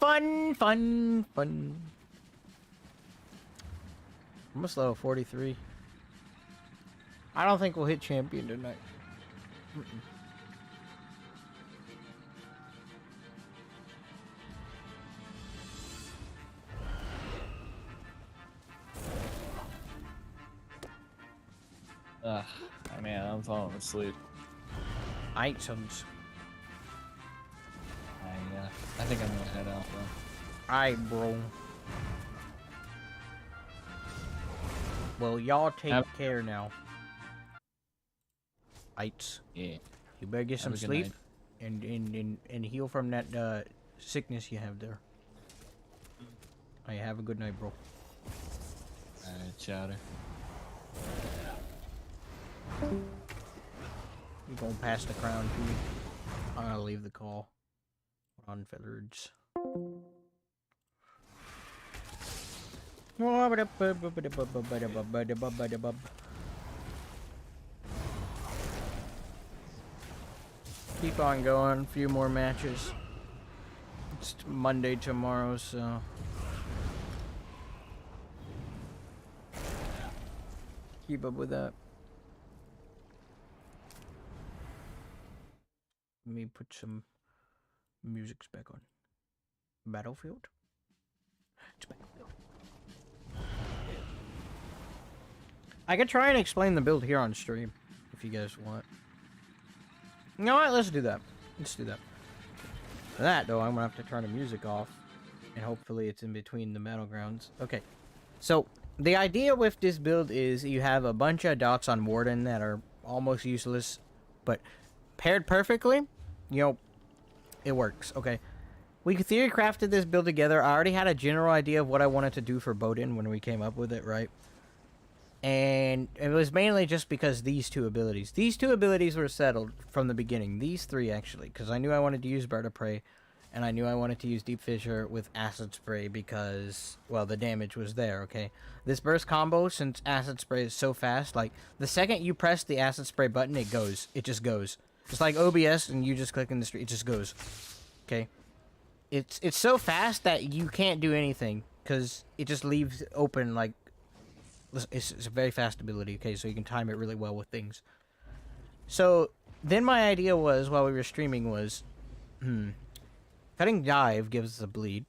Fun. Almost level 43. I don't think we'll hit champion tonight. Man, I'm falling asleep. Items. I think I'm gonna head out though. Alright, bro. Well, y'all take care now. Ites. Yeah. You better get some Have a good sleep night. and heal from that sickness you have there. Alright, have a good night, bro. Alright, chowder. You gonna pass the crown to me? I'm gonna leave the call. Unfeathered. Keep on going. A few more matches. It's Monday tomorrow, so keep up with that. Let me put some music back on. Battlefield? It's Battlefield. I could try and explain the build here on stream, if you guys want. You know what? Let's do that. Let's do that. For that, though, I'm gonna have to turn the music off. And hopefully it's in between the battlegrounds. Okay. So, the idea with this build is you have a bunch of dots on Warden that are almost useless. But paired perfectly, you know, it works. Okay. We theory crafted this build together. I already had a general idea of what I wanted to do for Bowden when we came up with it, right? And it was mainly just because these two abilities. These two abilities were settled from the beginning. These three, actually. Because I knew I wanted to use Bird of Prey. And I knew I wanted to use Deep Fissure with Acid Spray because, well, the damage was there, okay? This burst combo, since Acid Spray is so fast, like, the second you press the Acid Spray button, it goes. It just goes. It's like OBS and you just click in the street, it just goes. Okay? It's so fast that you can't do anything because it just leaves open, like, it's a very fast ability, okay? So you can time it really well with things. So, then my idea was, while we were streaming, was, cutting Dive gives us a bleed.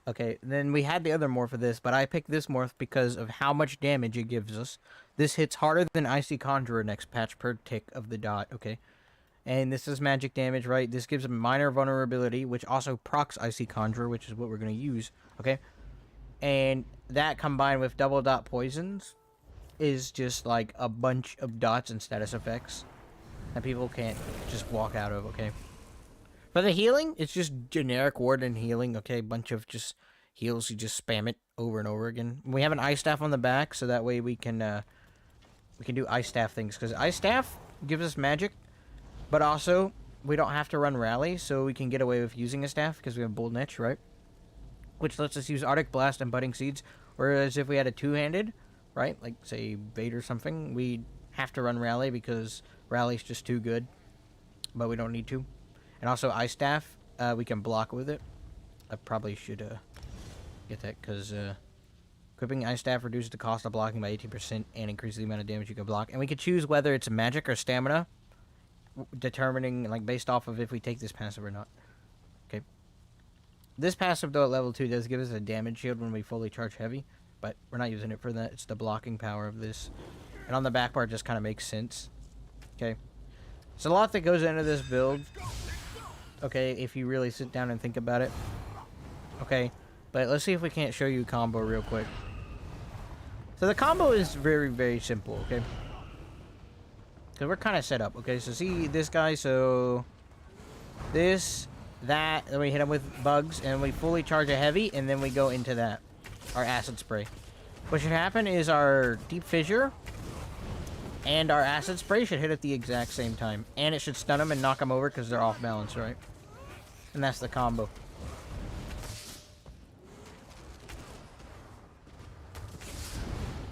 Okay, then we had the other morph for this, but I picked this morph because of how much damage it gives us. This hits harder than Icy Conjurer next patch per tick of the dot, okay? And this is magic damage, right? This gives a minor vulnerability, which also procs Icy Conjurer, which is what we're going to use, okay? And that combined with double dot poisons is just like a bunch of dots and status effects that people can't just walk out of, okay? For the healing, it's just generic Warden healing, okay? Bunch of just heals, you just spam it over and over again. We have an Ice Staff on the back, so that way we can do Ice Staff things. Because Ice Staff gives us magic, but also we don't have to run Rally, so we can get away with using a staff because we have Bold Niche, right? Which lets us use Arctic Blast and Budding Seeds. Whereas if we had a two-handed, right, like say Bait or something, we'd have to run Rally because Rally's just too good, but we don't need to. And also Ice Staff, we can block with it. I probably should get that because equipping Ice Staff reduces the cost of blocking by 18% and increases the amount of damage you can block. And we can choose whether it's magic or stamina determining, like, based off of if we take this passive or not. Okay. This passive, though, at level 2 does give us a damage shield when we fully charge heavy, but we're not using it for that. It's the blocking power of this. And on the back part, it just kind of makes sense. Okay. There's a lot that goes into this build. Okay, if you really sit down and think about it. Okay, but let's see if we can't show you combo real quick. So the combo is very, very simple, okay? Because we're kind of set up, okay? So see this guy, so... This, that, then we hit him with bugs, and we fully charge a heavy, and then we go into that. Our acid spray. What should happen is our deep fissure and our acid spray should hit at the exact same time. And it should stun them and knock them over because they're off balance, right? And that's the combo.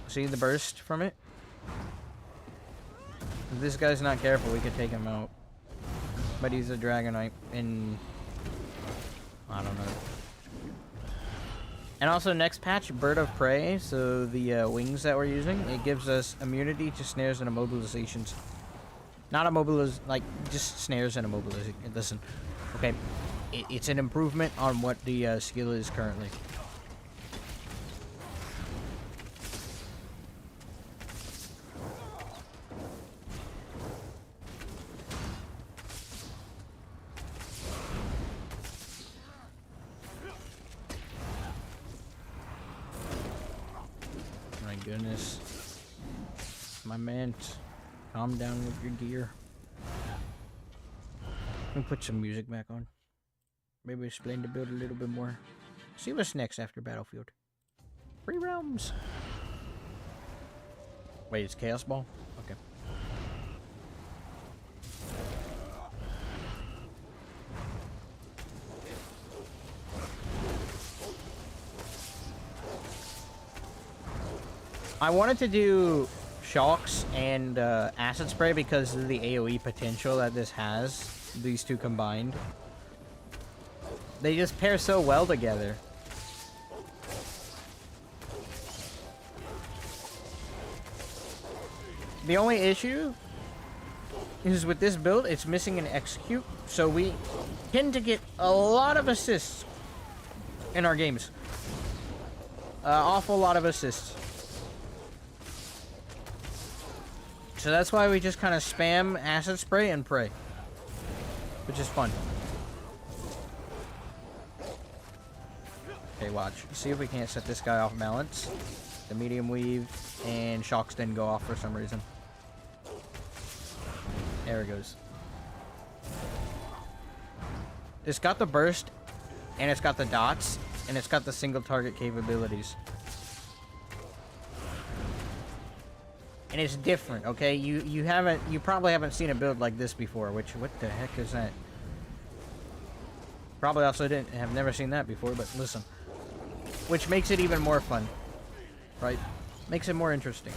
See the burst from it? If this guy's not careful, we could take him out. But he's a Dragonite, and... I don't know. And also, next patch, Bird of Prey, so the wings that we're using, it gives us immunity to snares and immobilizations. Not like, just snares and immobilization. Listen, okay, it's an improvement on what the skill is currently. Goodness. My man, calm down with your gear. Let me put some music back on. Maybe explain the build a little bit more. See what's next after Battlefield. 3 realms. Wait, it's Chaos Ball? Okay. I wanted to do shocks and acid spray because of the AoE potential that this has. These two combined. They just pair so well together. The only issue is with this build, it's missing an execute. So we tend to get a lot of assists in our games. Awful lot of assists. So that's why we just kind of spam acid spray and pray. Which is fun. Okay, watch. See if we can't set this guy off balance. The medium weave and shocks didn't go off for some reason. There it goes. It's got the burst, and it's got the dots, and it's got the single target capabilities. And it's different, okay? You probably haven't seen a build like this before, which, what the heck is that? Probably also have never seen that before, but listen. Which makes it even more fun, right? Makes it more interesting.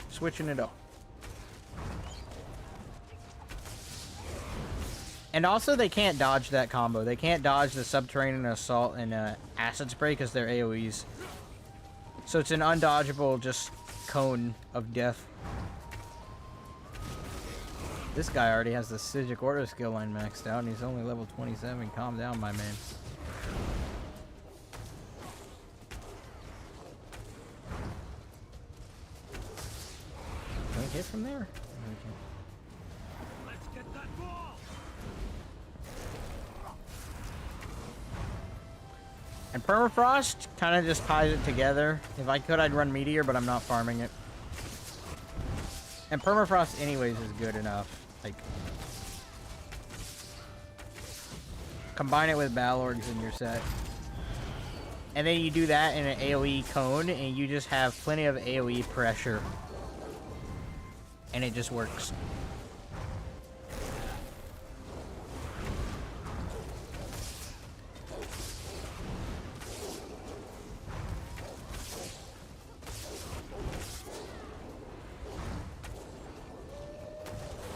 Switching it up. And also, they can't dodge that combo. They can't dodge the Subterranean Assault and Acid Spray because they're AoEs. So it's an undodgeable just cone of death. This guy already has the Psijic Order skill line maxed out and he's only level 27. Calm down, my man. Can we hit from there? Let's get that ball. And Permafrost kind of just ties it together. If I could, I'd run Meteor, but I'm not farming it. And Permafrost anyways is good enough. Like, combine it with Balorgs in your set. And then you do that in an AoE cone, and you just have plenty of AoE pressure. And it just works.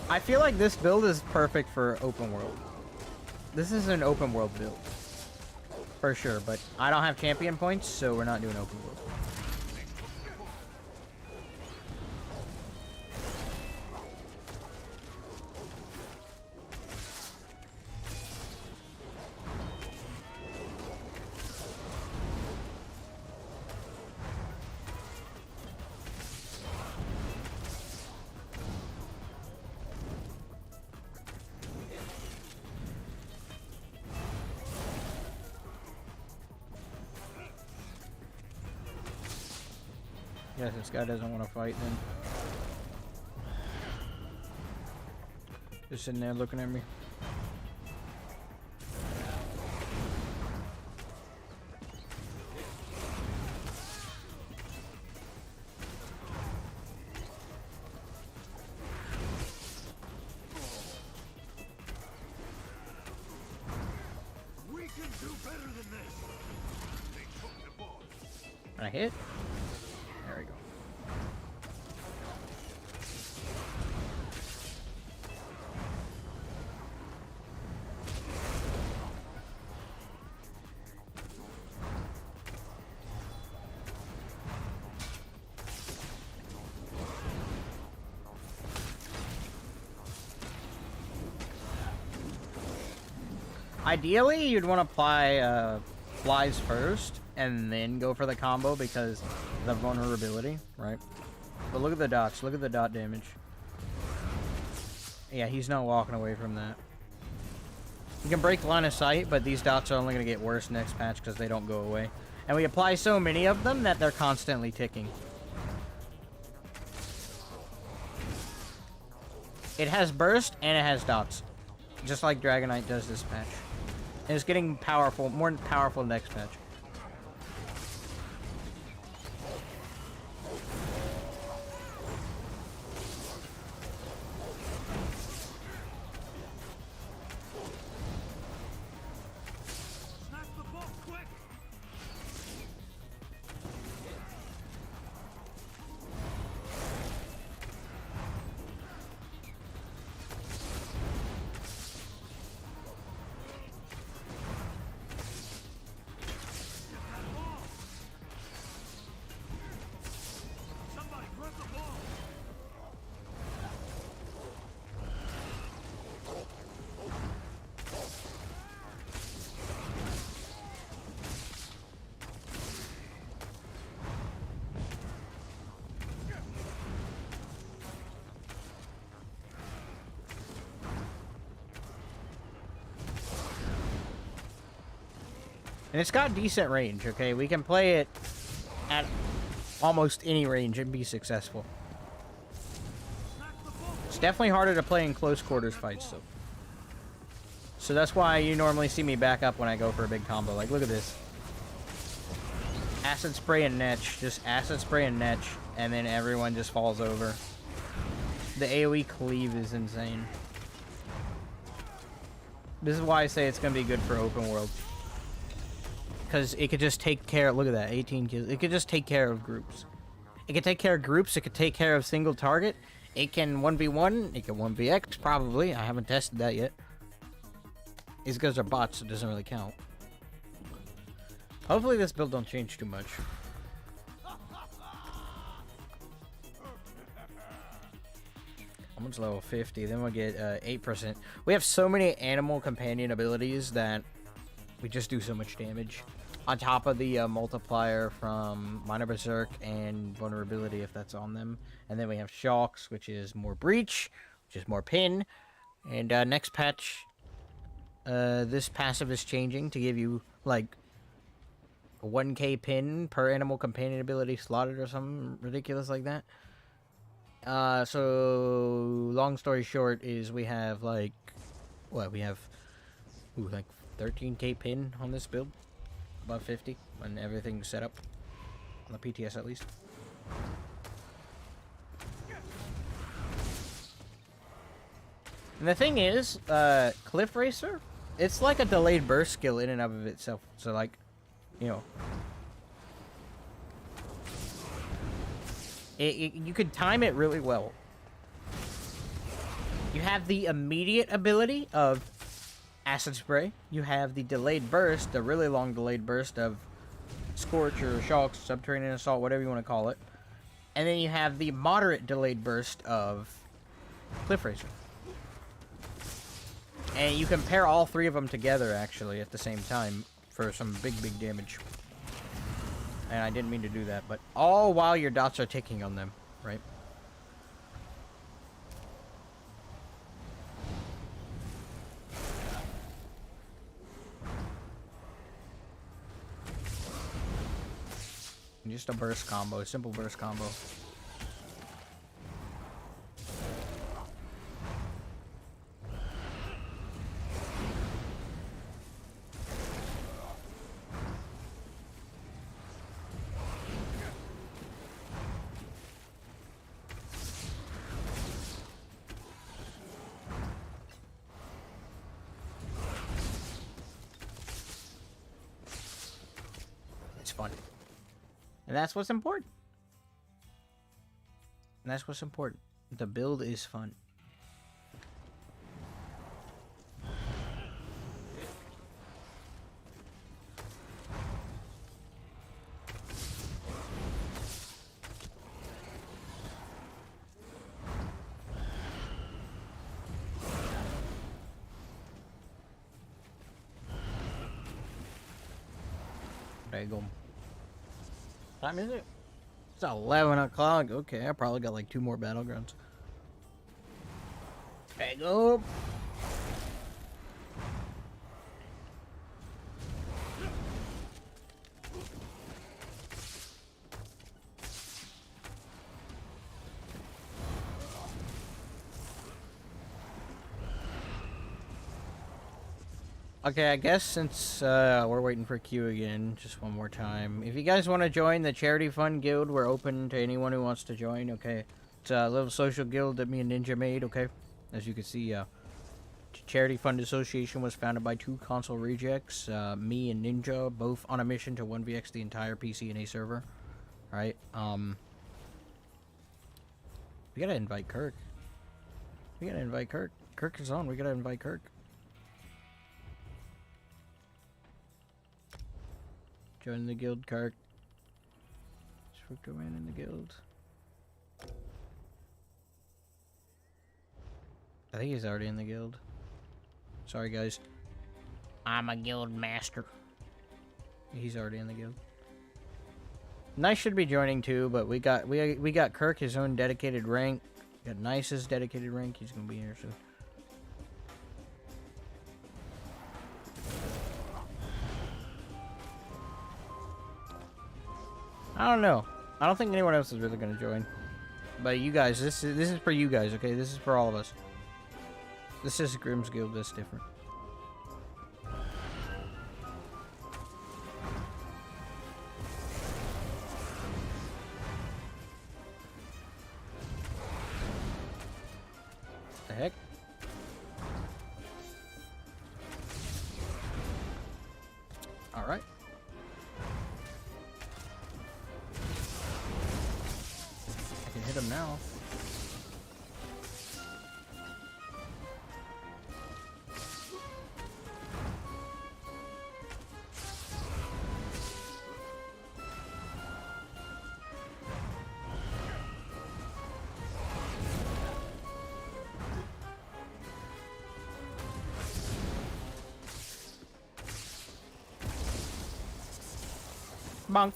I feel like this build is perfect for open world. This is an open world build. For sure, but I don't have champion points, so we're not doing open world. Guess this guy doesn't want to fight then. Just sitting there looking at me. We can do better than this. They took the ball. Can I hit? There we go. Ideally, you'd want to apply flies first and then go for the combo because of the vulnerability, right? But look at the dots. Look at the dot damage. Yeah, he's not walking away from that. You can break line of sight, but these dots are only going to get worse next patch because they don't go away. And we apply so many of them that they're constantly ticking. It has burst and it has dots. Just like Dragonite does this patch. And it's getting powerful, more powerful next patch. Snap the ball quick. Somebody grab the ball. And it's got decent range, okay? We can play it at almost any range and be successful. It's definitely harder to play in close quarters fights, though. So that's why you normally see me back up when I go for a big combo. Like, look at this. Acid spray and netch. Just acid spray and netch. And then everyone just falls over. The AoE cleave is insane. This is why I say it's going to be good for open world. Because it could just take care... Look at that, 18 kills. It could just take care of groups. It could take care of groups. It could take care of single target. It can 1v1. It can 1vx, probably. I haven't tested that yet. These guys are bots, so it doesn't really count. Hopefully this build don't change too much. Almost level 50. Then we'll get 8%. We have so many animal companion abilities that we just do so much damage. On top of the multiplier from Minor Berserk and Vulnerability, if that's on them. And then we have Shocks, which is more Breach, which is more Pin. And next patch, this passive is changing to give you, like, a 1k pin per animal companion ability slotted or something ridiculous like that. So, long story short is we have, like, what, we have, like, 13k pin on this build. Above 50 when everything's set up. On the PTS at least. And the thing is, Cliff Racer, it's like a delayed burst skill in and of itself. So, like, you know, you could time it really well. You have the immediate ability of Acid Spray. You have the delayed burst, the really long delayed burst of Scorch or Shocks, Subterranean Assault, whatever you want to call it. And then you have the moderate delayed burst of Cliff Racer. And you can pair all three of them together, actually, at the same time for some big damage. And I didn't mean to do that, but all while your dots are ticking on them, right? Just a burst combo, a simple burst combo. It's fun. And that's what's important. And that's what's important. The build is fun. There you go. What time is it? It's 11 o'clock. Okay, I probably got like 2 more battlegrounds. There you go. Okay, I guess since we're waiting for Q again, just one more time. If you guys want to join the Charity Fund Guild, we're open to anyone who wants to join, okay? It's a little social guild that me and Ninja made, okay? As you can see, Charity Fund Association was founded by 2 console rejects, me and Ninja, both on a mission to 1vx the entire PC and A server. Alright, we gotta invite Kirk. We gotta invite Kirk. Kirk is on, we gotta invite Kirk. Join the guild, Kirk. Just go in the guild. I think he's already in the guild. Sorry, guys. I'm a guild master. He's already in the guild. Nice should be joining too, but we got Kirk, his own dedicated rank. We got Nice's dedicated rank. He's gonna be here soon. I don't know. I don't think anyone else is really gonna join. But you guys, this is for you guys, okay? This is for all of us. This is Grimm's Guild. That's different. The heck? All right. Hit him now. Bonk.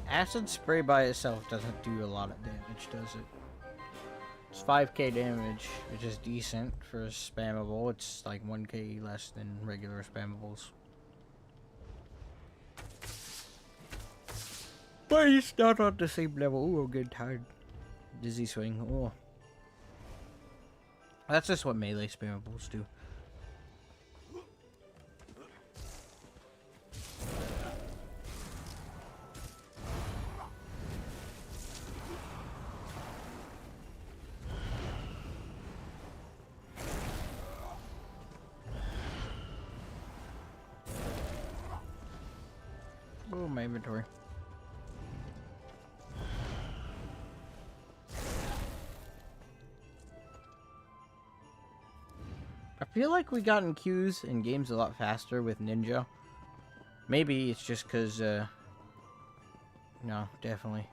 Acid spray by itself doesn't do a lot of damage, does it? It's 5k damage, which is decent for a spammable. It's like 1k less than regular spammables. But it's not on the same level. Ooh, I'm getting tired. Dizzy swing. Oh. That's just what melee spammables do. Oh, my inventory. I feel like we got in queues and games a lot faster with Ninja. Maybe it's just because, no, definitely.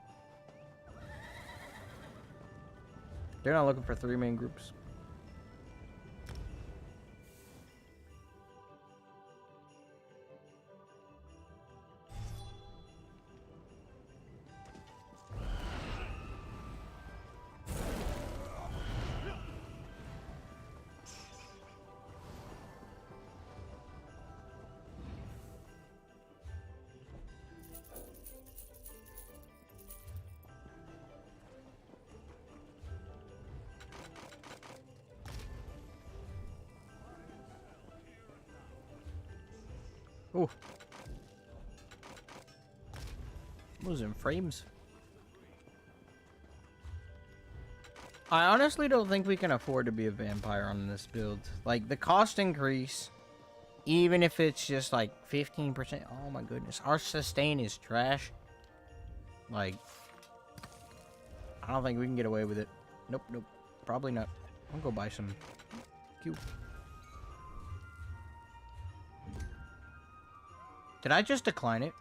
They're not looking for 3 main groups. Ooh. Losing frames. I honestly don't think we can afford to be a vampire on this build. Like, the cost increase, even if it's just like 15%. Oh my goodness. Our sustain is trash. Like, I don't think we can get away with it. Nope, nope. Probably not. I'll go buy some Q. Did I just decline it?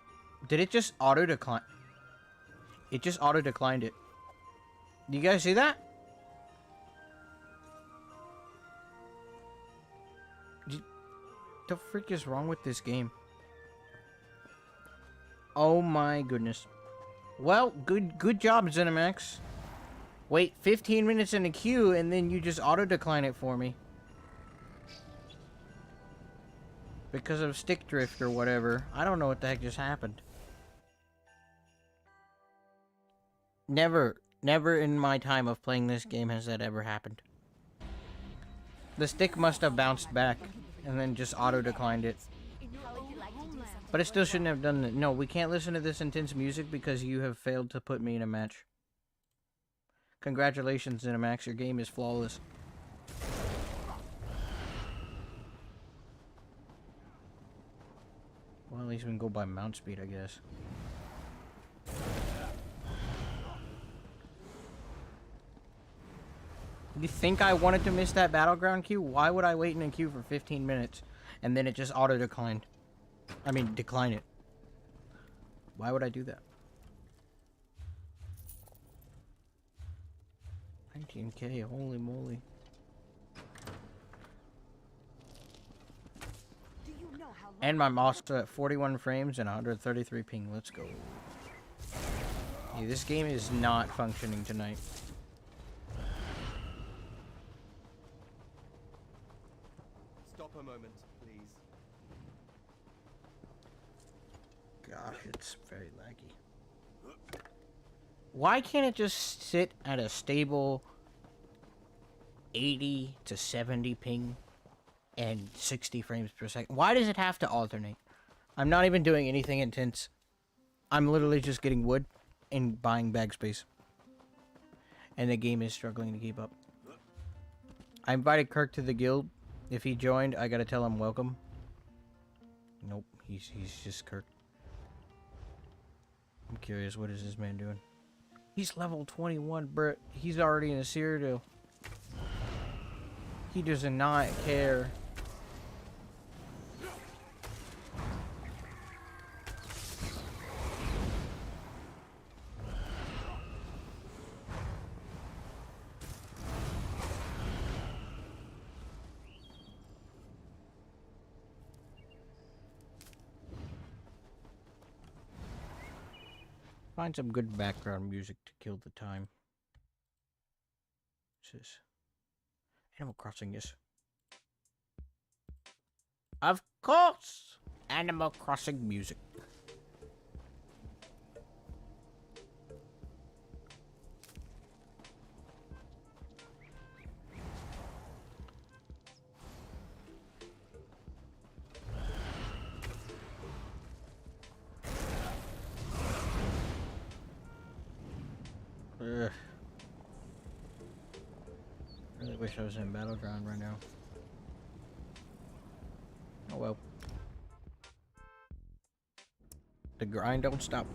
Did it just auto-decline? It just auto-declined it. Do you guys see that? The frick is wrong with this game? Oh my goodness. Well, good job, Zenimax. Wait 15 minutes in the queue and then you just auto-decline it for me. Because of stick drift or whatever. I don't know what the heck just happened. Never in my time of playing this game has that ever happened. The stick must have bounced back and then just auto-declined it. But it still shouldn't have done it. No, we can't listen to this intense music because you have failed to put me in a match. Congratulations, Zenimax. Your game is flawless. Well, at least we can go by mount speed, I guess. You think I wanted to miss that battleground queue? Why would I wait in a queue for 15 minutes and then it just auto-declined? I mean, decline it. Why would I do that? 19K, holy moly. And my mouse at 41 frames and 133 ping. Let's go. Yeah, this game is not functioning tonight. Stop a moment, please. Gosh, it's very laggy. Why can't it just sit at a stable 80 to 70 ping and 60 frames per second? Why does it have to alternate? I'm not even doing anything intense. I'm literally just getting wood and buying bag space. And the game is struggling to keep up. I invited Kirk to the guild. If he joined, I gotta tell him welcome. Nope, he's just Kirk. I'm curious, what is this man doing? He's level 21, bro. He's already in a Cyrodiil. He does not care. Find some good background music to kill the time. What's this? Animal Crossing, yes. Of course! Animal Crossing music. Ugh. Really wish I was in Battleground right now. Oh well. The grind don't stop.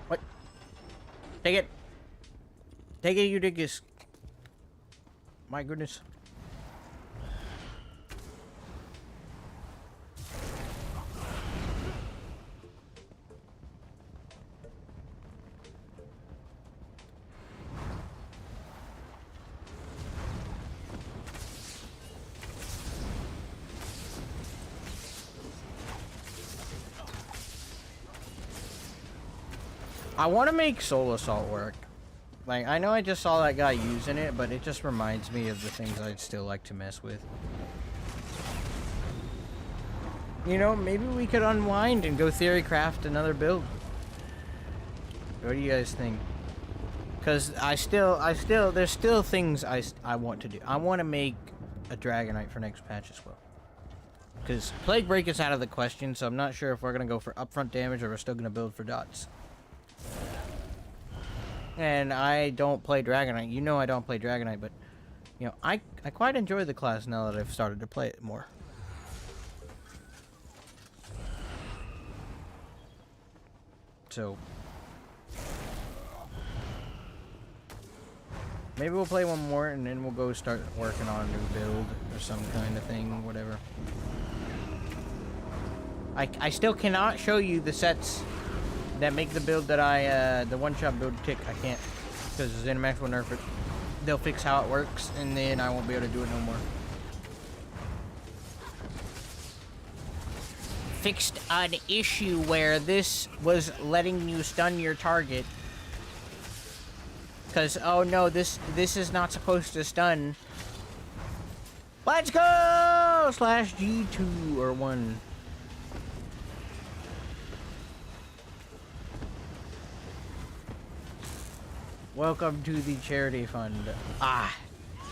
What? Take it! Take it, you dingus! My goodness. I want to make Soul Assault work. Like, I know I just saw that guy using it, but it just reminds me of the things I'd still like to mess with. You know, maybe we could unwind and go theory craft another build. What do you guys think? Because there's still things I want to do. I want to make a Dragonite for next patch as well. Because Plague Break is out of the question, so I'm not sure if we're going to go for upfront damage or we're still going to build for dots. And I don't play Dragonite. You know I don't play Dragonite, but, you know, I quite enjoy the class now that I've started to play it more. So, maybe we'll play one more and then we'll go start working on a new build or some kind of thing, whatever. I still cannot show you the sets that make the build that the one-shot build tick. I can't, because ZeniMax will nerf it. They'll fix how it works, and then I won't be able to do it no more. Fixed an issue where this was letting you stun your target. Because, oh no, this is not supposed to stun. Let's go! /G2 or 1. Welcome to the charity fund. Ah,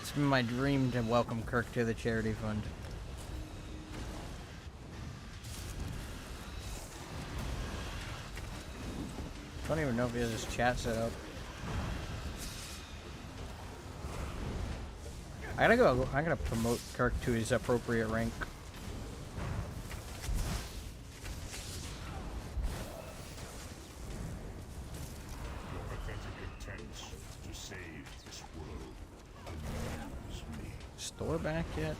it's been my dream to welcome Kirk to the charity fund. I don't even know if he has his chat set up. I'm gonna promote Kirk to his appropriate rank. Store back yet?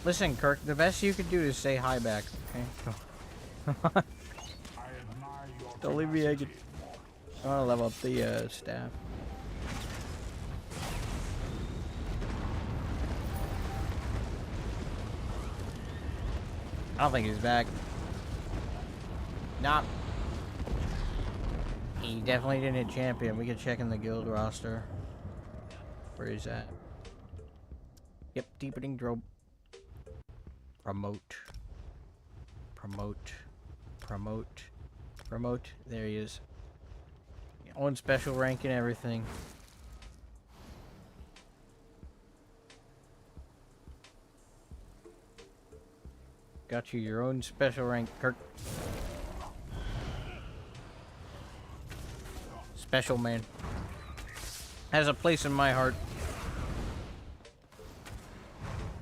Listen, Kirk, the best you could do is say hi back, okay? Don't leave me hanging. I wanna level up the staff. I don't think he's back. Nah. He definitely didn't hit champion. We could check in the guild roster. Where is that? Yep, deepening drop. Promote. Promote. Promote. Promote. There he is. Own special rank and everything. Got you your own special rank, Kirk. Special man. Has a place in my heart.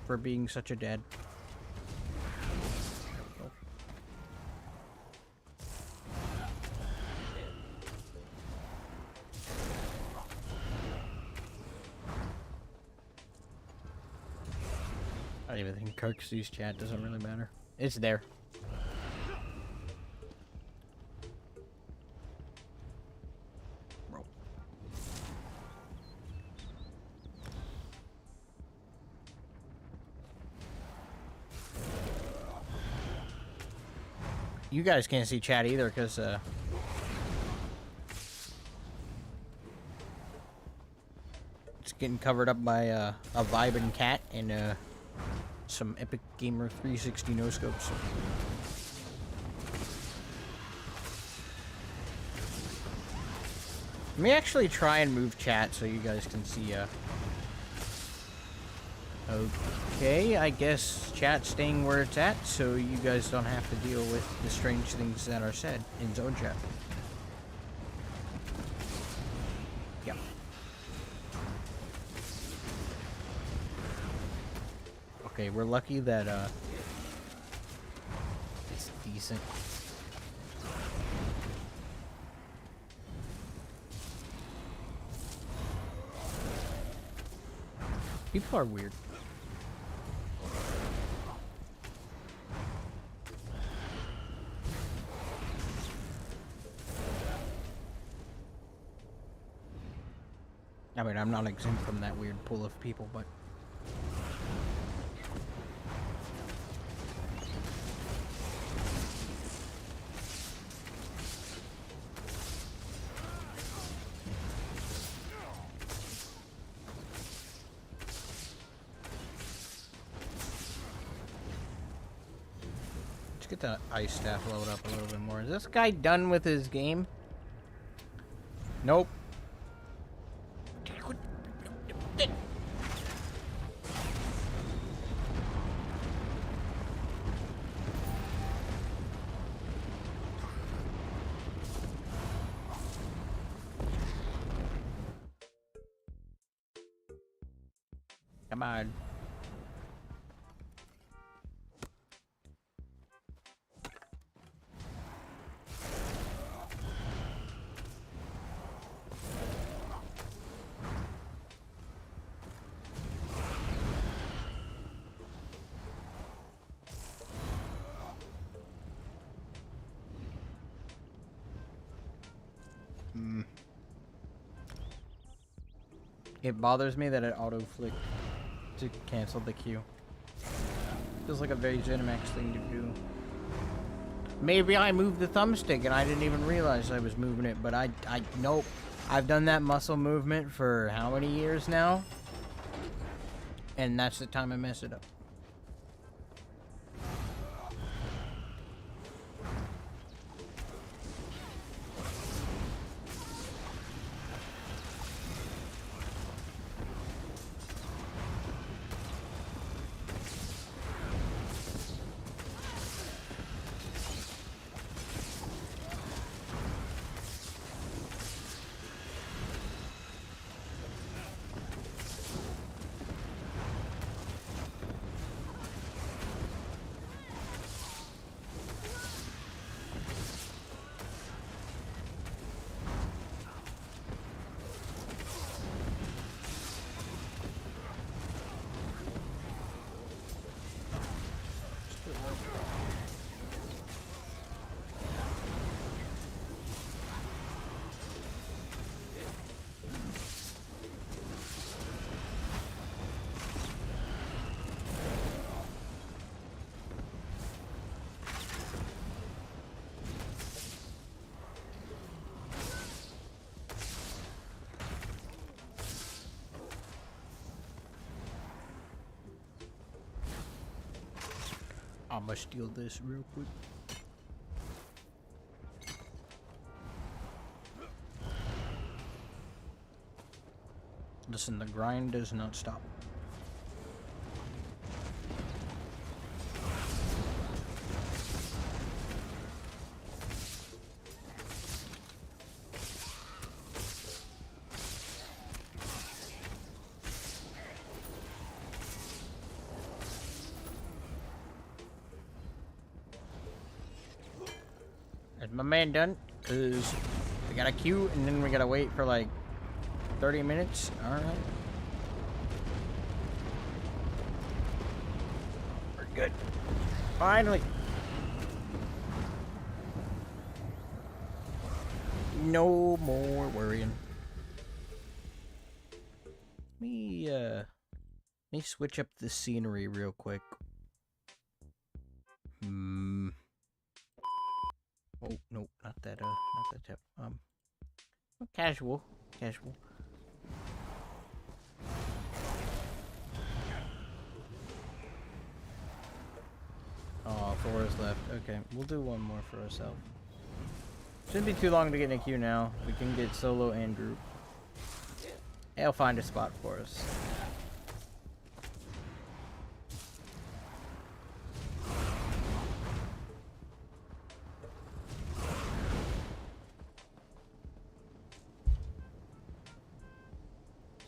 For being such a dad. I don't even think Kirk sees chat, doesn't really matter. It's there. Bro. You guys can't see chat either, because it's getting covered up by a vibing cat and some epic-buttkkr 360 no scopes. Let me actually try and move chat so you guys can see. Okay, I guess chat's staying where it's at, so you guys don't have to deal with the strange things that are said in zone chat. Yeah. Okay, we're lucky that it's decent. People are weird. I mean, I'm not exempt from that weird pool of people, but Let's get the ice staff leveled up a little bit more. Is this guy done with his game? Nope. Come on. It bothers me that it auto-flicked to cancel the queue. Feels like a very Zenimax thing to do. Maybe I moved the thumbstick and I didn't even realize I was moving it, but nope. I've done that muscle movement for how many years now? And that's the time I mess it up. I'm gonna steal this real quick. Listen, the grind does not stop. Is my man done? Cause we got a queue and then we gotta wait for like 30 minutes. Alright. We're good. Finally. No more worrying. Let me switch up the scenery real quick. Oh no, not that tip. Casual. Oh, 4 is left. Okay, we'll do one more for ourselves. Shouldn't be too long to get in a queue now. We can get solo and group. They'll find a spot for us.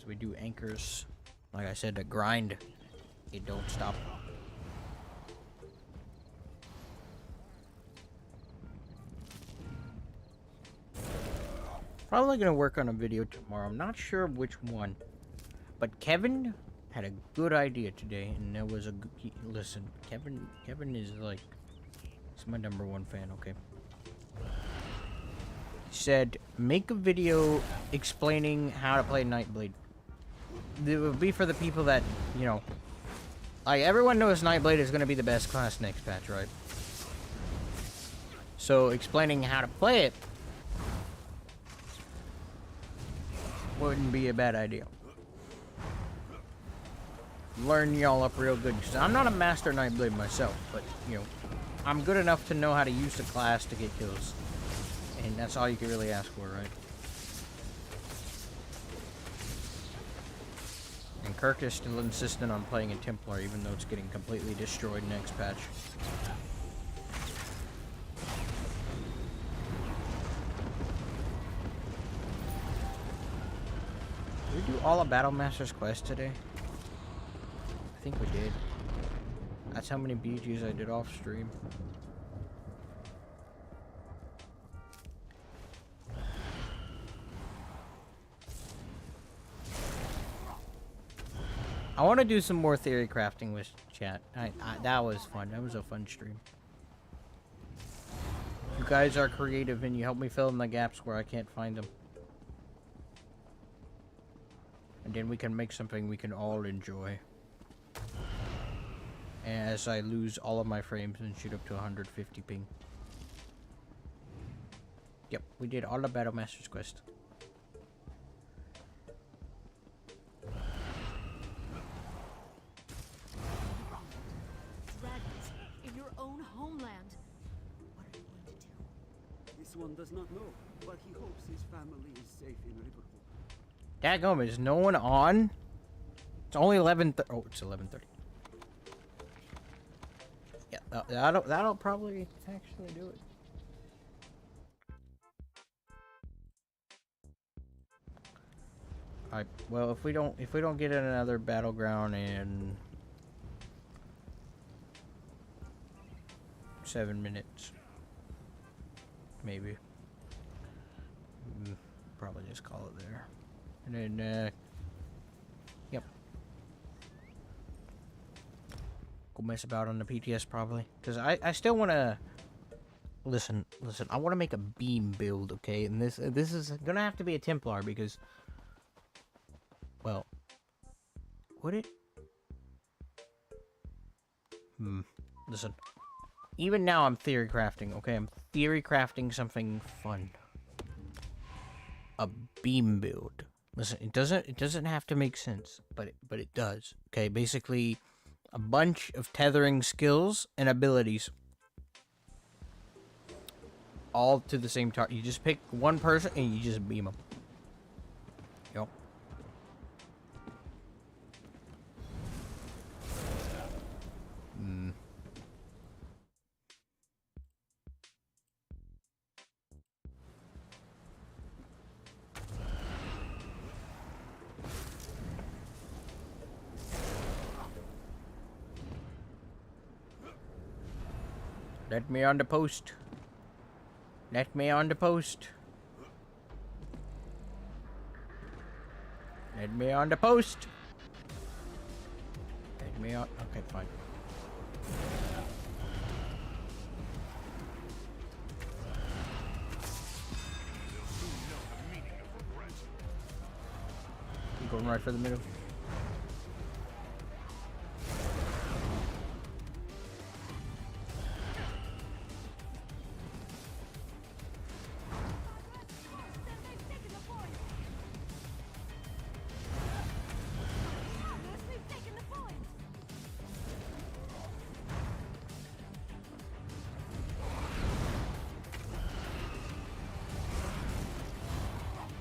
We do anchors. Like I said, the grind, it don't stop. Probably gonna work on a video tomorrow. I'm not sure which one, but Kevin had a good idea today, and there was a listen. Kevin is like, he's my #1 fan. Okay. He said, make a video explaining how to play Nightblade. It would be for the people that, you know, like everyone knows Nightblade is going to be the best class next patch, right? So explaining how to play it wouldn't be a bad idea. Learn y'all up real good, because I'm not a master Nightblade myself, but, you know, I'm good enough to know how to use the class to get kills. And that's all you can really ask for, right? And Kirk is still insistent on playing a Templar, even though it's getting completely destroyed next patch. Did we do all of Battlemaster's quest today? I think we did. That's how many BGs I did off stream. I want to do some more theory crafting with chat. That was fun. That was a fun stream. You guys are creative and you help me fill in the gaps where I can't find them. And then we can make something we can all enjoy. As I lose all of my frames and shoot up to 150 ping. Yep, we did all the Battlemaster's quest. Dragons in your own homeland. What are you going to do? This one does not know, but he hopes his family is safe in Liverpool. Daggum, is no one on? It's only 11. Oh, it's 11:30. Yeah, that'll probably actually do it. Alright, well, if we don't get another battleground in 7 minutes, maybe. Probably just call it there. And then, yep. Go mess about on the PTS probably. Because I still want to... Listen, I want to make a beam build, okay? And this is going to have to be a Templar because... Well... Would it? Listen. Even now I'm theory crafting, okay? I'm theory crafting something fun. A beam build. Listen, it doesn't have to make sense, but it does. Okay, basically a bunch of tethering skills and abilities all to the same target. You just pick one person and you just beam them. Yo. Let me on the post. Let me on the post. Let me on the post. Let me on. Okay, fine. You going right for the middle?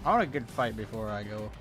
I want a good fight before I go.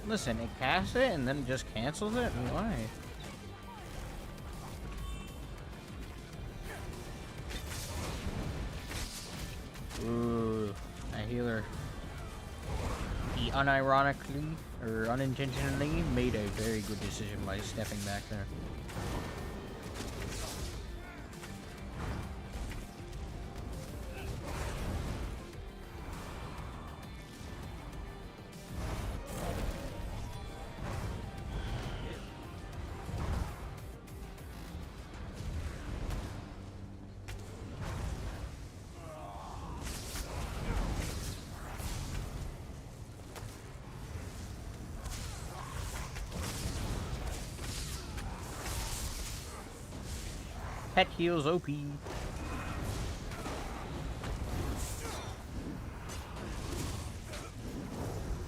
Listen, it casts it and then it just cancels it? Why? Ooh, that healer. He unironically, or unintentionally, made a very good decision by stepping back there. Pet heals OP.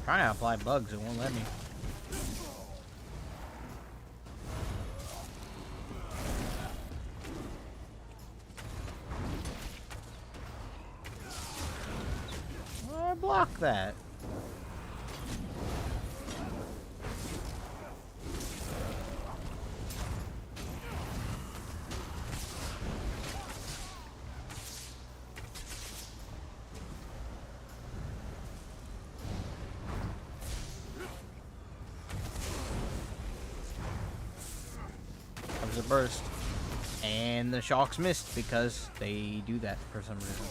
Trying to apply bugs, it won't let me. Oh, block that. Comes a burst. And the shocks missed because they do that for some reason.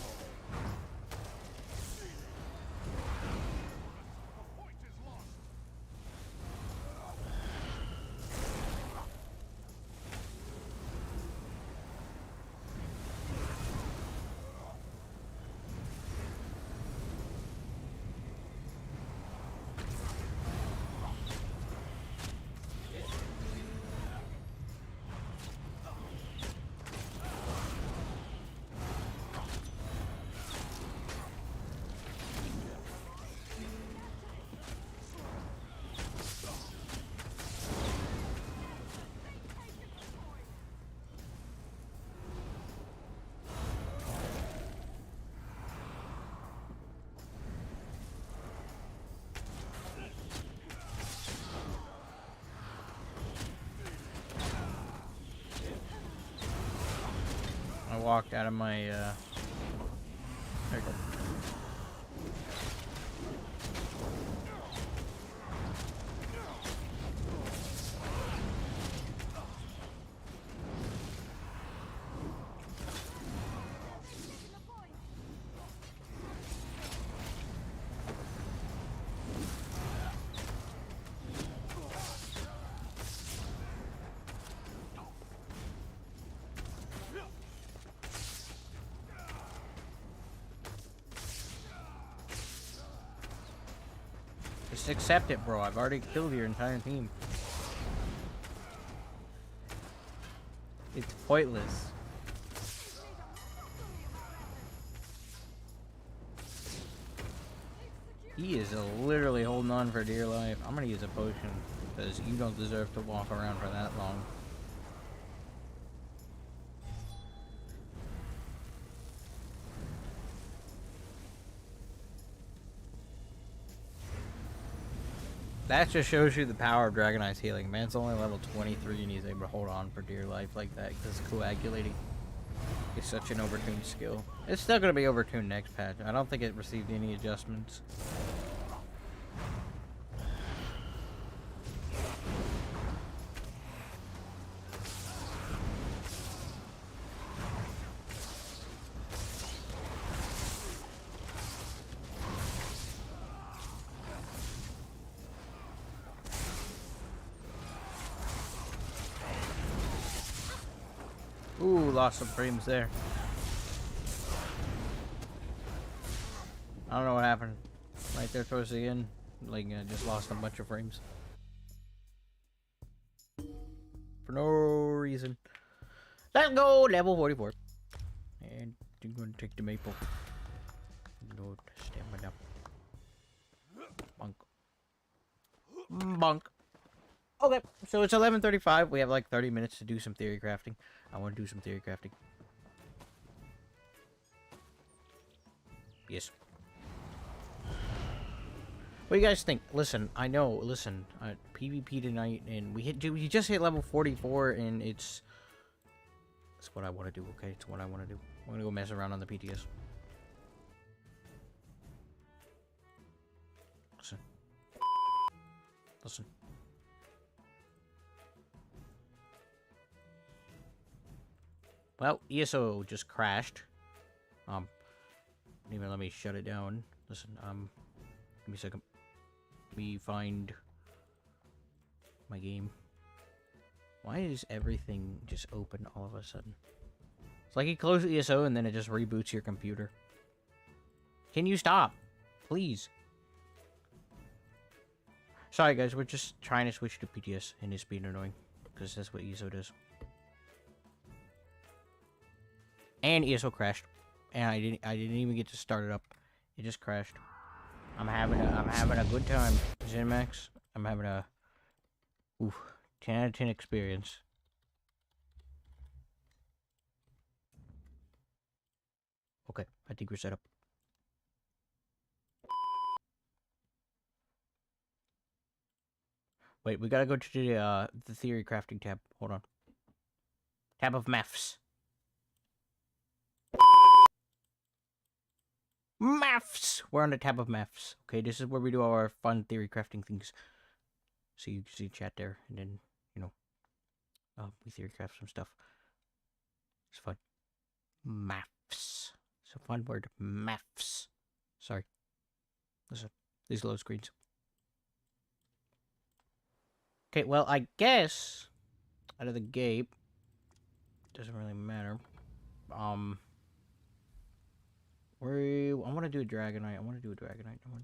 I walked out of my, there we go. Just accept it, bro. I've already killed your entire team. It's pointless. He is literally holding on for dear life. I'm gonna use a potion because you don't deserve to walk around for that long. That just shows you the power of Dragon Eyes healing. Man's only level 23 and he's able to hold on for dear life like that because coagulating is such an overtuned skill. It's still going to be overtuned next patch. I don't think it received any adjustments. Ooh, lost some frames there. I don't know what happened. Right there towards the end. Like, I just lost a bunch of frames. For no reason. Let's go! Level 44. And I'm gonna take the maple. Lord, stamina. Bonk. Bonk. Okay, so it's 11:35. We have like 30 minutes to do some theory crafting. I want to do some theory crafting. Yes. What do you guys think? Listen, I know. Listen, PvP tonight, and we just hit level 44, and it's what I want to do. Okay, it's what I want to do. I'm gonna go mess around on the PTS. Listen. Listen. Well, ESO just crashed. Even let me shut it down. Listen, give me a second. Let me find my game. Why is everything just open all of a sudden? It's like you close ESO and then it just reboots your computer. Can you stop? Please. Sorry guys, we're just trying to switch to PTS and it's being annoying. Because that's what ESO does. And ESO crashed. And I didn't even get to start it up. It just crashed. I'm having a good time. ZeniMax, I'm having a 10 out of 10 experience. Okay, I think we're set up. Wait, we gotta go to the theory crafting tab. Hold on. Tab of maths. Maths! We're on the tab of maths. Okay, this is where we do our fun theory crafting things. So you can see chat there, and then, you know, we theory craft some stuff. It's fun. Maths. It's a fun word. Maths. Sorry. Listen, these load screens. Okay, well, I guess out of the gate, doesn't really matter. I want to do a Dragonite. I want to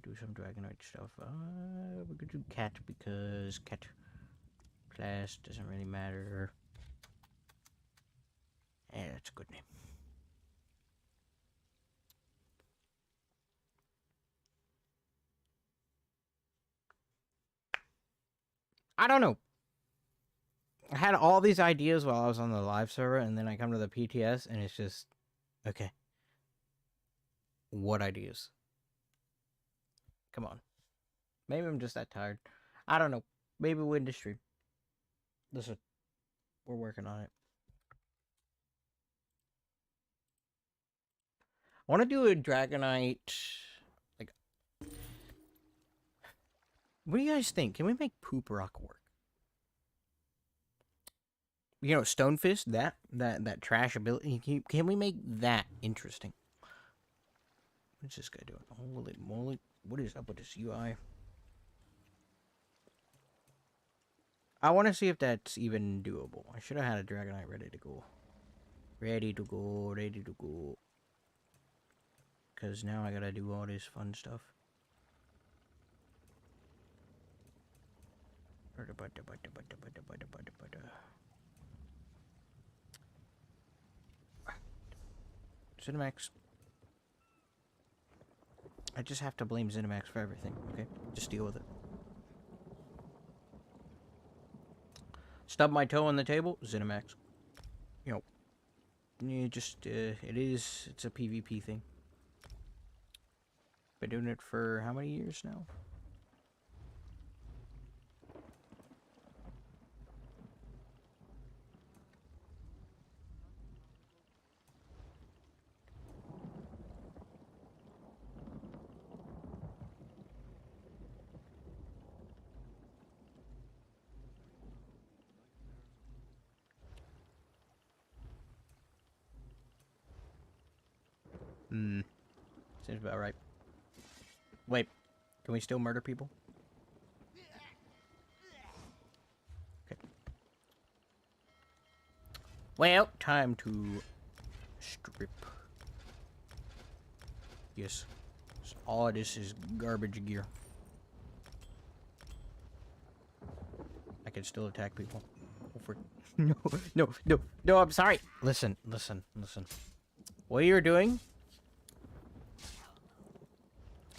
do some Dragonite stuff. We're gonna do cat because cat class doesn't really matter. Yeah, that's a good name. I don't know. I had all these ideas while I was on the live server, and then I come to the PTS, and it's just okay. What ideas? Come on. Maybe I'm just that tired. I don't know. Maybe we'll end the stream. Listen, we're working on it. I want to do a Dragonite. Like, what do you guys think? Can we make Poop Rock work? You know, Stonefist, that trash ability. Can we make that interesting? What's this guy doing? Holy moly. What is up with this UI? I want to see if that's even doable. I should have had a Dragonite ready to go. Ready to go, ready to go. Because now I gotta do all this fun stuff. ZeniMax. I just have to blame ZeniMax for everything, okay? Just deal with it. Stub my toe on the table, ZeniMax. You know, you just, it's a PvP thing. Been doing it for how many years now? Seems about right. Wait, can we still murder people? Okay. Well, time to strip. Yes. All of this is garbage gear. I can still attack people. Oh, for no, I'm sorry. Listen. What you're doing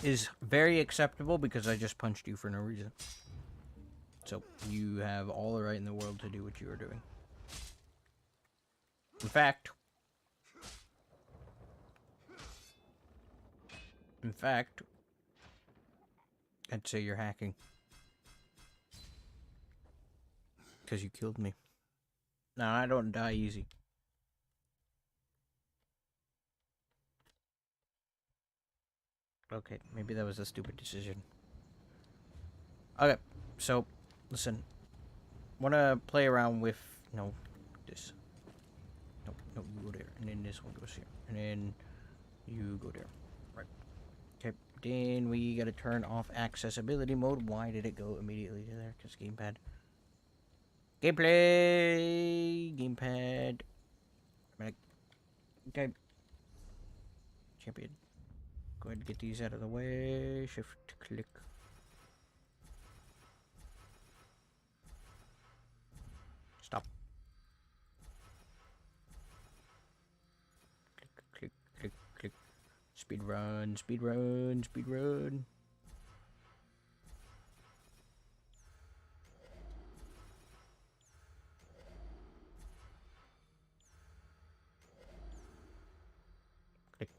is very acceptable because I just punched you for no reason. So, you have all the right in the world to do what you are doing. In fact, I'd say you're hacking. Because you killed me. No, I don't die easy. Okay, maybe that was a stupid decision. Okay, so, listen. Wanna play around with, no, this. No, no, you go there. And then this one goes here. And then you go there. Right. Okay, then we gotta turn off accessibility mode. Why did it go immediately to there? Because gamepad. Gameplay! Gamepad. Okay. Champion. Go ahead and get these out of the way. Shift click. Stop. Click, click, click, click. Speed run, speed run, speed run. Click.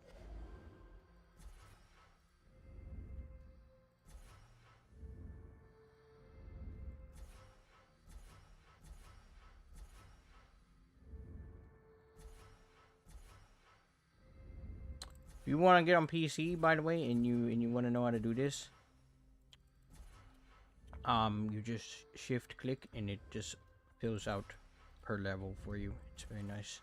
If you want to get on PC, by the way, and you want to know how to do this, you just shift click and it just fills out per level for you. It's very nice.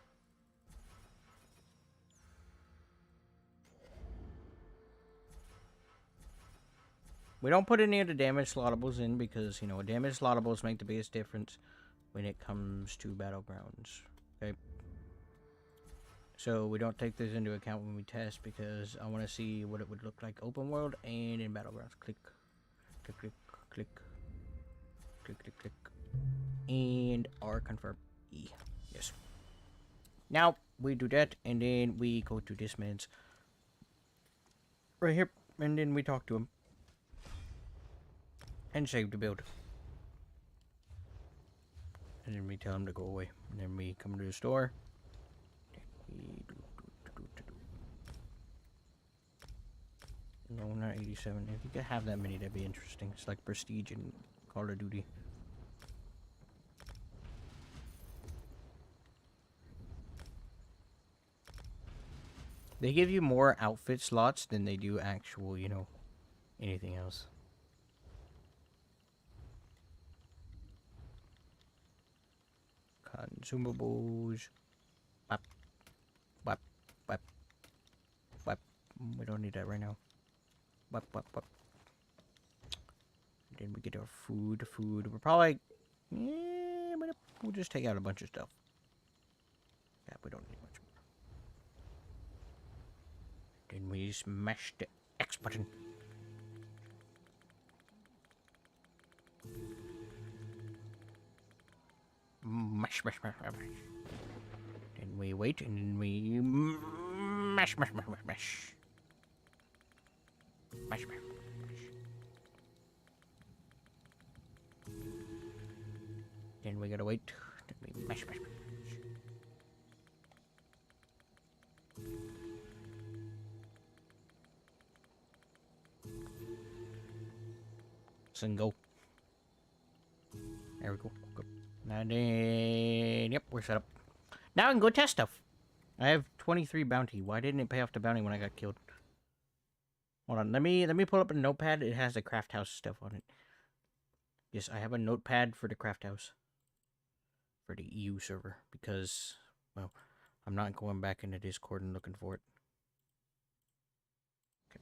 We don't put any of the damage slottables in because, you know, damage slottables make the biggest difference when it comes to battlegrounds. Okay. So we don't take this into account when we test because I want to see what it would look like open world and in battlegrounds. Click, click, click, click, click, click, click, and R confirm E. Yes. Now we do that, and then we go to this man's right here, and then we talk to him and save the build, and then we tell him to go away, and then we come to the store. No, not 87. If you could have that many, that'd be interesting. It's like Prestige in Call of Duty. They give you more outfit slots than they do actual, you know, anything else. Consumables. Wap. Wap. Wap. Wap. We don't need that right now. Wap, wap, wap. Then we get our food. We're probably... Yeah, but we'll just take out a bunch of stuff. Yeah, we don't need much more. Then we smash the X button. Mash, mash, mash, mash. Then we wait, and then we mash, mash, mash, mash, mash. Mash, mash, mash. Then we gotta wait. Then we mash, mash, mash. And go. There we go. Good. Now then, yep, we're set up. Now I can go test stuff. I have 23 bounty. Why didn't it pay off the bounty when I got killed? Hold on, let me pull up a notepad. It has the craft house stuff on it. Yes, I have a notepad for the craft house. For the EU server. Because, well, I'm not going back into Discord and looking for it. Okay.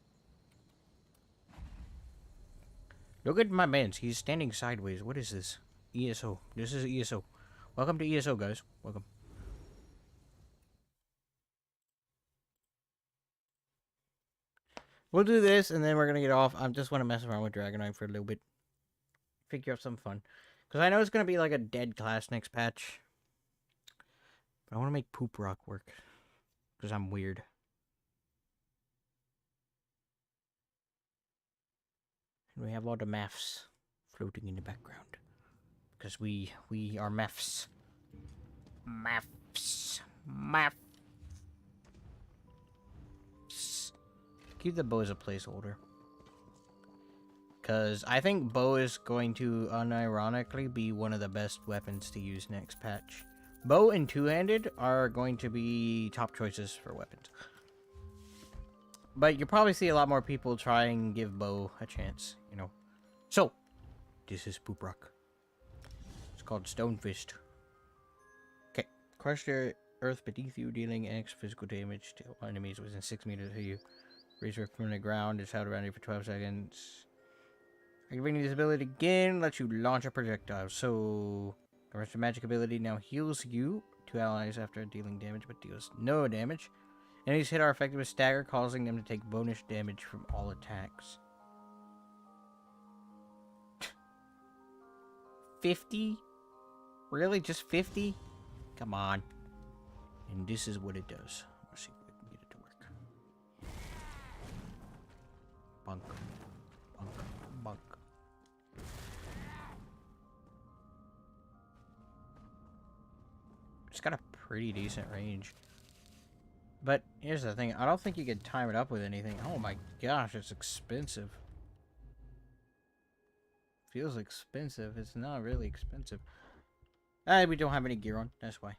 Look at my man. He's standing sideways. What is this? ESO. This is ESO. Welcome to ESO, guys. Welcome. We'll do this, and then we're going to get off. I just want to mess around with Dragonite for a little bit. Figure out some fun. Because I know it's going to be like a dead class next patch. But I want to make Poop Rock work. Because I'm weird. And we have all the maths floating in the background. Because we are maths. Maths. Maths. Keep the bow as a placeholder. Because I think bow is going to unironically be one of the best weapons to use next patch. Bow and two-handed are going to be top choices for weapons. But you'll probably see a lot more people try and give bow a chance, you know. So, this is Poop Rock. It's called Stone Fist. Okay. Crush the earth beneath you, dealing X physical damage to all enemies within 6 meters of you. Raise her from the ground. It's held around you for 12 seconds. Activating this ability again lets you launch a projectile. So, the rest of magic ability now heals you, 2 allies after dealing damage, but deals no damage. Enemies hit are affected with stagger, causing them to take bonus damage from all attacks. 50? Really? Just 50? Come on. And this is what it does. Let's see if we can get it to work. Bunk. Bunk. Bunk. It's got a pretty decent range. But here's the thing. I don't think you can time it up with anything. Oh my gosh, it's expensive. Feels expensive. It's not really expensive. We don't have any gear on. That's why.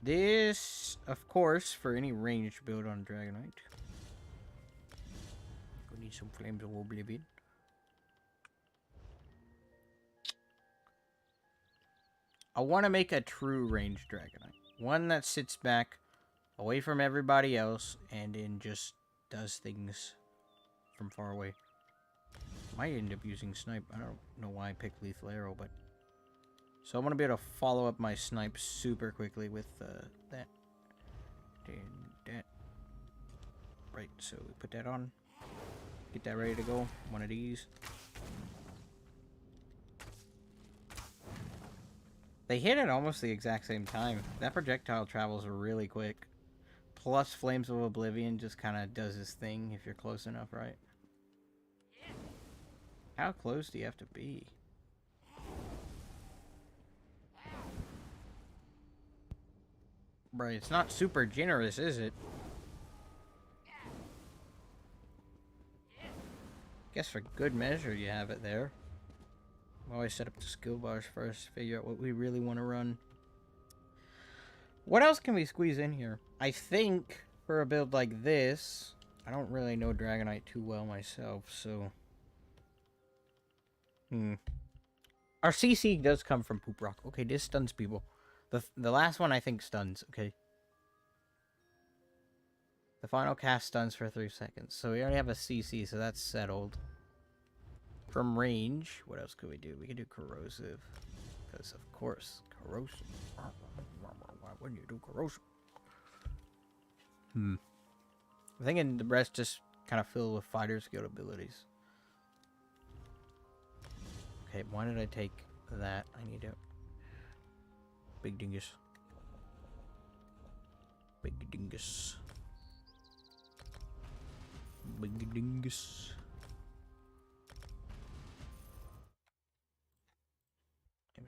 This, of course, for any ranged build on Dragonite. We need some Flames of Oblivion. I want to make a true ranged Dragonite. One that sits back, away from everybody else, and then just does things from far away. Might end up using Snipe. I don't know why I picked Lethal Arrow, but... So I'm going to be able to follow up my Snipe super quickly with that. And that. Right, so we put that on. Get that ready to go. One of these. They hit at almost the exact same time. That projectile travels really quick. Plus Flames of Oblivion just kind of does his thing if you're close enough, right? How close do you have to be? Right, it's not super generous, is it? Guess for good measure you have it there. Always set up the skill bars first, figure out what we really want to run. What else can we squeeze in here? I think for a build like this, I don't really know Dragonite too well myself, so... Our CC does come from Poop Rock. Okay, this stuns people. The last one I think stuns, okay? The final cast stuns for 3 seconds. So we already have a CC, so that's settled. From range, what else could we do? We could do corrosive. Because, of course, corrosive. Why wouldn't you do corrosive? I'm thinking the rest just kind of filled with fighter skill abilities. Okay, why did I take that? I need a big dingus. Big dingus. Big dingus.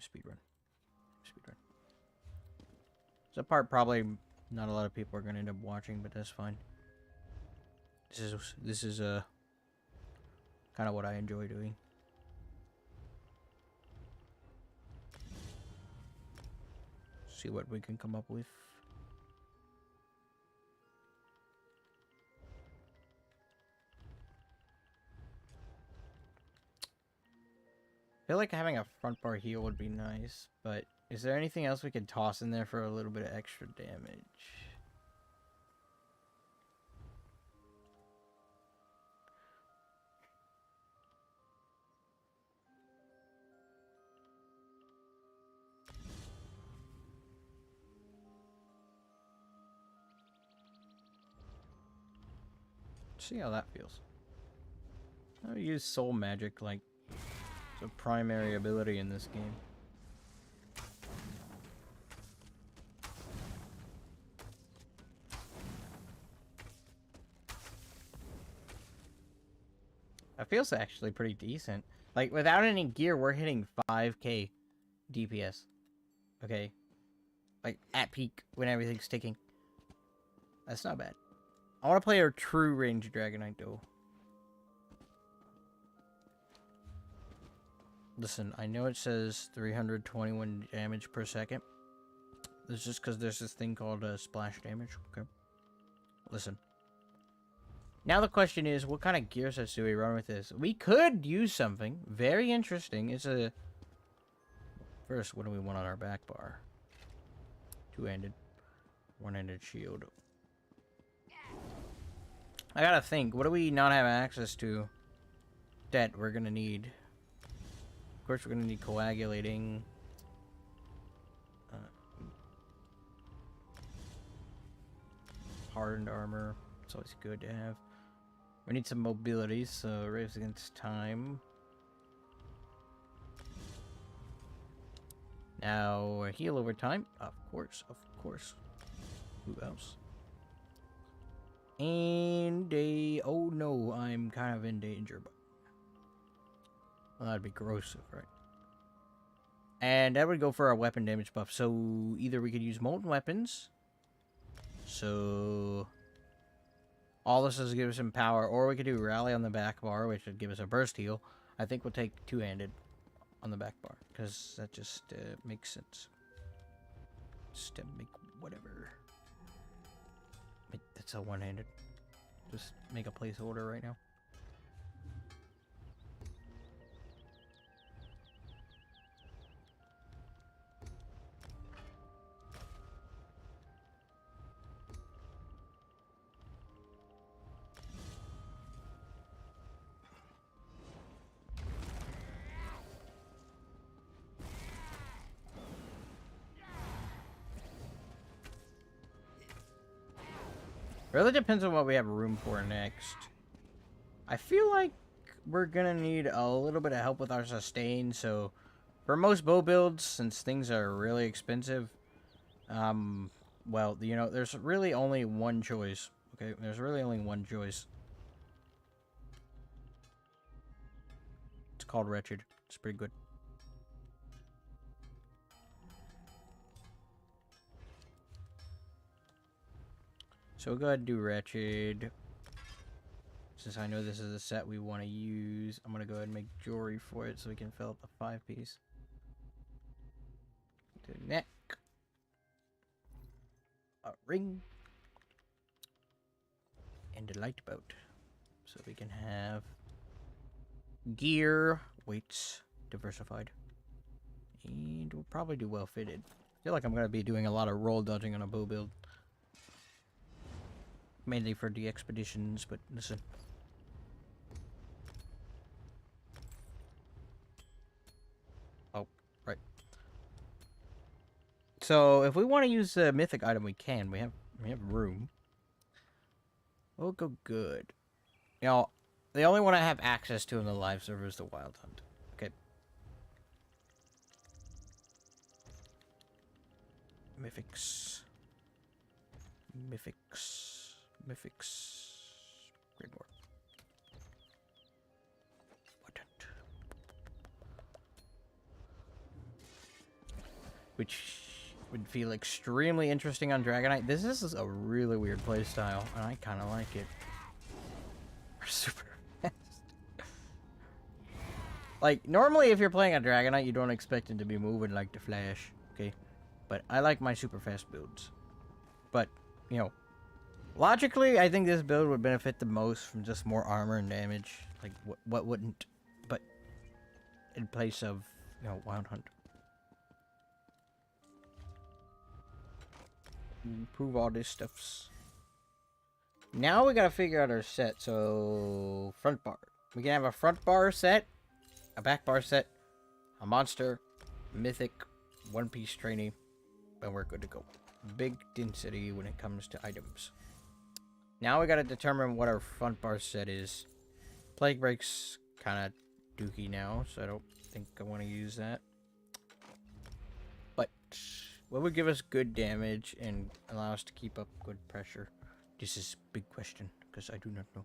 Speedrun. Speedrun. This part probably not a lot of people are going to end up watching, but that's fine. This is kind of what I enjoy doing. See what we can come up with. I feel like having a front bar heal would be nice, but is there anything else we could toss in there for a little bit of extra damage? See how that feels. I'll use soul magic like it's a primary ability in this game. That feels actually pretty decent. Like without any gear, we're hitting 5k DPS. Okay. Like at peak when everything's ticking. That's not bad. I want to play a true range Dragonite though. Listen, I know it says 321 damage per second. It's just because there's this thing called splash damage. Okay. Listen. Now the question is, what kind of gear sets do we run with this? We could use something very interesting. It's a... First, what do we want on our back bar? Two-handed. One-handed shield. I gotta think. What do we not have access to that we're gonna need? Of course, we're gonna need coagulating. Hardened armor. It's always good to have. We need some mobility, so race against time. Now, heal over time. Of course, of course. Who else? And oh no, I'm kind of in danger, but well, that'd be corrosive, right? And that would go for our weapon damage buff. So either we could use molten weapons. So all this is give us some power, or we could do rally on the back bar, which would give us a burst heal. I think we'll take two-handed on the back bar because that just makes sense. Just to make whatever. Wait, that's a one-handed. Just make a placeholder right now. Really depends on what we have room for next. I feel like we're gonna need a little bit of help with our sustain, so for most bow builds, since things are really expensive, well, you know, there's really only one choice. Okay, there's really only one choice. It's called Wretched. It's pretty good. So we'll go ahead and do Wretched. Since I know this is a set we want to use, I'm going to go ahead and make jewelry for it so we can fill up the 5-piece. Do neck. A ring. And a light boat. So we can have gear, weights, diversified. And we'll probably do well fitted. I feel like I'm going to be doing a lot of roll dodging on a bow build. Mainly for the expeditions, but listen. Oh, right. So if we want to use a mythic item, we can. We have room. We'll go good. You know, the only one I have access to in the live server is the Wild Hunt. Okay. Mythics. Great more. Which would feel extremely interesting on Dragonite. This is a really weird playstyle, and I kind of like it. We're super fast. Like, normally if you're playing a Dragonite, you don't expect it to be moving like the Flash, okay? But I like my super fast builds. But, you know, logically, I think this build would benefit the most from just more armor and damage. Like, what wouldn't? But in place of, you know, Wild Hunt. Improve all these stuffs. Now we gotta figure out our set. So, front bar. We can have a front bar set, a back bar set, a monster, mythic, one-piece trainee, and we're good to go. Big density when it comes to items. Now we gotta determine what our front bar set is. Plague Break's kind of dookie now, so I don't think I want to use that. But what would give us good damage and allow us to keep up good pressure? This is a big question, because I do not know.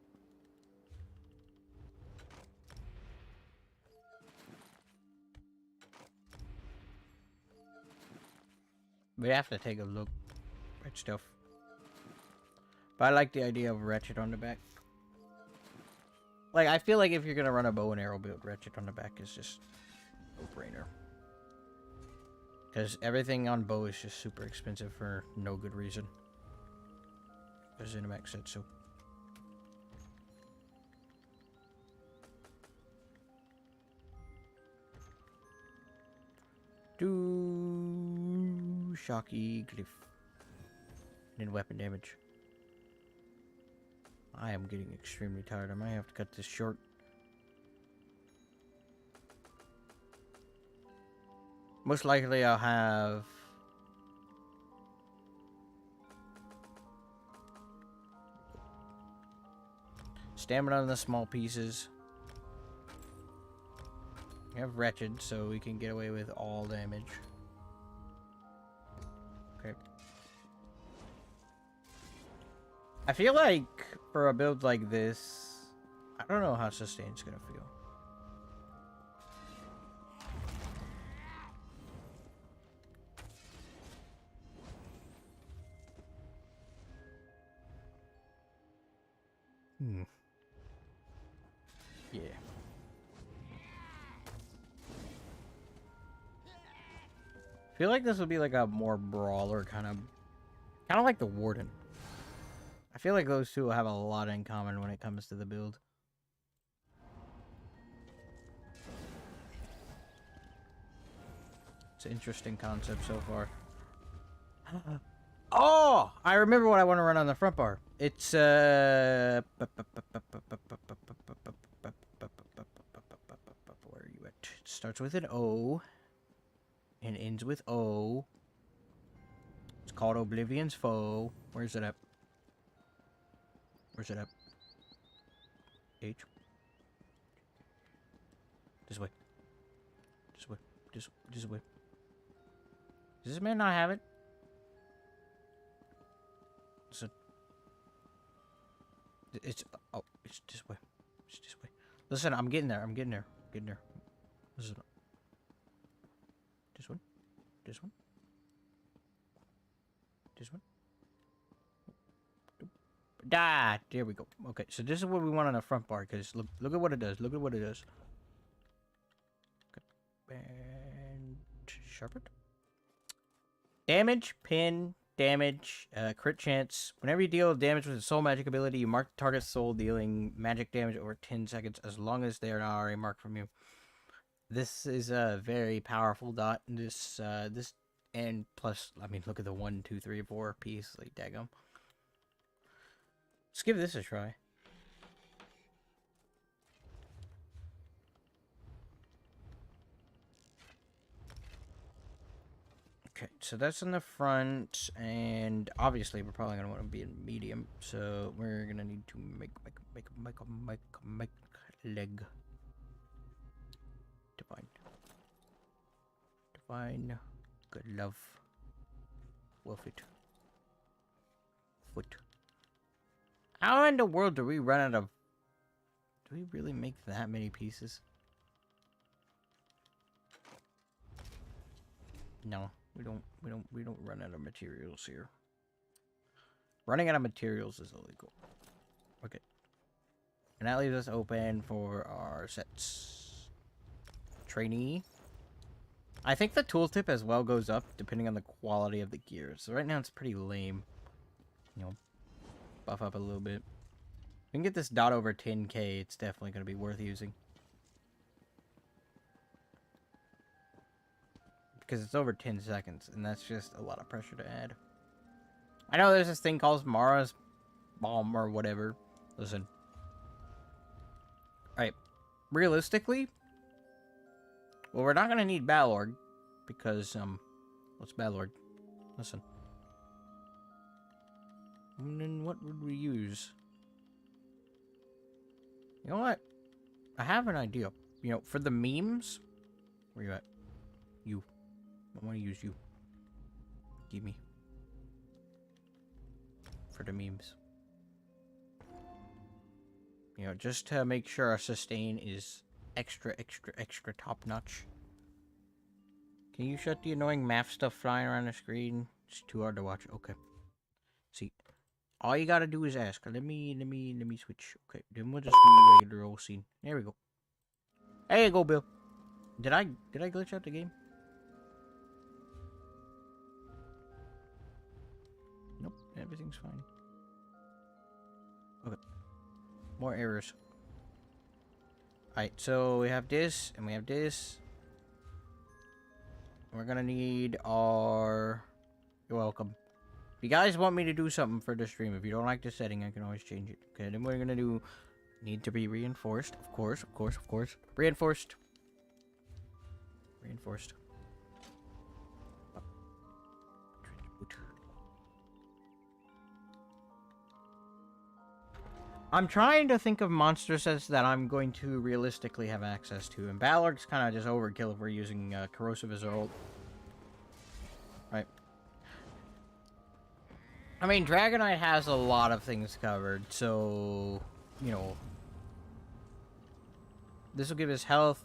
We have to take a look at stuff. But I like the idea of Wretched on the back. Like, I feel like if you're gonna run a bow and arrow build, Wretched on the back is just No brainer. Because everything on bow is just super expensive for no good reason. Because Cinemax said so. Do shocky glyph. And weapon damage. I am getting extremely tired. I might have to cut this short. Most likely I'll have stamina on the small pieces. We have wretched, so we can get away with all damage. Okay. I feel like for a build like this, I don't know how sustain's gonna feel. Yeah. I feel like this would be like a more brawler kind of like the Warden. I feel like those two have a lot in common when it comes to the build. It's an interesting concept so far. Oh, I remember what I want to run on the front bar. It's where are you at? It starts with an O and ends with O. It's called Oblivion's Foe. Where's it at? Where's it at? H. This way. This way. This way. Does this man not have it? It's oh, it's this way. It's this way. Listen, I'm getting there. I'm getting there. Getting there. Listen. This one. This one. This one. Ah, there we go. Okay, so this is what we want on the front bar, because look at what it does. Look at what it does. Okay. And sharpened. Damage, pin, damage, crit chance. Whenever you deal damage with a soul magic ability, you mark the target's soul dealing magic damage over 10 seconds as long as they are not already marked from you. This is a very powerful dot. This and plus, I mean, look at the 1, 2, 3, 4 piece. Like, daggum. Let's give this a try. Okay, so that's in the front, and obviously we're probably gonna want to be in medium, so we're gonna need to make leg. Divine, good love, wolf it, foot. How in the world do we run out of? Do we really make that many pieces? No. We don't run out of materials here. Running out of materials is illegal. Okay. And that leaves us open for our sets. Trainee. I think the tooltip as well goes up depending on the quality of the gear. So right now it's pretty lame. You know, buff up a little bit. If we can get this dot over 10k, it's definitely going to be worth using. Because it's over 10 seconds, and that's just a lot of pressure to add. I know there's this thing called Mara's Bomb or whatever. Listen. Alright. Realistically, well, we're not going to need Balorg. Because, what's Balorg? Listen. And then what would we use? You know what? I have an idea. You know, for the memes... Where you at? You. I want to use you. Give me. For the memes. You know, just to make sure our sustain is extra top notch. Can you shut the annoying math stuff flying around the screen? It's too hard to watch. Okay. See, all you gotta do is ask. Let me switch. Okay, then we'll just do regular old scene. There we go. There you go, Bill. Did I glitch out the game? Nope, everything's fine. Okay. More errors. Alright, so we have this, and we have this. We're gonna need our... You're welcome. If you guys want me to do something for the stream, if you don't like the setting, I can always change it. Okay, then we're gonna do... Need to be reinforced. Of course, of course, of course. Reinforced. Reinforced. I'm trying to think of monster sets that I'm going to realistically have access to. And Ballard's kind of just overkill if we're using Corrosive as our ult. Right. I mean, Dragonite has a lot of things covered, so... You know... This will give us health,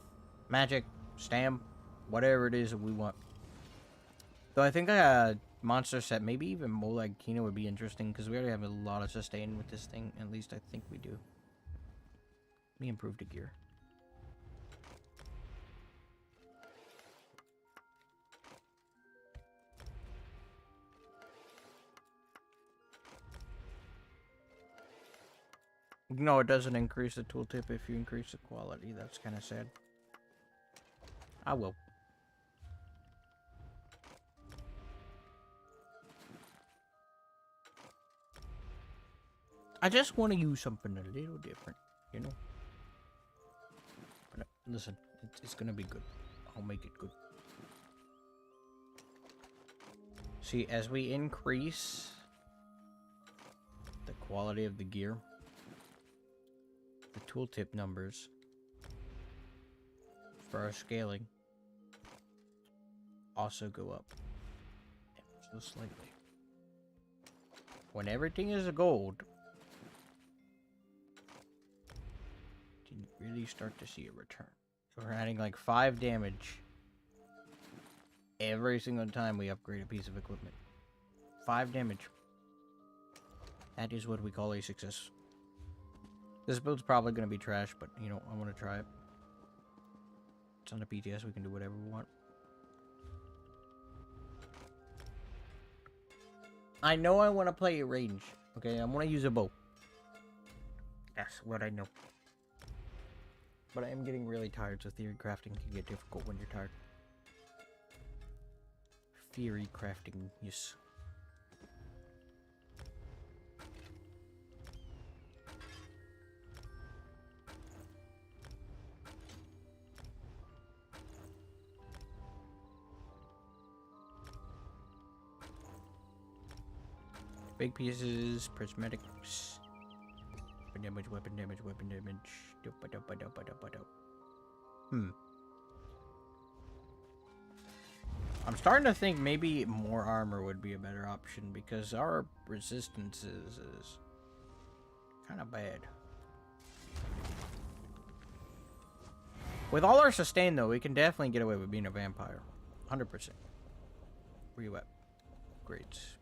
magic, stam, whatever it is that we want. Though I think a monster set, maybe even Molag Kino would be interesting, because we already have a lot of sustain with this thing. At least I think we do. Let me improve the gear. No, it doesn't increase the tooltip if you increase the quality. That's kind of sad. I will. I just want to use something a little different, you know? But listen, it's gonna be good. I'll make it good. See, as we increase the quality of the gear, the tooltip numbers for our scaling also go up ever so slightly. When everything is gold, you really start to see a return. So we're adding like 5 damage every single time we upgrade a piece of equipment. 5 damage. That is what we call a success. This build's probably going to be trash, but, you know, I want to try it. It's on the PTS, we can do whatever we want. I know I want to play a range, okay? I want to use a bow. That's what I know. But I am getting really tired, so theory crafting can get difficult when you're tired. Theory crafting, yes. Big pieces, prismatics. Weapon damage, weapon damage, weapon damage. I'm starting to think maybe more armor would be a better option because our resistance is kind of bad. With all our sustain though, we can definitely get away with being a vampire. 100%. Where you at? Grades.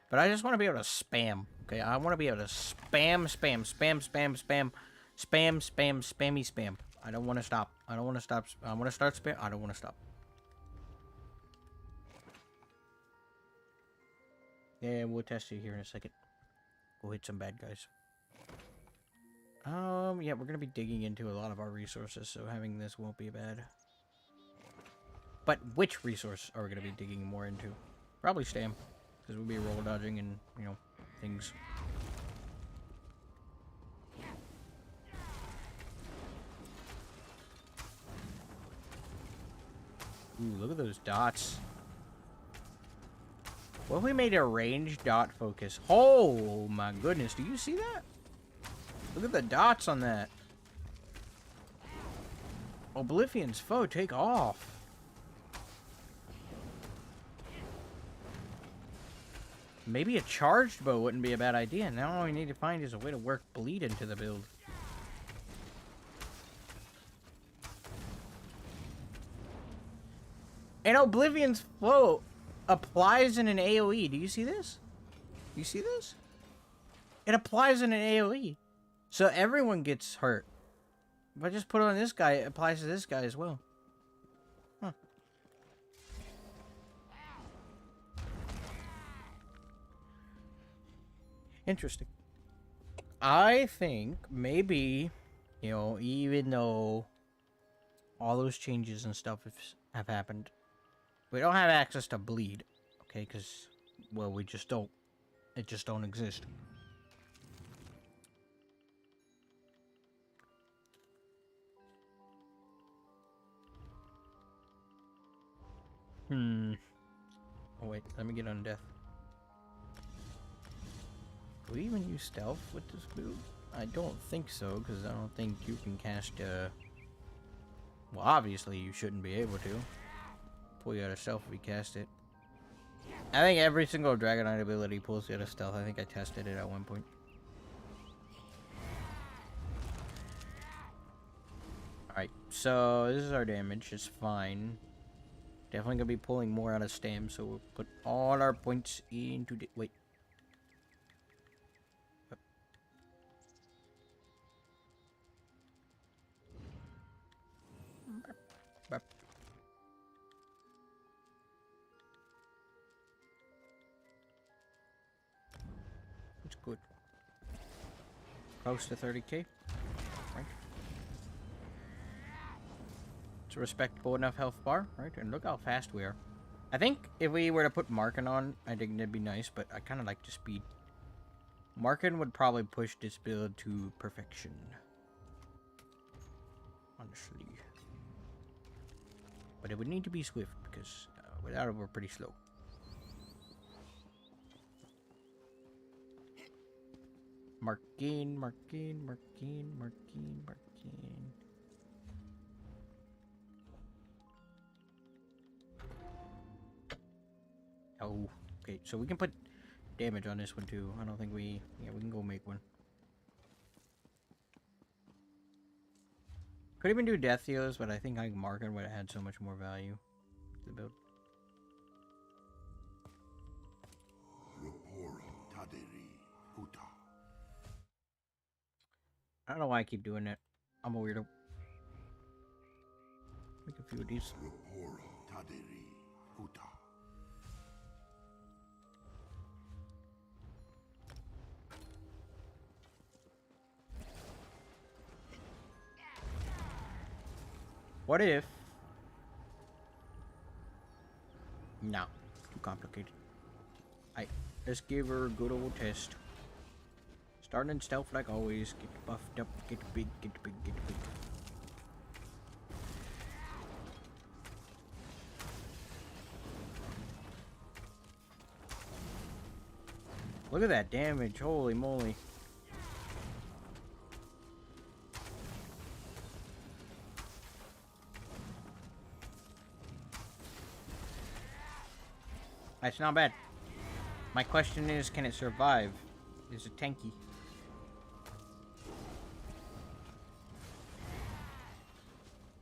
But I just want to be able to spam. Okay, I want to be able to spam, spam, spam, spam, spam, spam, spam, spammy, spam. I don't want to stop. I don't want to stop. I want to start spam. I don't want to stop. Yeah, we'll test you here in a second. We'll hit some bad guys. Yeah, we're gonna be digging into a lot of our resources, so having this won't be bad. But which resource are we gonna be digging more into? Probably stam. Because we'll be roll dodging and, you know, things. Ooh, look at those dots. What if we made a ranged dot focus? Oh my goodness, do you see that? Look at the dots on that. Oblivion's foe, take off. Maybe a charged bow wouldn't be a bad idea. Now all we need to find is a way to work bleed into the build. And Oblivion's flow applies in an AoE. Do you see this? You see this? It applies in an AoE. So everyone gets hurt. If I just put it on this guy, it applies to this guy as well. Huh. Interesting. I think maybe, you know, even though all those changes and stuff have happened, we don't have access to bleed, okay? Because, well, we just don't. It just don't exist. Oh wait, let me get on death. Do we even use stealth with this build? I don't think so, because I don't think you can cast well, obviously you shouldn't be able to. Pull you out of stealth if you cast it. I think every single Dragonite ability pulls you out of stealth. I think I tested it at one point. Alright, so this is our damage. It's fine. Definitely gonna be pulling more out of stam, so we'll put all our points into the... Wait. It's good. Close to 30k. Right. It's a respectable enough health bar, right? And look how fast we are. I think if we were to put Markin on, I think that'd be nice, but I kind of like the speed. Markin would probably push this build to perfection. Honestly. But it would need to be swift, because without it, we're pretty slow. Markin, Markin, Markin, Markin, Markin. Oh, okay, so we can put damage on this one too. I don't think we... Yeah, we can go make one. Could even do death heals, but I think like Markin would have had so much more value to the build. I don't know why I keep doing that. I'm a weirdo. Make a few of these. What if... No, too complicated. Let's give her a good old test. Starting in stealth like always. Get buffed up, get big, get big, get big. Look at that damage, holy moly. That's not bad. My question is, can it survive? Is it tanky?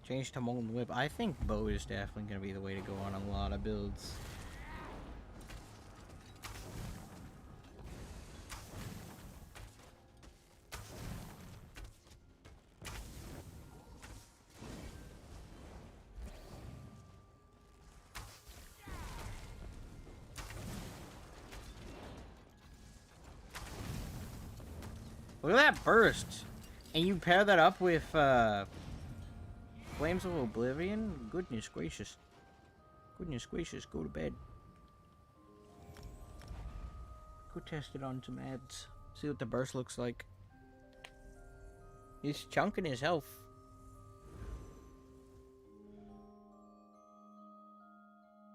Change to Molten Whip. I think bow is definitely going to be the way to go on a lot of builds. Look at that burst! And you pair that up with, Flames of Oblivion? Goodness gracious. Goodness gracious, go to bed. Go test it on some ads. See what the burst looks like. He's chunking his health.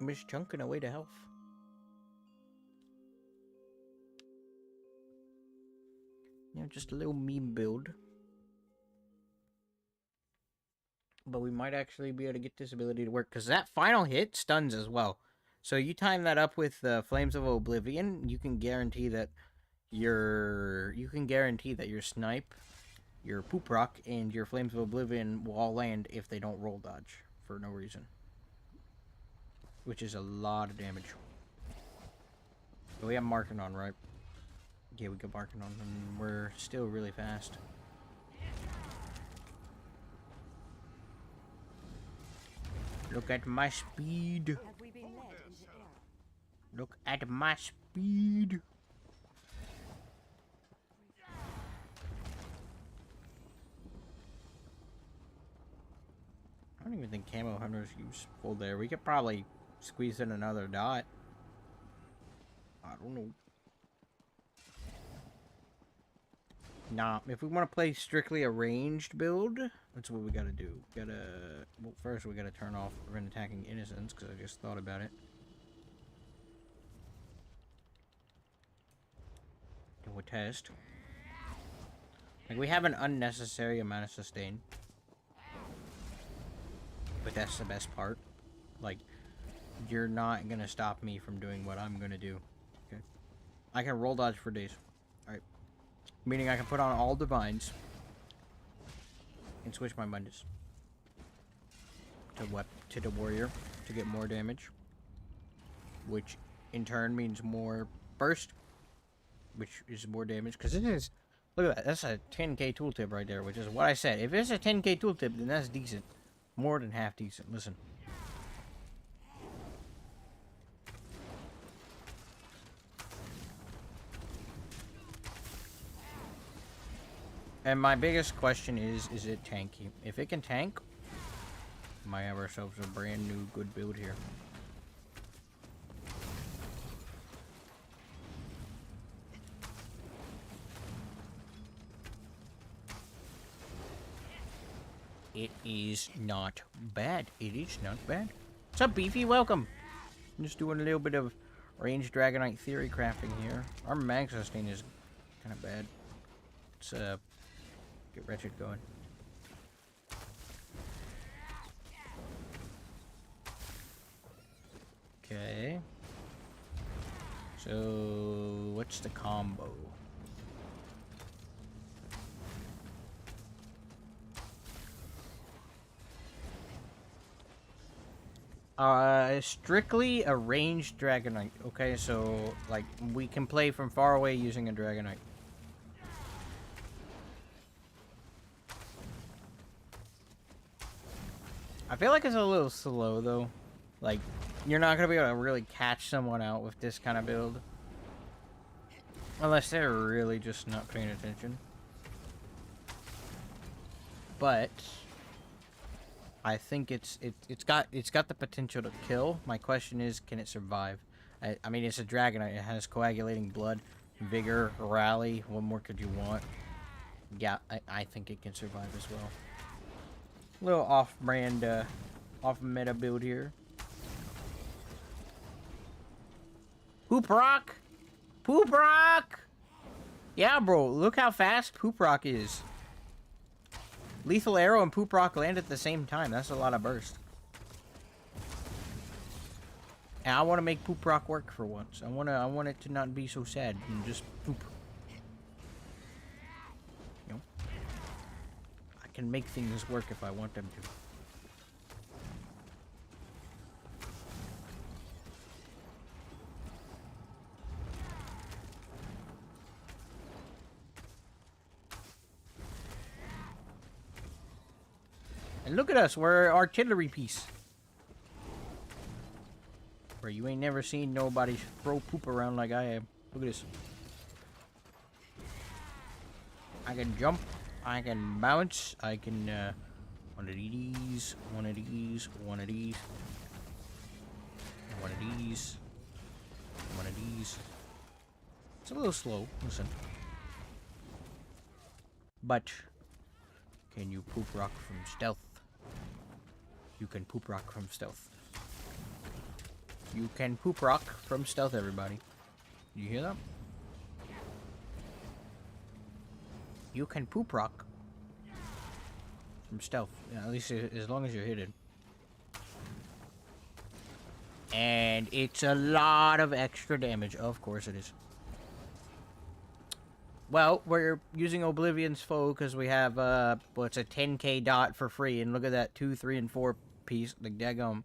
He's chunking away to health. You know, just a little meme build. But we might actually be able to get this ability to work, because that final hit stuns as well. So you time that up with Flames of Oblivion, you can guarantee that your snipe, your poop rock, and your Flames of Oblivion will all land if they don't roll dodge for no reason. Which is a lot of damage. But we have Markin on, right? Yeah, we got Markin on, and we're still really fast. Look at my speed. Have we been led into error? Look at my speed. I don't even think camo hunter's useful there. We could probably squeeze in another dot. I don't know. Nah, if we want to play strictly a ranged build, that's what we gotta do. Well, first we gotta turn off rend attacking innocence, because I just thought about it. And we'll test. Like, we have an unnecessary amount of sustain. But that's the best part. Like, you're not gonna stop me from doing what I'm gonna do. Okay? I can roll dodge for days. Alright. Meaning I can put on all divines. And switch my Mundus. To the warrior. To get more damage. Which, in turn, means more burst. Which is more damage. Because it is... Look at that. That's a 10k tooltip right there. Which is what I said. If it's a 10k tooltip, then that's decent. More than half decent. Listen. And my biggest question is it tanky? If it can tank, we might have ourselves a brand new good build here. It is not bad. It is not bad. What's up, Beefy? Welcome. I'm just doing a little bit of ranged Dragonite theory crafting here. Our mag sustain is kind of bad. Let's get Wretched going. Okay. So what's the combo? Strictly a ranged Dragonite. Okay, so, like, we can play from far away using a Dragonite. I feel like it's a little slow, though. Like, you're not gonna be able to really catch someone out with this kind of build. Unless they're really just not paying attention. But... I think it's got the potential to kill. My question is, can it survive? I mean, it's a Dragonite. It has coagulating blood, vigor, rally. What more could you want? Yeah, I think it can survive as well. A little off-brand, off-meta build here. Poop Rock! Poop Rock! Yeah, bro, look how fast Poop Rock is. Lethal Arrow and Poop Rock land at the same time. That's a lot of burst. And I want to make Poop Rock work for once. I want it to not be so sad and just poop. You know? I can make things work if I want them to. And look at us, we're an artillery piece. Where you ain't never seen nobody throw poop around like I am. Look at this. I can jump, I can bounce, I can, one of these, one of these, one of these, one of these, one of these. It's a little slow, listen. But, can you poop rock from stealth? You can poop rock from stealth. You can poop rock from stealth, everybody. You hear that? You can poop rock from stealth. Yeah, at least as long as you're hidden. And it's a lot of extra damage. Of course it is. Well, we're using Oblivion's Foe because we have, well, it's a 10k dot for free. And look at that 2, 3, and 4 piece. Like, daggum.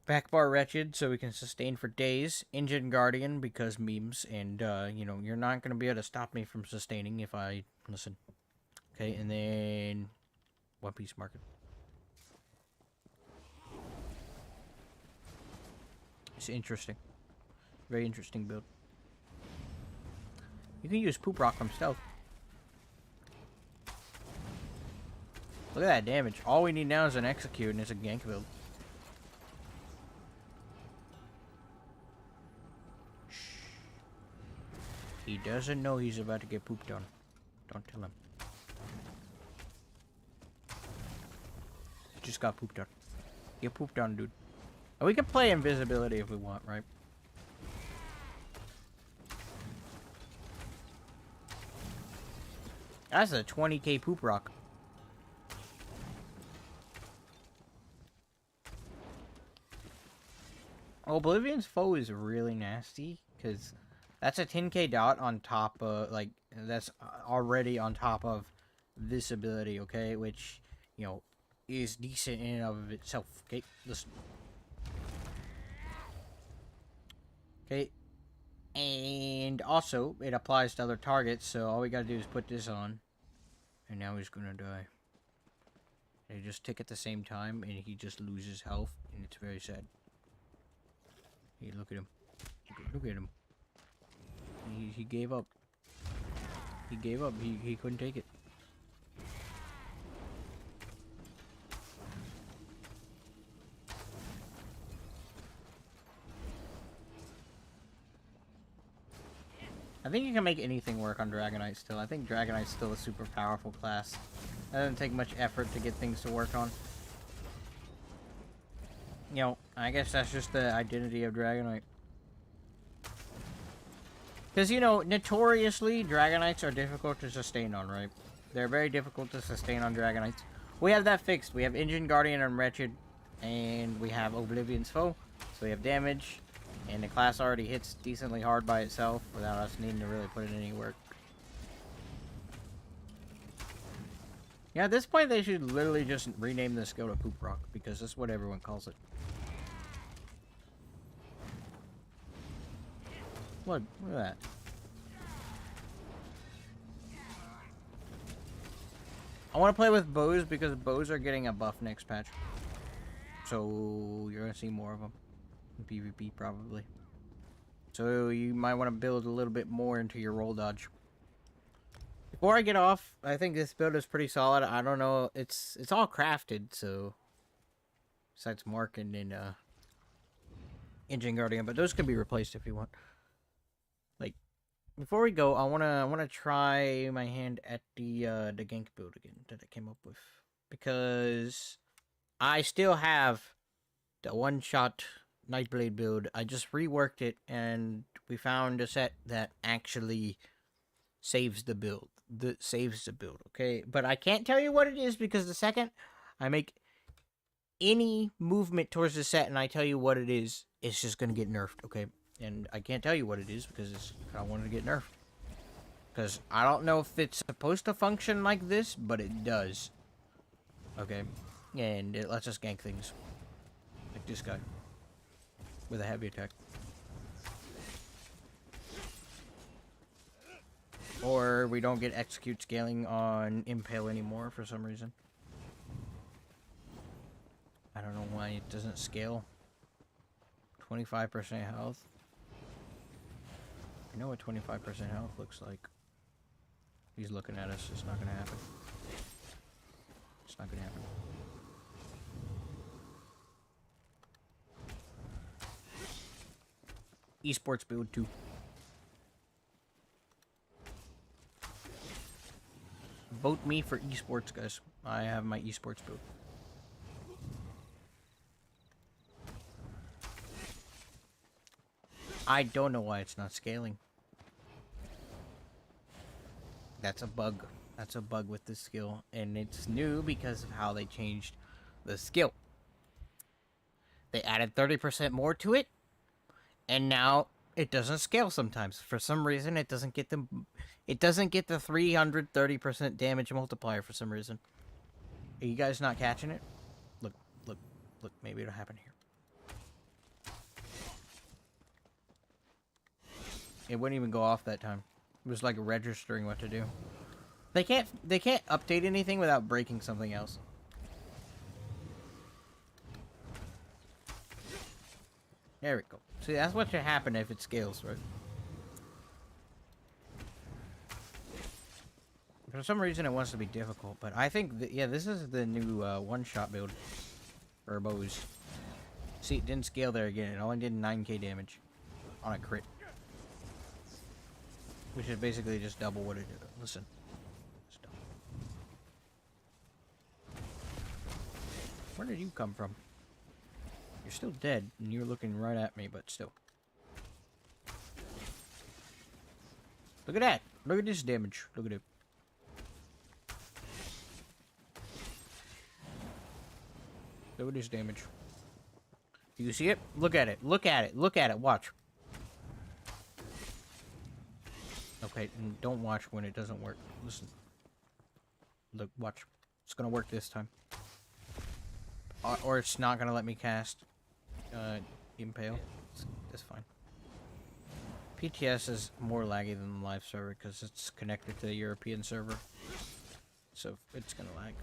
Backbar Wretched, so we can sustain for days. Engine Guardian, because memes. And, you know, you're not going to be able to stop me from sustaining if I listen. Okay, and then One Piece Market. It's interesting. Very interesting build. You can use Poop Rock from stealth. Look at that damage. All we need now is an execute and it's a gank build. Shh. He doesn't know he's about to get pooped on. Don't tell him. He just got pooped on. Get pooped on, dude. And we can play invisibility if we want, right? That's a 20k poop rock. Oblivion's foe is really nasty because that's a 10k dot on top of, like, that's already on top of this ability, okay? Which, you know, is decent in and of itself, okay? Listen. Okay. And also, it applies to other targets, so all we gotta do is put this on. And now he's gonna die. They just tick at the same time, and he just loses health, and it's very sad. Hey, look at him. Look at him. He gave up. He gave up. He couldn't take it. I think you can make anything work on Dragonite still. I think Dragonite's still a super powerful class. It doesn't take much effort to get things to work on. You know, I guess that's just the identity of Dragonite. Because, you know, notoriously, Dragonites are difficult to sustain on, right? They're very difficult to sustain on Dragonites. We have that fixed. We have Engine Guardian and Wretched, and we have Oblivion's Foe. So we have damage, and the class already hits decently hard by itself without us needing to really put in any work. Yeah, at this point, they should literally just rename this skill to Poop Rock, because that's what everyone calls it. Look at that. I want to play with bows because bows are getting a buff next patch. So you're going to see more of them in PvP probably. So you might want to build a little bit more into your roll dodge. Before I get off, I think this build is pretty solid. I don't know, it's all crafted, so besides Mark and then Engine Guardian, but those can be replaced if you want. Like, before we go, I wanna try my hand at the gank build again that I came up with, because I still have the one-shot Nightblade build. I just reworked it, and we found a set that actually saves the build. Okay? But I can't tell you what it is, because the second I make any movement towards the set and I tell you what it is, it's just gonna get nerfed, okay? And I can't tell you what it is because I want to get nerfed. Because I don't know if it's supposed to function like this, but it does. Okay? And it lets us gank things. Like this guy. With a heavy attack. Or we don't get execute scaling on Impale anymore for some reason. I don't know why it doesn't scale. 25% health. I know what 25% health looks like. He's looking at us. It's not gonna happen. It's not gonna happen. Esports build 2. Vote me for esports, guys. I have my esports build. I don't know why it's not scaling. That's a bug. That's a bug with this skill. And it's new because of how they changed the skill. They added 30% more to it. And now it doesn't scale sometimes. For some reason, it doesn't get the 330% damage multiplier for some reason. Are you guys not catching it? Look, maybe it'll happen here. It wouldn't even go off that time. It was like registering what to do. They can't update anything without breaking something else. There we go. See, that's what should happen if it scales, right? For some reason, it wants to be difficult, but I think, yeah, this is the new one-shot build for bows. See, it didn't scale there again. It only did 9k damage on a crit. Which is basically just double what it did. Listen. Where did you come from? You're still dead, and you're looking right at me, but still. Look at that! Look at this damage. Look at it. Look at this damage. Do you see it? Look at it. Look at it. Look at it. Watch. Okay, don't watch when it doesn't work. Listen. Look, watch. It's gonna work this time. Or it's not gonna let me cast Impale. That's fine. PTS is more laggy than the live server because it's connected to the European server. So it's gonna lag.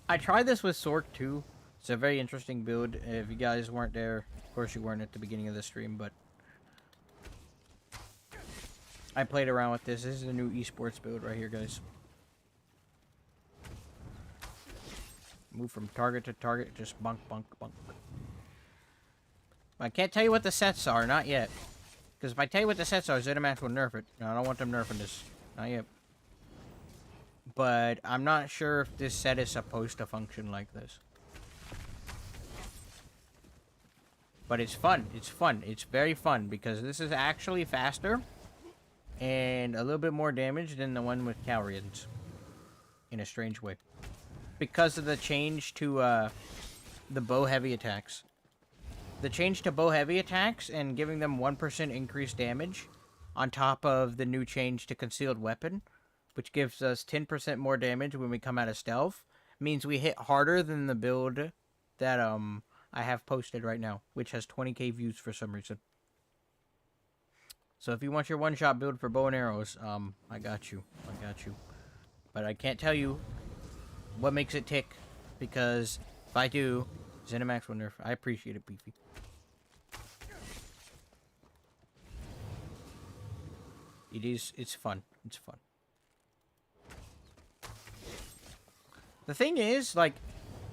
I tried this with Sork too. It's a very interesting build. If you guys weren't there, of course you weren't at the beginning of the stream, but I played around with this. This is a new esports build right here, guys. Move from target to target, just bunk, bunk, bunk. I can't tell you what the sets are, not yet. Because if I tell you what the sets are, ZeniMax will nerf it. No, I don't want them nerfing this. Not yet. But I'm not sure if this set is supposed to function like this. But it's fun. It's fun. It's very fun because this is actually faster and a little bit more damage than the one with Calrians. In a strange way. Because of the change to the bow heavy attacks. The change to bow heavy attacks and giving them 1% increased damage on top of the new change to concealed weapon, which gives us 10% more damage when we come out of stealth, means we hit harder than the build that I have posted right now, which has 20k views for some reason. So if you want your one-shot build for bow and arrows, I got you. I got you. But I can't tell you what makes it tick, because if I do, ZeniMax will nerf. I appreciate it, Beefy. It's fun. It's fun. The thing is, like,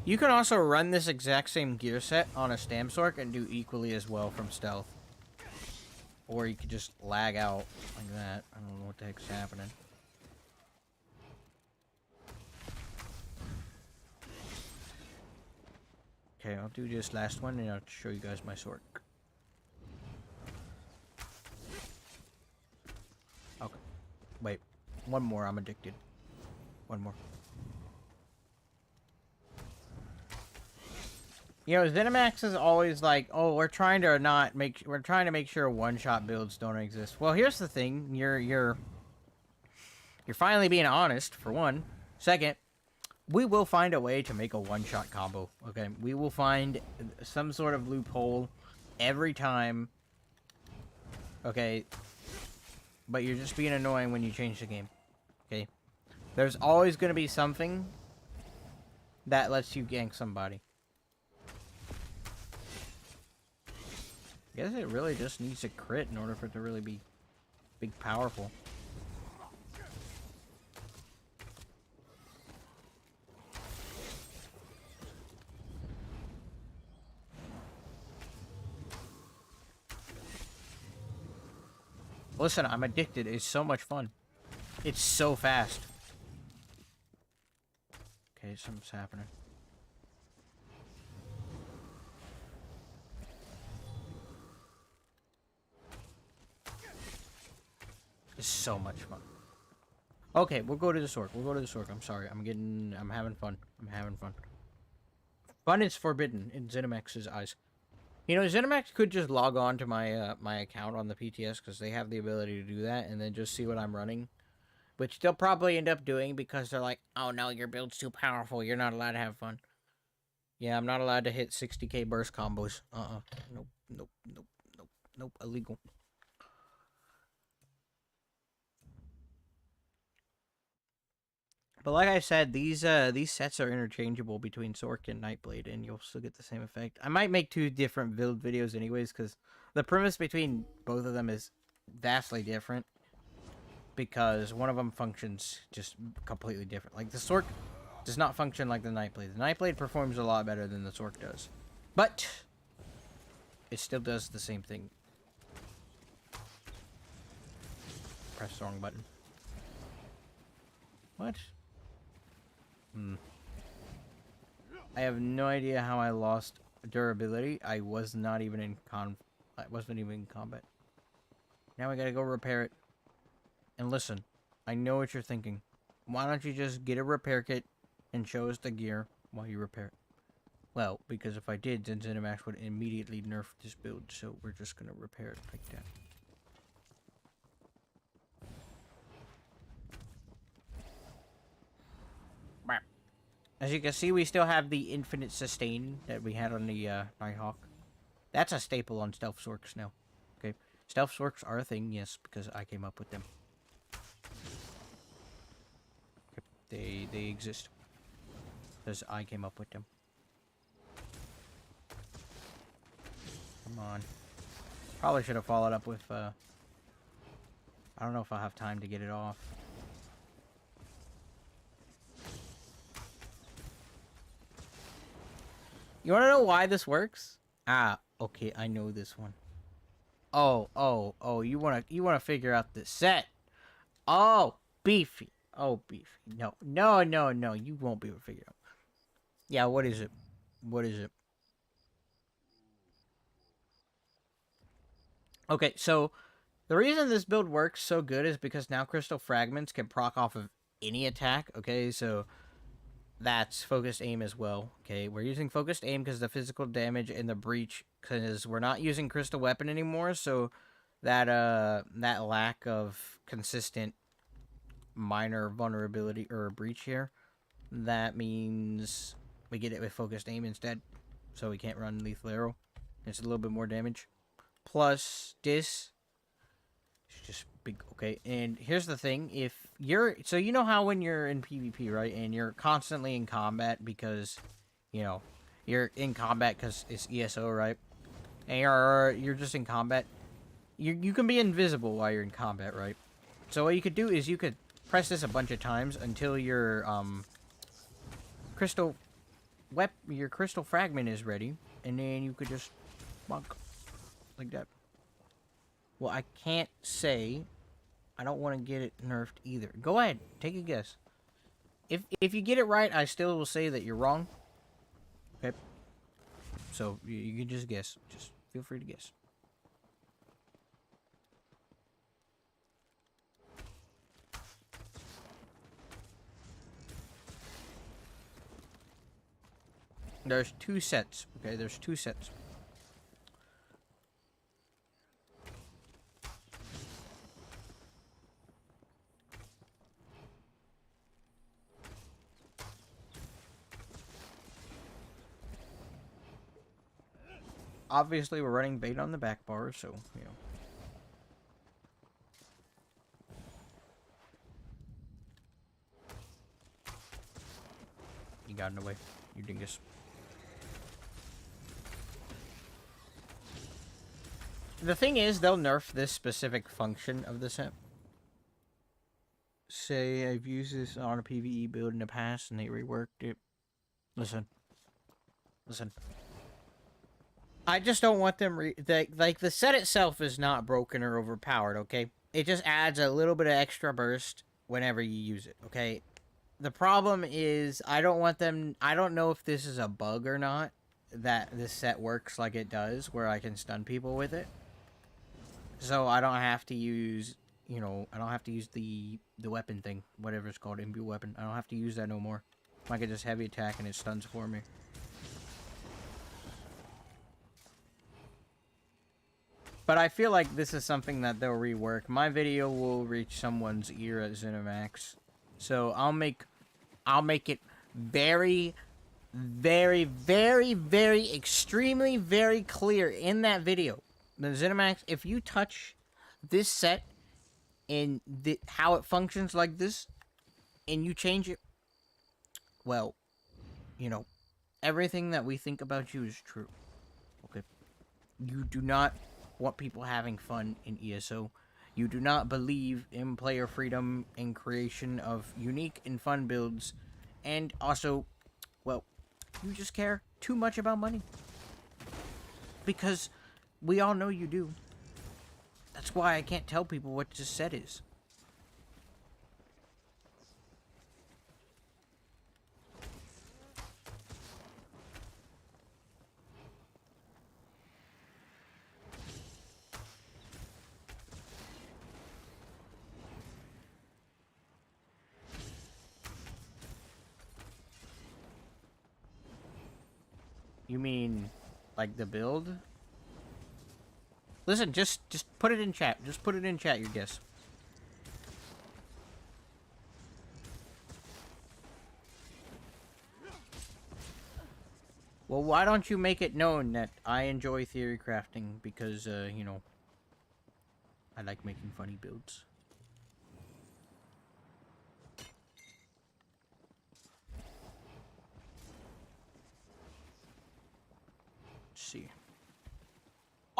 you can also run this exact same gear set on a Stamsork and do equally as well from stealth. Or you could just lag out like that. I don't know what the heck's happening. Okay, I'll do this last one and I'll show you guys my Sork. Okay. Wait. One more, I'm addicted. One more. You know, ZeniMax is always like, oh, we're trying to make sure one-shot builds don't exist. Well, here's the thing. You're finally being honest, for one. Second, we will find a way to make a one-shot combo, okay? We will find some sort of loophole every time, okay? But you're just being annoying when you change the game, okay? There's always going to be something that lets you gank somebody. I guess it really just needs a crit in order for it to really be big powerful. Listen, I'm addicted. It's so much fun. It's so fast. Okay, something's happening. It's so much fun. Okay, we'll go to the Sork. We'll go to the Sork. I'm sorry. I'm having fun. I'm having fun. Fun is forbidden in ZeniMax's eyes. You know, ZeniMax could just log on to my my account on the PTS because they have the ability to do that and then just see what I'm running. Which they'll probably end up doing because they're like, oh no, your build's too powerful. You're not allowed to have fun. Yeah, I'm not allowed to hit 60k burst combos. Nope, nope, nope, nope, nope. Illegal. But like I said, these sets are interchangeable between Sork and Nightblade, and you'll still get the same effect. I might make 2 different build videos anyways, because the premise between both of them is vastly different. Because one of them functions just completely different. Like, the Sork does not function like the Nightblade. The Nightblade performs a lot better than the Sork does. But it still does the same thing. Press the wrong button. What? I have no idea how I lost durability. I was not even in I wasn't even in combat. Now I gotta go repair it. And listen, I know what you're thinking. Why don't you just get a repair kit and show us the gear while you repair it? Well, because if I did, then ZeniMax would immediately nerf this build, so we're just gonna repair it like that. As you can see, we still have the infinite sustain that we had on the Nighthawk. That's a staple on Stealth Sorks now. Okay, Stealth Sorks are a thing, yes, because I came up with them. Okay. They exist because I came up with them. Come on. Probably should have followed up with I don't know if I'll have time to get it off. You want to know why this works? Ah, okay, I know this one. Oh, you want to figure out the set. Oh, beefy. Oh, beefy. No, you won't be able to figure it out. Yeah, what is it? What is it? Okay, so the reason this build works so good is because now crystal fragments can proc off of any attack, okay? So that's focused aim as well. Okay, we're using focused aim because the physical damage and the breach, because we're not using crystal weapon anymore. So that that lack of consistent minor vulnerability or breach here, that means we get it with focused aim instead. So we can't run lethal arrow. It's a little bit more damage. Plus this. It's just big. Okay, and here's the thing: if you're you know how when you're in PvP, right, and you're constantly in combat because, you know, you're in combat because it's ESO, right, and you're just in combat. You can be invisible while you're in combat, right? So what you could do is you could press this a bunch of times until your crystal fragment is ready, and then you could just bonk like that. Well, I can't say. I don't want to get it nerfed either. Go ahead, take a guess. If you get it right, I still will say that you're wrong. Okay. So you can just guess. Just feel free to guess. There's 2 sets. Okay, there's 2 sets. Obviously, we're running bait on the back bar, so, you know. You got in the way, you dingus. The thing is, they'll nerf this specific function of the set. Say I've used this on a PvE build in the past and they reworked it. Listen. I just don't want them like the set itself is not broken or overpowered, okay? It just adds a little bit of extra burst whenever you use it, okay? The problem is I don't know if this is a bug or not, that this set works like it does, where I can stun people with it. So I don't have to use, you know, I don't have to use the weapon thing, whatever it's called, imbue weapon. I don't have to use that no more. I can just heavy attack and it stuns for me. But I feel like this is something that they'll rework. My video will reach someone's ear at ZeniMax. So I'll make it very, very, very, very, extremely, very clear in that video. The ZeniMax, if you touch this set and how it functions like this, and you change it well, you know, everything that we think about you is true. Okay? You do not want people having fun in ESO. You do not believe in player freedom and creation of unique and fun builds. And also, well, you just care too much about money. Because we all know you do. That's why I can't tell people what this set is. You mean, like the build? Listen, just put it in chat. Just put it in chat, your guess. Well, why don't you make it known that I enjoy theory crafting because, you know, I like making funny builds. Let's see.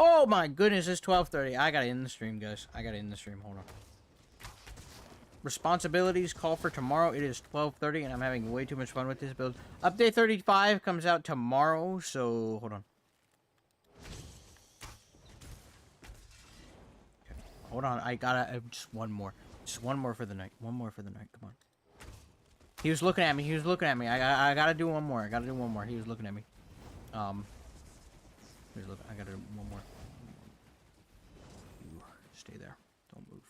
Oh my goodness, it's 12:30. I gotta end the stream, guys. I gotta end the stream. Hold on. Responsibilities call for tomorrow. It is 12:30, and I'm having way too much fun with this build. Update 35 comes out tomorrow, so hold on. Okay. Hold on, I gotta just one more. Just one more for the night. One more for the night. Come on. He was looking at me. He was looking at me. I gotta do one more. I gotta do one more. He was looking at me. Look, I gotta do one more. You stay there. Don't move.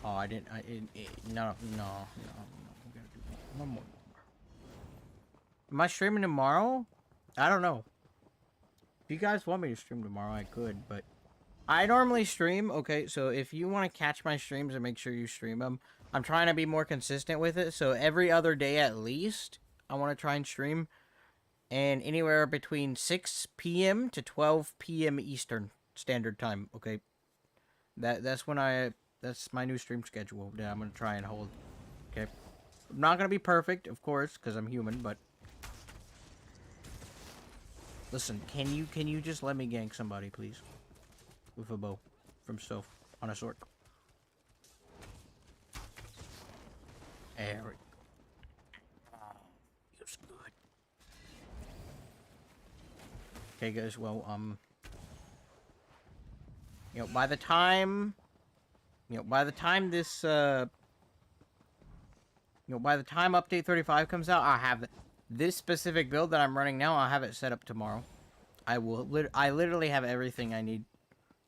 Oh, I didn't. No. We gotta do one more. Am I streaming tomorrow? I don't know. If you guys want me to stream tomorrow, I could, but I normally stream. Okay, so if you want to catch my streams and make sure you stream them, I'm trying to be more consistent with it. So every other day at least, I want to try and stream. And anywhere between 6 p.m. to 12 p.m. Eastern Standard Time, okay? That's my new stream schedule that I'm going to try and hold, okay? I'm not going to be perfect, of course, because I'm human, but... Listen, can you just let me gank somebody, please? With a bow from Stove on a sword. There we go. Feels good. Okay, guys, well, you know, by the time this, by the time update 35 comes out, I'll have this specific build that I'm running now, I'll have it set up tomorrow. I literally have everything I need.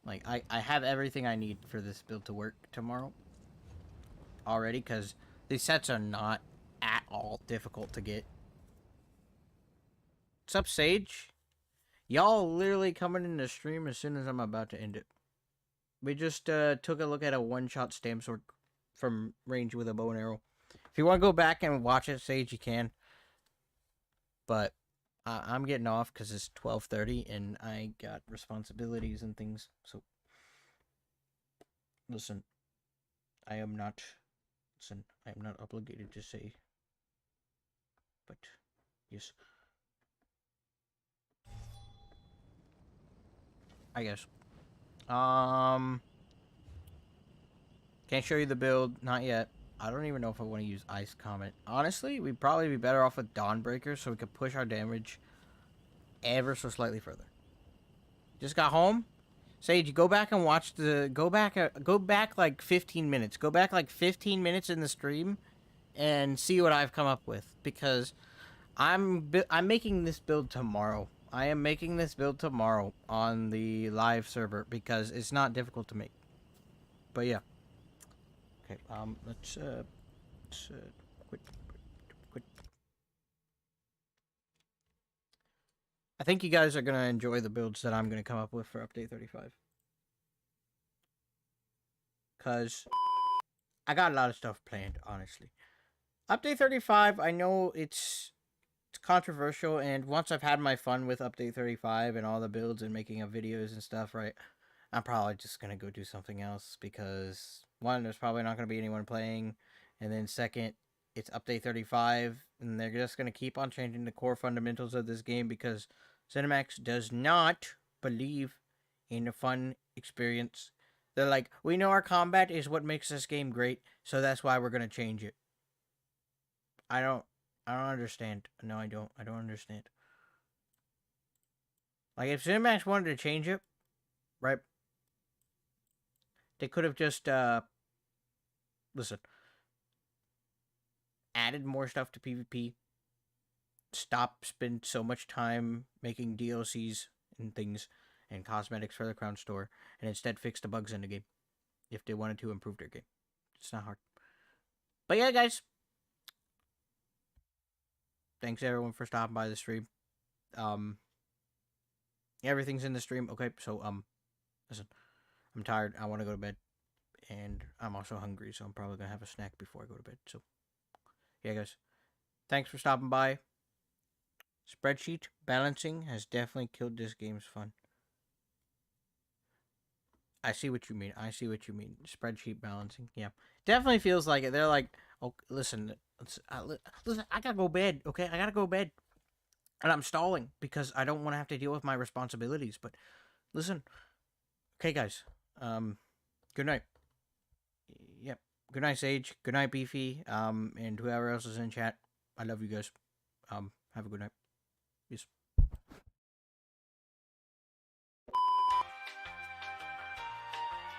Like, I have everything I need for this build to work tomorrow. Already, because these sets are not at all difficult to get. What's up, Sage? Y'all literally coming in the stream as soon as I'm about to end it. We just took a look at a one-shot stamp sword from range with a bow and arrow. If you want to go back and watch it, Sage, you can. But I'm getting off because it's 12:30 and I got responsibilities and things. So, listen, I am not obligated to say. But, yes. I guess. Can't show you the build, not yet. I don't even know if I want to use Ice Comet. Honestly, we'd probably be better off with Dawnbreaker so we could push our damage ever so slightly further. Just got home. Sage, go back and watch the... Go back like 15 minutes. Go back like 15 minutes in the stream and see what I've come up with. Because I'm making this build tomorrow. I am making this build tomorrow on the live server because it's not difficult to make. But yeah. Okay, let's quit. I think you guys are going to enjoy the builds that I'm going to come up with for update 35. Because I got a lot of stuff planned, honestly. Update 35, I know it's controversial, and once I've had my fun with update 35 and all the builds and making of videos and stuff, right, I'm probably just going to go do something else because, one, there's probably not going to be anyone playing, And then second, it's update 35, and they're just going to keep on changing the core fundamentals of this game because Cinemax does not believe in a fun experience. They're like, we know our combat is what makes this game great, so that's why we're going to change it. I don't understand. No, I don't understand. Like, if Cinemax wanted to change it, right, they could have just, listen, added more stuff to PvP, stop spend so much time making DLCs and things and cosmetics for the Crown Store, and instead fix the bugs in the game if they wanted to improve their game. It's not hard. But yeah, guys, thanks everyone for stopping by the stream. Everything's in the stream. Okay, so listen, I'm tired. I want to go to bed, and I'm also hungry, so I'm probably gonna have a snack before I go to bed. So yeah, guys, thanks for stopping by. Spreadsheet balancing has definitely killed this game's fun. I see what you mean. Spreadsheet balancing. Yeah. Definitely feels like it. They're like, oh, listen, listen, I gotta go bed, okay? I gotta go bed. And I'm stalling because I don't want to have to deal with my responsibilities. But listen, okay, guys. Good night. Yep. Good night, Sage. Good night, Beefy. And whoever else is in chat. I love you guys. Have a good night. Peace.